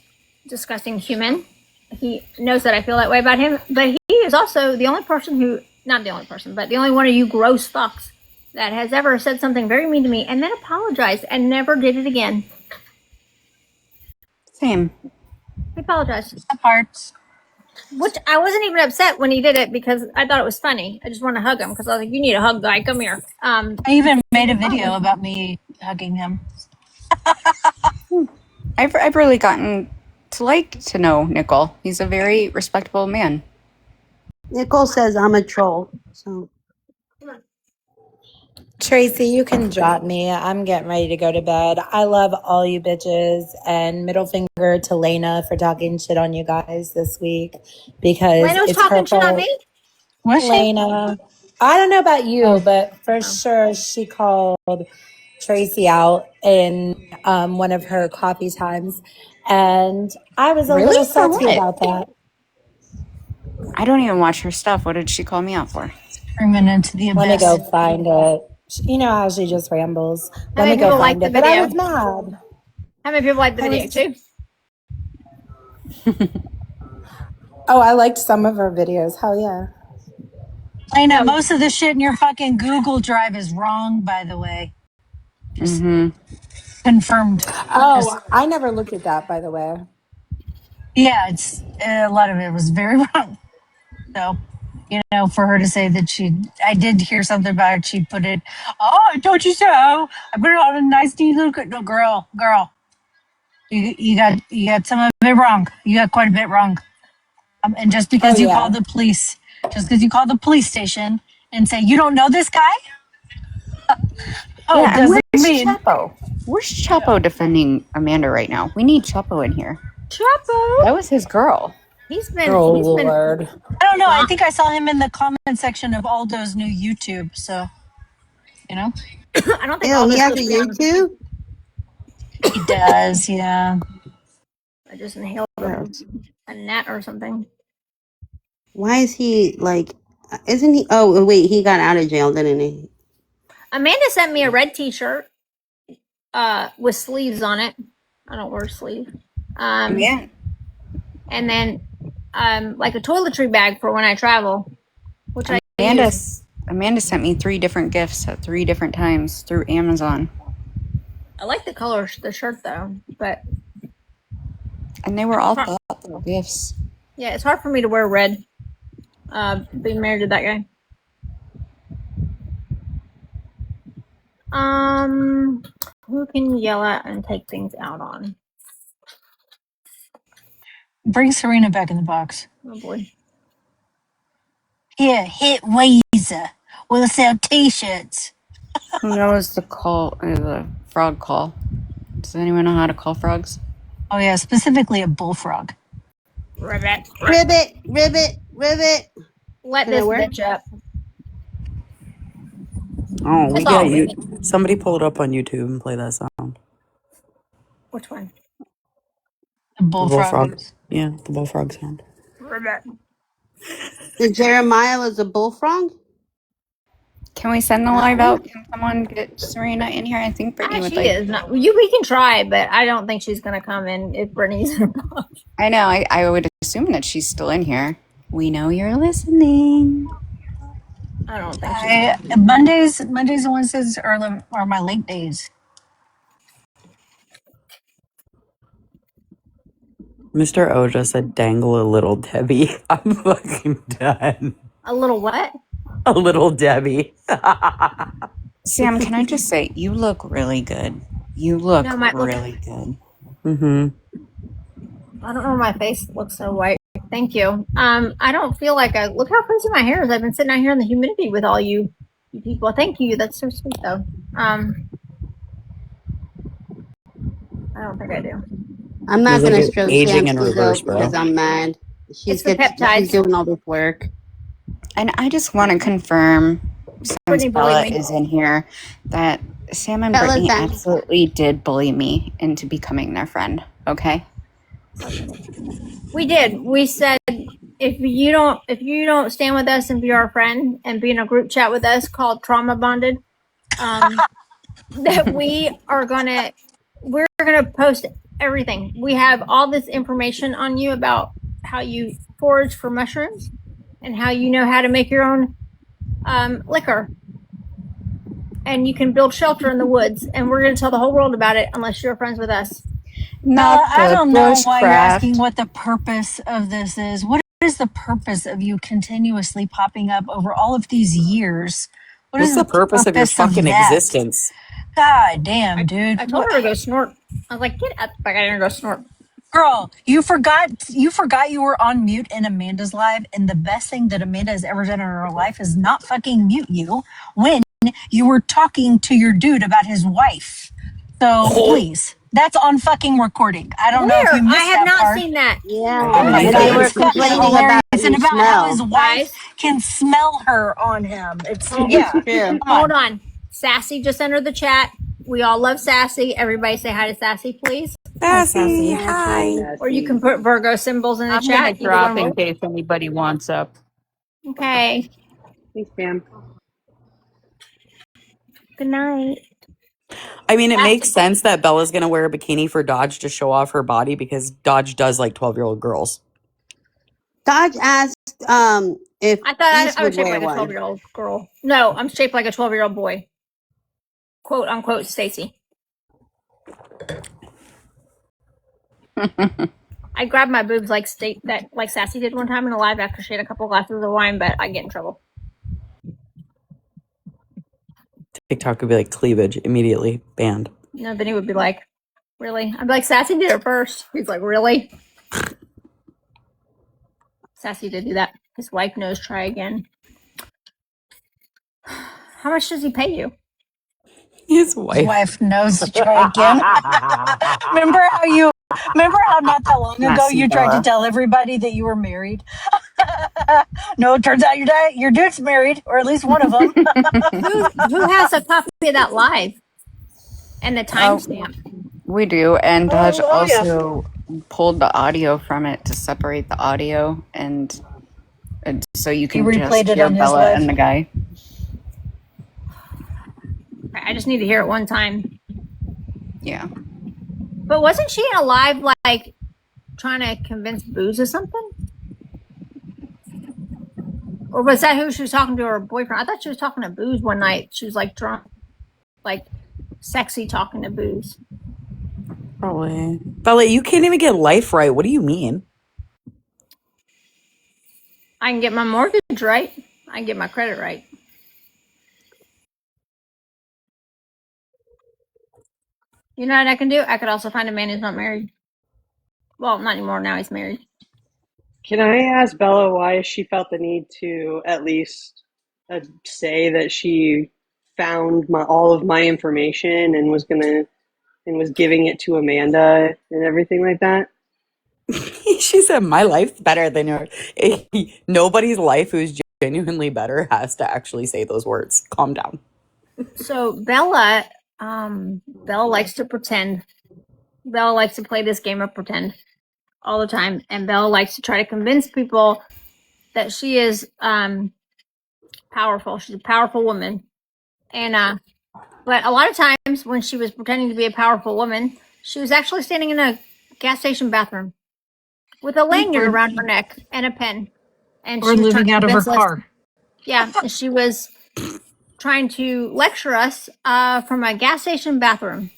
disgusting human. He knows that I feel that way about him, but he is also the only person who, not the only person, but the only one of you gross fucks that has ever said something very mean to me and then apologized and never did it again. Same. He apologized. Parts. Which I wasn't even upset when he did it because I thought it was funny. I just wanted to hug him because I was like, "You need a hug, guy. Come here." I even made a video about me hugging him. I've really gotten to know Nickel. He's a very respectable man. Nicole says I'm a troll. So Tracy, you can drop me. I'm getting ready to go to bed. I love all you bitches. And middle finger to Lena for talking shit on you guys this week because Lena was it's her talking shit on fault. me. Was she? Lena, I don't know about you, Oh, but for sure she called Tracy out in one of her coffee times. And I was a little Really? For salty what? about that. I don't even watch her stuff. What did she call me out for? screaming into the Let me abyss. go find it. You know how she just rambles. How Let many me go people find liked the it. But I video? was mad. How many people liked the I video was. too? Oh, I liked some of her videos. Hell yeah. I know most of the shit in your fucking Google Drive is wrong, by the way. Just confirmed. Just Oh, I never looked at that, by the way. yeah, it's a lot of it was very wrong. So, you know, for her to say that I did hear something about it. She put it. Oh, I told you so. I put it on a nice, neat little. No, girl. You got some of it wrong. You got quite a bit wrong. And just Oh, because you call yeah. the police, just because you call the police station and say you don't know this guy, oh, Yeah, it and doesn't where's mean. Chapo? Where's Chapo defending Amanda right now? We need Chapo in here. Chapo. That was his girl. He's been. Oh, He's been. Lord. I don't know. I think I saw him in the comment section of Aldo's new YouTube. So, you know, I don't think ew, all he this has a supposed to be on. YouTube? he does. Yeah. I just inhaled Gross. a gnat or something. Why is he like isn't he oh wait, he got out of jail, didn't he? Amanda sent me a red T-shirt, with sleeves on it. I don't wear sleeves. Yeah. And then, like a toiletry bag for when I travel, which I Amanda, use. Amanda sent me 3 different gifts at 3 different times through Amazon. I like the color of the shirt though, but And they were all thoughtful gifts. yeah, it's hard for me to wear red. Being married to that guy. Who can yell at and take things out on? Bring Serena back in the box. Oh boy. Here, hit Weezer. We'll sell T-shirts. Who knows the frog call? Does anyone know how to call frogs? Oh yeah, specifically a bullfrog. Ribbit. Ribbit. Let Did this it work? bitch up. Oh, we That's got all. you. Somebody pull it up on YouTube and play that sound. Which one? The The bullfrog. bullfrog. Yeah, the bullfrog sound. Ribbit. The Jeremiah was a bullfrog? Can we send the live out? Can someone get Serena in here? I think Brittany would She like. is not. We can try, but I don't think she's gonna come in if Brittany's in the box. I know. I would assume that she's still in here. We know you're listening. I don't think she's. Mondays and Wednesdays are my late days. Mr. O just said dangle a little Debbie. I'm fucking done. A little what? A little Debbie. Sam, can I just say, you look really good. You look No, my look. really good. Mm-hmm. I don't know. My face looks so white. Thank you. I don't feel like look how crazy my hair is. I've been sitting out here in the humidity with all you people. Thank you. That's so sweet though. I don't think I do. I'm Feels not like gonna you're stroke aging Sam's in ego reverse, because bro. I'm mad. It's the She's peptides. doing all this work. And I just want to confirm, since Brittany bullied Bella me. is in here, that Sam and Bella's Brittany back. absolutely did bully me into becoming their friend. Okay? We did. We said if you don't stand with us and be our friend and be in a group chat with us called Trauma Bonded, that we're gonna post everything. We have all this information on you about how you forage for mushrooms and how you know how to make your own liquor. And you can build shelter in the woods, and we're going to tell the whole world about it unless you're friends with us. Not I the don't know why you're asking bushcraft. what the purpose of this is. What is the purpose of you continuously popping up over all of these years? What What's is the the purpose of your purpose of fucking that? existence? God damn, dude. I told her to go snort. I was like, get up. I got to go snort. Girl, you forgot you were on mute in Amanda's live, and the best thing that Amanda has ever done in her life is not fucking mute you when you were talking to your dude about his wife. So please, that's on fucking recording. I don't know if Where? you I missed have that not part. seen that. Yeah, Oh my and god, they were it's fucking complaining hilarious, about and your about how his smell. wife Guys, can smell her on him. It's It's yeah. true. Come hold on. on. Sassy just entered the chat. We all love Sassy. Everybody say hi to Sassy, please. Hi, Sassy, Sassy. hi. Or you can put Virgo symbols in the I'm gonna chat. Either drop one in works. case anybody wants up. Okay. Thanks, Pam. Good night. I mean, it makes Sassy. sense that Bella's gonna wear a bikini for Dodge to show off her body because Dodge does like 12-year-old girls. Dodge asked if I thought East I was would shaped wear like a one. 12-year-old girl. No, I'm shaped like a 12-year-old boy. Quote unquote Stacy. I grabbed my boobs like Sassy did one time in a live after she had a couple glasses of wine, but I get in trouble. TikTok would be like cleavage immediately banned. No, then he would be like, really? I'd be like, Sassy did it first. He's like, really? Sassy did do that. His wife knows, try again. How much does he pay you? His His wife. wife knows to try again. remember how not that long ago Messy you tried to Bella. tell everybody that you were married? No, it turns out your dude's married, or at least one of them. Who has a copy of that live and the timestamp? We do. And Dodge Hallelujah. also pulled the audio from it to separate the audio and so you He can just replayed it hear on his Bella live. and the guy. I just need to hear it one time. Yeah. But wasn't she in a live like trying to convince Booze or something? Or was that who she was talking to, her boyfriend? I thought she was talking to Booze one night. She was like drunk, like sexy talking to Booze. Probably. Bella, you can't even get life right. What do you mean? I can get my mortgage right. I can get my credit right. You know what I can do? I could also find a man who's not married. Well, not anymore. Now he's married. Can I ask Bella why she felt the need to at least say that she found all of my information and was giving it to Amanda and everything like that? She said, my life's better than yours. Nobody's life who's genuinely better has to actually say those words. Calm down. So Bella likes to pretend. Bella likes to play this game of pretend all the time, and Bella likes to try to convince people that she is powerful. She's a powerful woman, and but a lot of times when she was pretending to be a powerful woman, she was actually standing in a gas station bathroom with a lanyard Or, around her neck and a pen, and or she was trying living to out of her convince us. car. Yeah, and she was trying to lecture us from a gas station bathroom.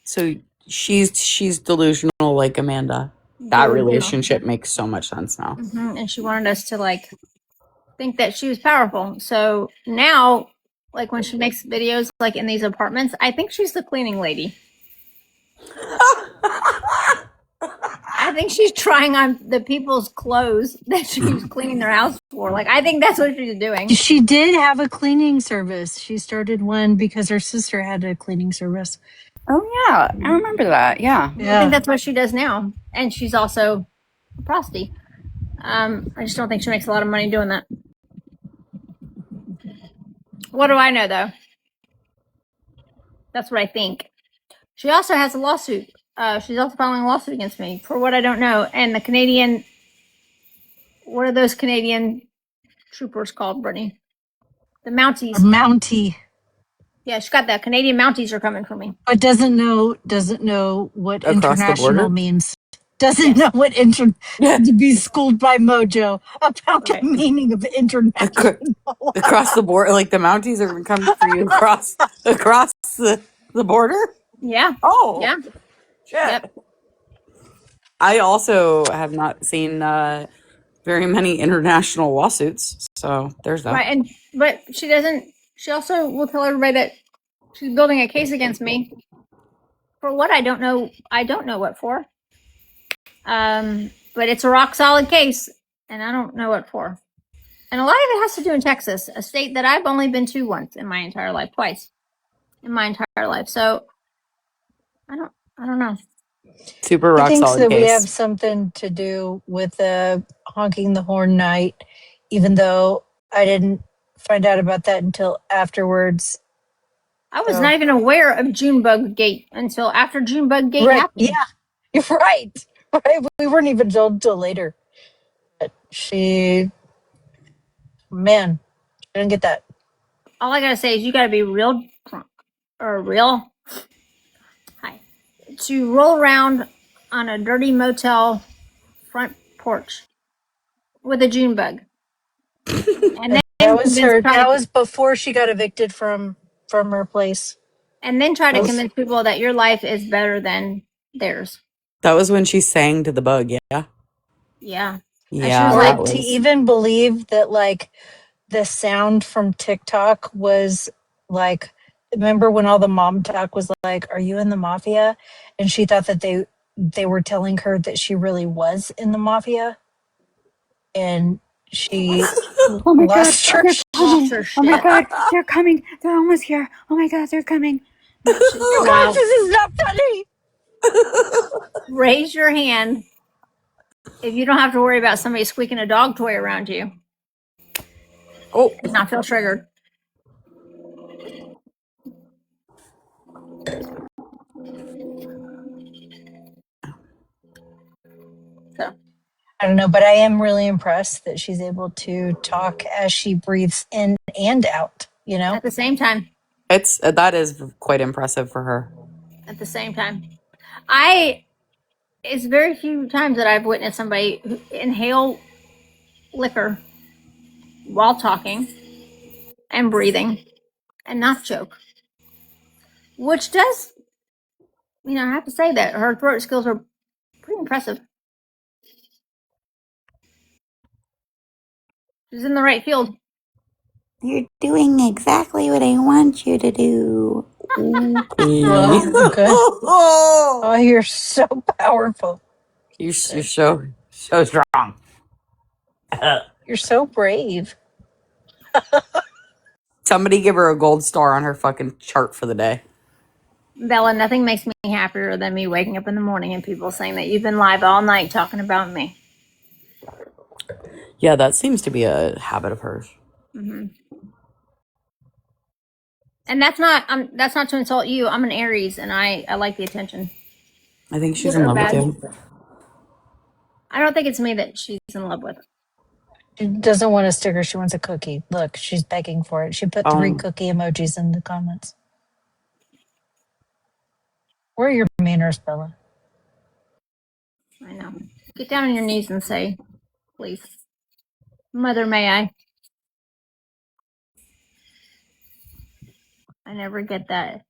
So She's delusional like Amanda. That Delusional. relationship makes so much sense now. And she wanted us to like think that she was powerful. So now, like when she makes videos like in these apartments, I think she's the cleaning lady. I think she's trying on the people's clothes that she's cleaning their house for. Like I think that's what she's doing. She did have a cleaning service. She started one because her sister had a cleaning service. Oh yeah, I remember that. Yeah. I think that's what she does now, and she's also a prostitute. I just don't think she makes a lot of money doing that. What do I know though? That's what I think. She also has a lawsuit. She's also filing a lawsuit against me for what I don't know. And the Canadian, what are those Canadian troopers called, Brittany? The Mounties. Mountie. Yeah, she got that. Canadian Mounties are coming for me. But doesn't know what Across the international border? means. Doesn't know what had to be schooled by Mojo about the Right. meaning of international. Across the border, like the Mounties are coming for you across the border. Yeah. Oh, Yeah. shit. Yep. I also have not seen very many international lawsuits, so there's that. Right. But she doesn't. She also will tell everybody that she's building a case against me for what I don't know. I don't know what for. But it's a rock solid case, and I don't know what for. And a lot of it has to do in Texas, a state that I've only been to once in my entire life, twice in my entire life. So I don't know. Super He rock thinks solid that we have case. something to do with the honking the horn night, even though I didn't find out about that until afterwards. I was not even aware of Junebug Gate until after Junebug Gate happened. Yeah, you're right. Right, we weren't even told till later. But she didn't get that. All I gotta say is you gotta be real drunk or real high to roll around on a dirty motel front porch with a Junebug. And then That was before she got evicted from her place. And then try to convince people that your life is better than theirs. That was when she sang to the bug, yeah? Yeah. Yeah, Or that to was. even believe that like the sound from TikTok was like, remember when all the mom talk was like, "Are you in the mafia?" And she thought that they were telling her that she really was in the mafia, and she Oh my god, lost her they're coming. her Oh my shit. god, they're coming. They're almost here. Oh my god, they're coming. You guys, this is not funny. Raise your hand if you don't have to worry about somebody squeaking a dog toy around you. Oh, And not feel triggered. So I don't know, but I am really impressed that she's able to talk as she breathes in and out, you know? at the same time. that is quite impressive for her. At the same time. It's very few times that I've witnessed somebody inhale liquor while talking and breathing and not choke. Which does, I have to say that her throat skills are pretty impressive. She's in the right field. You're doing exactly what I want you to do. Well, good. Oh, you're so powerful. You're so strong. You're so brave. Somebody give her a gold star on her fucking chart for the day. Bella, nothing makes me happier than me waking up in the morning and people saying that you've been live all night talking about me. Yeah, that seems to be a habit of hers. Mm-hmm. And that's not to insult you. I'm an Aries, and I like the attention. I think she's Good in or love with bad. you. I don't think it's me that she's in love with. She doesn't want a sticker. She wants a cookie. Look, she's begging for it. She put 3 cookie emojis in the comments. Where are your manners, Bella? I know. Get down on your knees and say, please. Mother, may I? I never get that.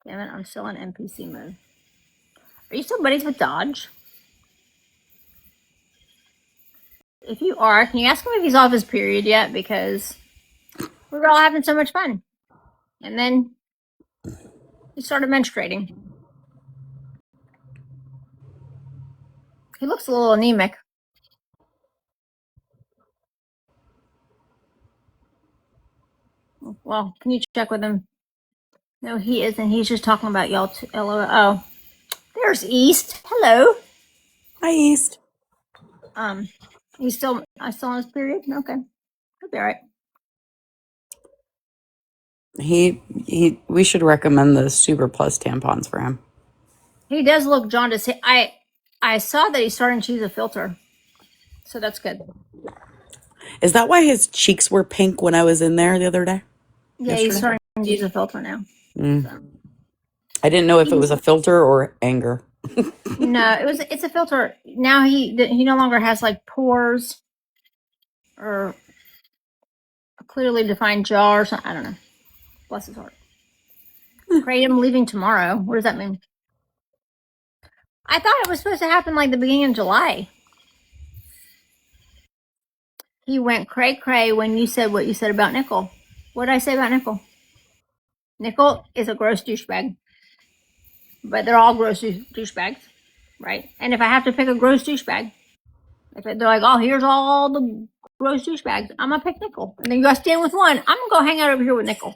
Damn it, I'm still in NPC mode. Are you still buddies with Dodge? If you are, can you ask him if he's off his period yet? Because we were all having so much fun. And then he started menstruating. He looks a little anemic. Well, can you check with him? No, he isn't. He's just talking about y'all. LOL. Oh, there's East. Hello. Hi, East. He's still on his period. Okay, he'll be all right. We should recommend the Super Plus tampons for him. He does look jaundiced. I saw that he's starting to use a filter, so that's good. Is that why his cheeks were pink when I was in there the other day? Yeah, he's starting to use a filter now. So. I didn't know if it was a filter or anger. No, it's a filter. Now he no longer has like pores or a clearly defined jaw or something. I don't know. Bless his heart. Kratom leaving tomorrow. What does that mean? I thought it was supposed to happen like the beginning of July. He went cray cray when you said what you said about Nickel. What did I say about Nickel? Nickel is a gross douchebag. But they're all gross douchebags, right? And if I have to pick a gross douchebag, if they're like, oh, here's all the gross douchebags, I'm gonna pick Nickel. And then you gotta stand with one. I'm gonna go hang out over here with Nickel.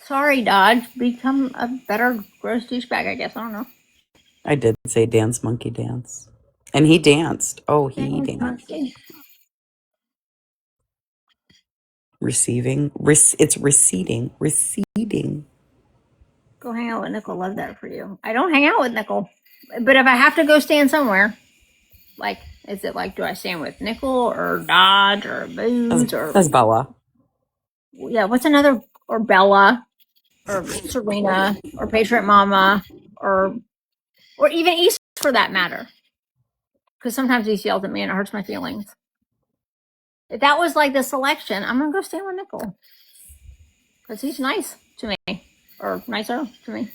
Sorry, Dodge. Become a better gross douchebag, I guess. I don't know. I did say dance monkey dance. And he danced. Oh, he danced. Monkey. Receiving. It's receding. Receding. Go hang out with Nickel. Love that for you. I don't hang out with Nickel. But if I have to go stand somewhere, like, is it like, do I stand with Nickel or Dodge or Booze or... That's Bella. Yeah, what's another... Or Bella or Serena or Patriot Mama or even East for that matter. Because sometimes East yells at me and it hurts my feelings. If that was like the selection, I'm going to go stand with Nickel. Because he's nice to me. Or nicer to me.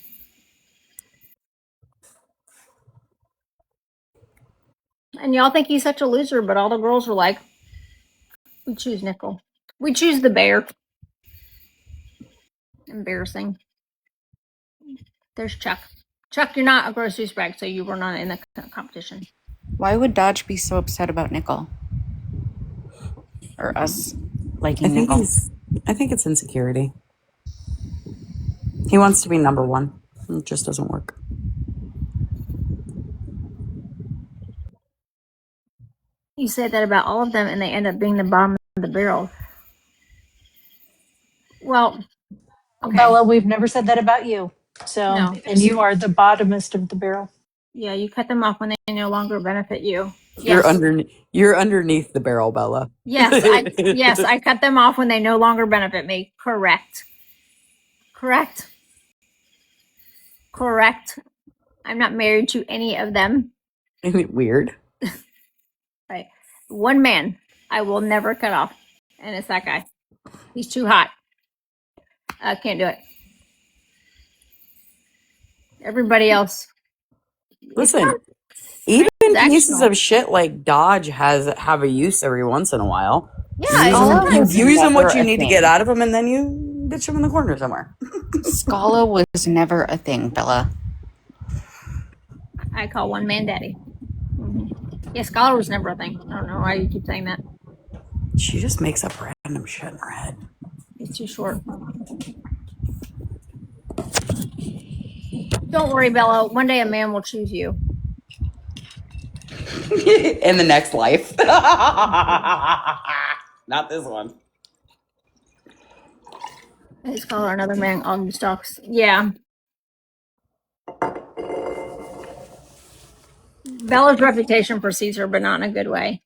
And y'all think he's such a loser, but all the girls are like, we choose Nickel. We choose the bear. Embarrassing. There's Chuck. Chuck, you're not a gross douchebag, so you were not in the competition. Why would Dodge be so upset about Nickel? Or us liking Nickel? I think it's insecurity. He wants to be number one. It just doesn't work. You said that about all of them, and they end up being the bottom of the barrel. Well, okay. Bella, we've never said that about you. So, No. and you are the bottomest of the barrel. Yeah, you cut them off when they no longer benefit you. Yes. You're underneath the barrel, Bella. Yes, I cut them off when they no longer benefit me. Correct. I'm not married to any of them. Isn't it weird? Right. One man I will never cut off, and it's that guy. He's too hot. I can't do it. Everybody else. Listen, even pieces of shit like Dodge have a use every once in a while. Yeah, you use them what you need to get out of them, and then you ditch them in the corner somewhere. Scala was never a thing, Bella. I call one man daddy. Mm-hmm. Yeah, scholar was never a thing. I don't know why you keep saying that. She just makes up random shit in her head. He's too short. Don't worry, Bella. One day a man will choose you. In the next life. Not this one. His color, another man on stocks. Yeah. Bella's reputation precedes her, but not in a good way.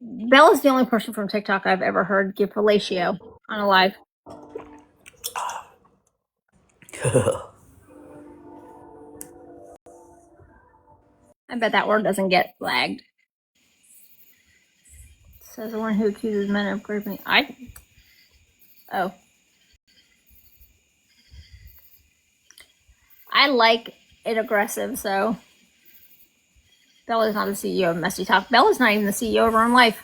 Bella's the only person from TikTok I've ever heard give fellatio on a live. I bet that word doesn't get flagged. Says the one who accuses men of raping. Oh. I like it aggressive, so Bella's not the CEO of Messy Talk. Bella's not even the CEO of her own life.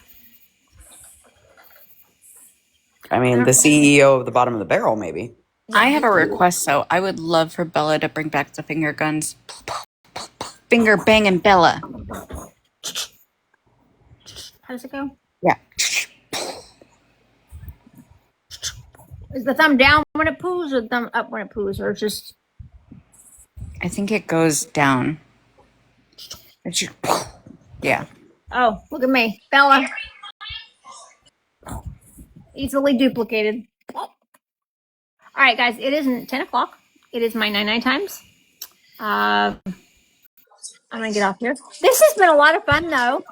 I mean, the CEO of the bottom of the barrel, maybe. I have a request, so I would love for Bella to bring back the finger guns. Finger banging Bella. How does it go? Yeah. Is the thumb down when it poos or the thumb up when it poos, or just? I think it goes down. Yeah. Oh, look at me, Bella. Easily duplicated. All right, guys, it isn't 10 o'clock. It is my 99 times. I'm gonna get off here. This has been a lot of fun, though.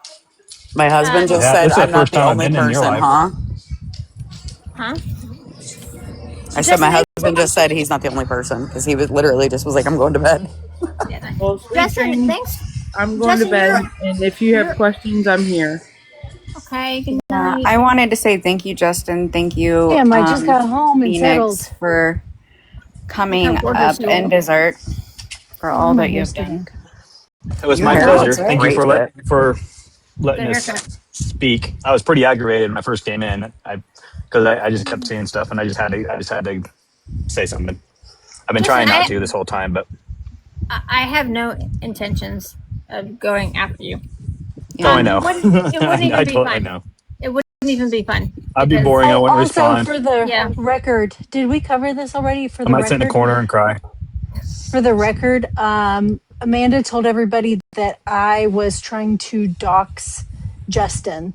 My husband just Yeah, said this is the I'm not first the time I've only been in your person, life. huh? Huh? I said my husband just said he's not the only person because he was literally just was like, I'm going to bed. Yeah. Well, sweet Justin, dreams. thanks. I'm going Justin, to bed, and if you have questions, I'm here. Okay, good night. I wanted to say thank you, Justin. Thank you, Damn, I just got home and Phoenix, settled. for coming Look how gorgeous up you and are. dessert for Oh, all my that you hair's have getting done. good. It was Your my hair Yeah. pleasure. looks Thank you great. for letting Good us haircut. speak. I was pretty aggravated when I first came in. I just kept seeing stuff, and I just had to say something. I've been Justin, trying not to this whole time, but I have no intentions of going after you. oh, I know. It wouldn't even I be totally fun. know. It wouldn't even be fun I'd be because boring. I Oh, wouldn't also respond. for the yeah. record, did we cover this already? For I the might sit in a record, corner and cry. Amanda told everybody that I was trying to dox Justin.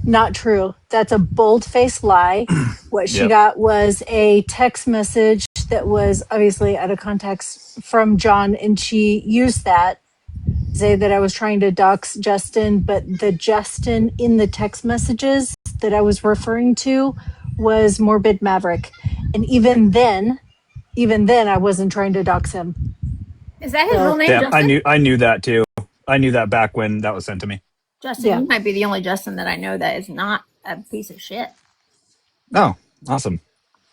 Not true. That's a bold-faced lie. What she Yep. got was a text message that was obviously out of context from John, and she used that to say that I was trying to dox Justin, but the Justin in the text messages that I was referring to was Morbid Maverick. And even then, I wasn't trying to dox him. Is that his So, real name, Yeah, Justin? I knew that too. I knew that back when that was sent to me. Justin, yeah. you might be the only Justin that I know that is not a piece of shit. Oh, awesome.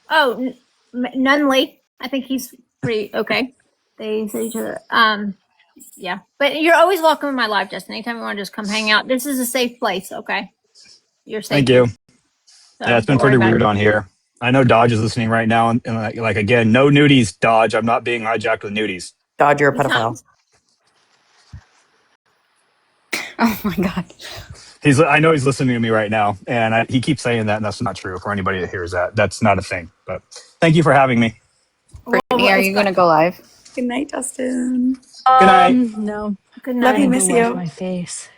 Oh, Nunley. I think he's pretty okay. They say each other. Yeah. But you're always welcome in my life, Justin. Anytime you want to just come hang out. This is a safe place, okay? You're safe Thank here. you. So Yeah, it's been don't worry pretty about weird it. on here. I know Dodge is listening right now, and like again, no nudies, Dodge. I'm not being hijacked with nudies. Dodge, you're a He's not. pedophile. Oh my God. I know he's listening to me right now, and he keeps saying that, and that's not true for anybody that hears that. That's not a thing. But thank you for having me. Brittany, are you going to go live? Good night, Justin. Good night. No. Good Love I'm you, night. gonna go miss wash you. my face.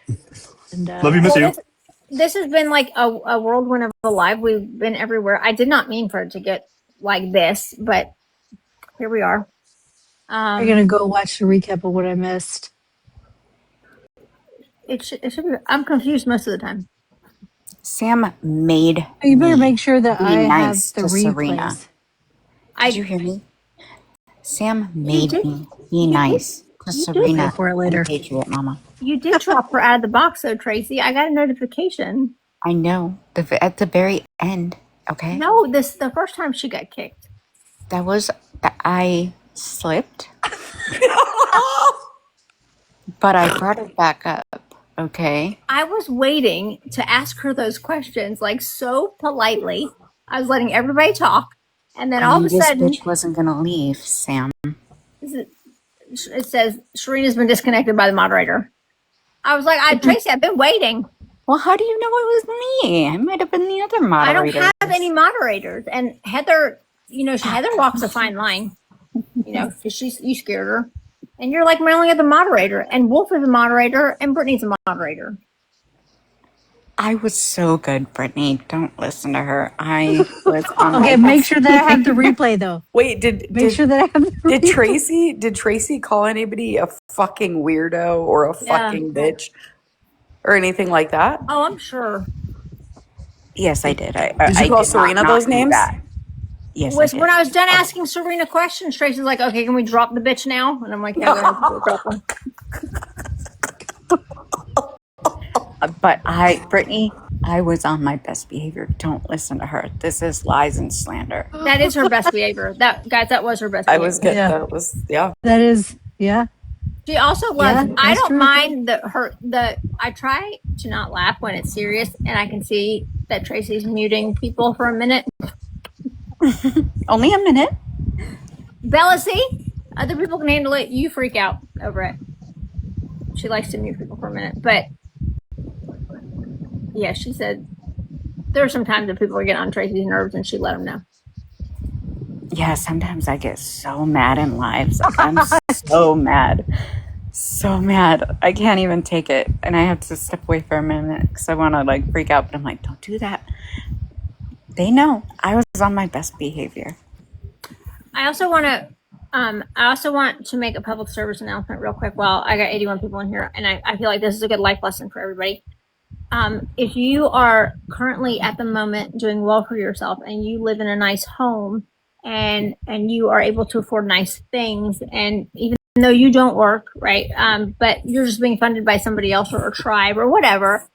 And Love you, miss Well, you. this has been like a whirlwind of a live. We've been everywhere. I did not mean for it to get like this, but here we are. I'm gonna go watch the recap of what I missed. It should be. I'm confused most of the time. Sam made You better me make sure that be I have nice the to Serena. replays. Did you hear me? Sam You made did. me be You did. nice to You did. Pay Serena for it and later. Patriot Mama. You did drop her out of the box, though, Tracy. I got a notification. I know. At the very end, okay? No, the first time she got kicked. That was I slipped, but I brought it back up, okay? I was waiting to ask her those questions, like so politely. I was letting everybody talk, and then I all of knew a this sudden, bitch wasn't gonna leave, Sam. it says Serena's been disconnected by the moderator. I was like, Tracy, I've been waiting. Well, how do you know it was me? I might have been the other I don't moderator. have any moderators, and Heather, Heather walks a fine line. Because you scared her, and you're like my only other moderator, and Wolf is a moderator, and Brittany's a moderator. I was so good, Brittany. Don't listen to her. I was on Okay, make sure that I have the replay though. Wait, Make sure that I have the replay. Did Tracy call anybody a fucking weirdo or a fucking bitch or anything like that? Oh, I'm sure. Yes, I did. Did you call Serena those names? Yes, When I was done asking Serena questions, Tracy's like, "Okay, can we drop the bitch now?" And I'm like, "Yeah, go drop her." But Brittany, I was on my best behavior. Don't listen to her. This is lies and slander. That is her best behavior. That guys, that was her best I behavior. was good. Yeah. That was, yeah. That is, yeah, She also loves. yeah, I that's don't true. mind the. I try to not laugh when it's serious, and I can see that Tracy's muting people for a minute. Only a minute. Bella, see, other people can handle it. You freak out over it. She likes to mute people for a minute, but yeah, she said there are some times that people are getting on Tracy's nerves, and she let them know. Yeah, sometimes I get so mad in lives. I'm so mad. So mad. I can't even take it. And I have to step away for a minute because I want to like freak out. But I'm like, don't do that. They know I was on my best behavior. I also want to make a public service announcement real quick. Well, I got 81 people in here, and I feel like this is a good life lesson for everybody. If you are currently at the moment doing well for yourself and you live in a nice home and you are able to afford nice things, and even though you don't work, right, but you're just being funded by somebody else or a tribe or whatever,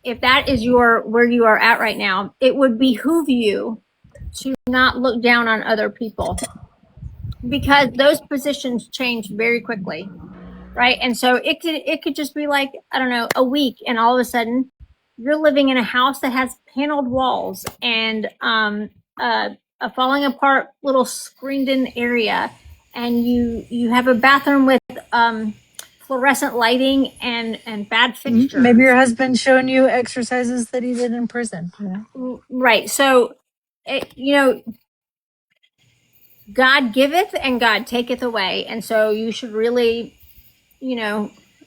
if that is where you are at right now, it would behoove you to not look down on other people, because those positions change very quickly, right? And so it could just be like, I don't know, a week, and all of a sudden you're living in a house that has paneled walls and a falling apart little screened in area, and you have a bathroom with fluorescent lighting and bad fixtures. Maybe your husband's showing you exercises that he did in prison. Yeah. Right. So, God giveth and God taketh away. And so you should really,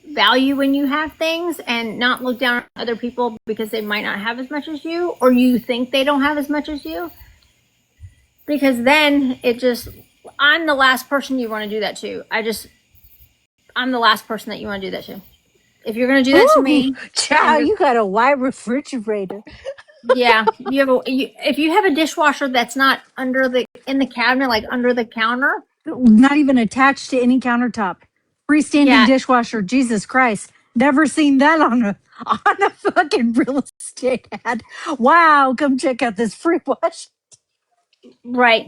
value when you have things and not look down on other people because they might not have as much as you, or you think they don't have as much as you. Because then I'm the last person you want to do that to. I'm the last person that you want to do that to. If you're going to do that to me, Chow, you got a wide refrigerator. yeah, if you have a dishwasher that's not in the cabinet, like under the counter, Not even attached to any countertop. Freestanding yeah, dishwasher. Jesus Christ. Never seen that on a fucking real estate ad. Wow, come check out this free wash. right.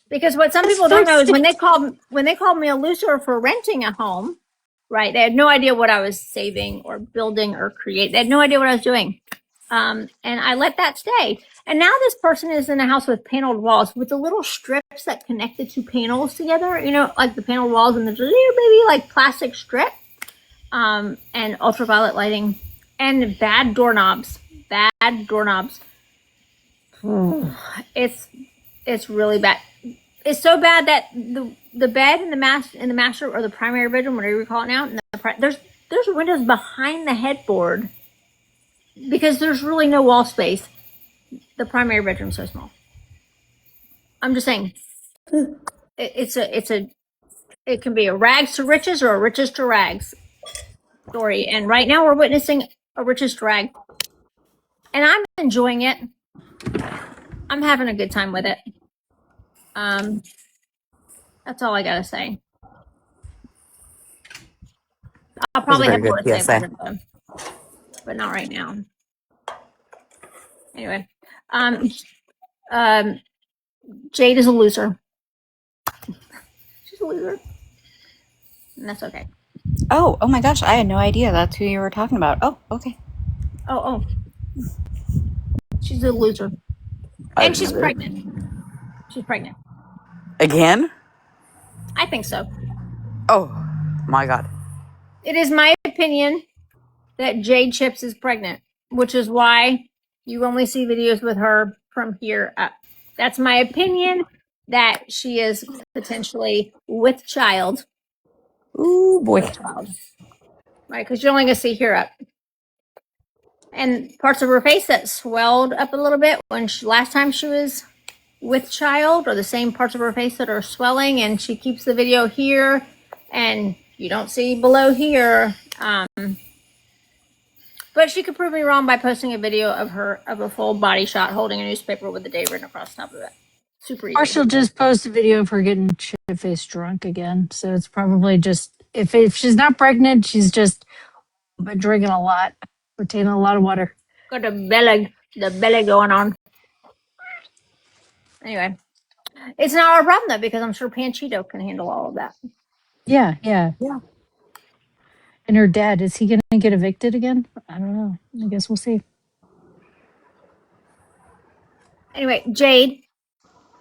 Because what some people don't know is when they called me a loser for renting a home, right? They had no idea what I was saving or building or create. They had no idea what I was doing. And I let that stay. And now this person is in a house with paneled walls with the little strips that connect the two panels together, like the paneled walls and the little baby like plastic strip, and ultraviolet lighting and bad doorknobs. Bad doorknobs. It's really bad. It's so bad that the bed in the master or the primary bedroom, whatever you call it now, there's windows behind the headboard because there's really no wall space. The primary bedroom's so small. I'm just saying, it can be a rags to riches or a riches to rags story. And right now we're witnessing a riches to rag, and I'm enjoying it. I'm having a good time with it. That's all I gotta say. I'll probably have more to say about it though, but not right now. Anyway, Jade is a loser. She's a loser, and that's okay. Oh my gosh. I had no idea that's who you were talking about. Oh, okay. Oh. She's a loser. And she's pregnant. She's pregnant. Again? I think so. Oh my God. It is my opinion that Jade Chips is pregnant, which is why you only see videos with her from here up. That's my opinion, that she is potentially with child. Ooh, boy. Right, because you're only going to see here up. And parts of her face that swelled up a little bit when last time she was with child, or the same parts of her face that are swelling, and she keeps the video here and you don't see below here. But she could prove me wrong by posting a video of a full body shot holding a newspaper with the day written across the top of it. Super easy. Or she'll just post a video of her getting shit-faced drunk again. So it's probably just, if she's not pregnant, she's just drinking a lot, retaining a lot of water. Got the belly going on. Anyway, it's not our problem though because I'm sure Panchito can handle all of that. Yeah. Yeah. And her dad, is he going to get evicted again? I don't know. I guess we'll see. Anyway, Jade,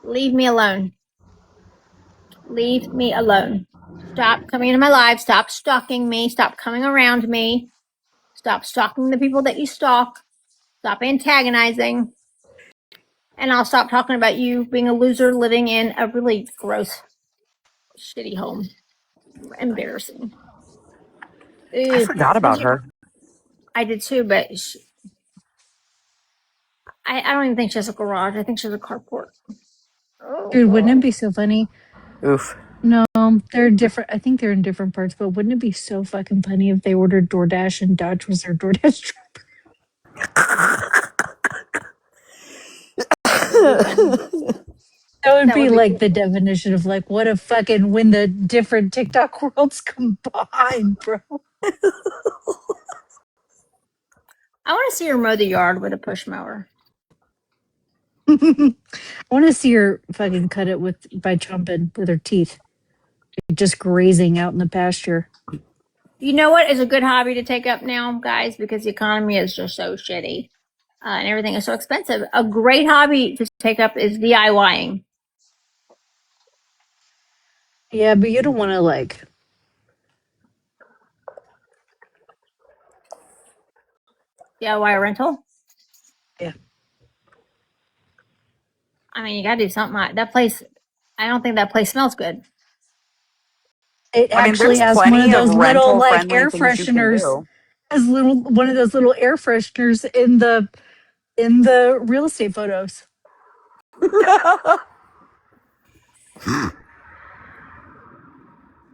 leave me alone. Leave me alone. Stop coming into my life. Stop stalking me. Stop coming around me. Stop stalking the people that you stalk. Stop antagonizing. And I'll stop talking about you being a loser living in a really gross, shitty home. Embarrassing. I Ew. forgot about her. I did too, but I don't even think she has a garage. I think she has a carport. Oh, Dude, wouldn't it be so funny? Oof. No, they're different. I think they're in different parts, but wouldn't it be so fucking funny if they ordered DoorDash and Dodge was their DoorDash driver? That would be funny. That would That be would be like cool. the definition of like what a fucking when the different TikTok worlds combine, bro. I want to see her mow the yard with a push mower. I want to see her fucking cut it with by chomping with her teeth, just grazing out in the pasture. You know what is a good hobby to take up now, guys? Because the economy is just so shitty and everything is so expensive. A great hobby to take up is DIYing. Yeah, but you don't want to like. DIY rental. Yeah. I mean, you got to do something. That place, I don't think that place smells good. It I mean, actually there's has one of plenty of those little rental like friendly air things you can fresheners. do. Has one of those little air fresheners in the real estate photos. I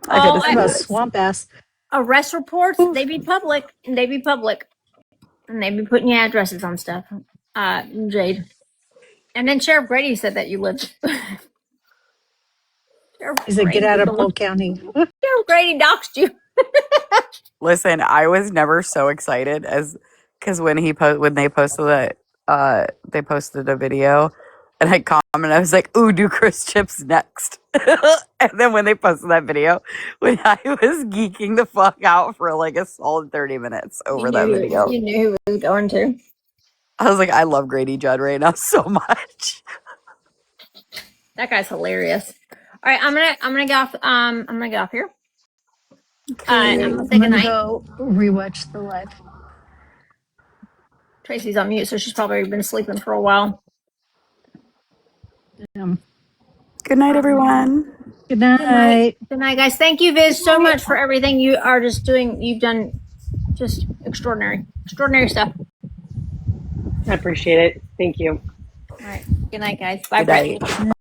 gotta Oh, Talk see about this. swamp ass. arrest reports, Oof. they be public. And they be public. And they be putting your addresses on stuff. Jade. And then Sheriff Grady said that you lived. Sheriff He said, "Get out Grady. of Polk County." Sheriff Grady doxed you. Listen, I was never so excited as because when they posted that they posted a video and I commented, I was like, "Ooh, do Chris Chips next." And then when they posted that video, when I was geeking the fuck out for like a solid 30 minutes over that video, You knew he was going to. I was like, I love Grady Judd right now so much. That guy's hilarious. All right, I'm gonna get off. I'm gonna get off here. I'm Okay, gonna say I'm gonna goodnight. go rewatch the live. Tracy's on mute, so she's probably been sleeping for a while. Good night, everyone. Good Good night. night. Good night, guys. Thank you, Viz, so much for everything you are just doing. You've done just extraordinary stuff. I appreciate it. Thank you. All right. Good night, guys. Bye, Good Brett. night.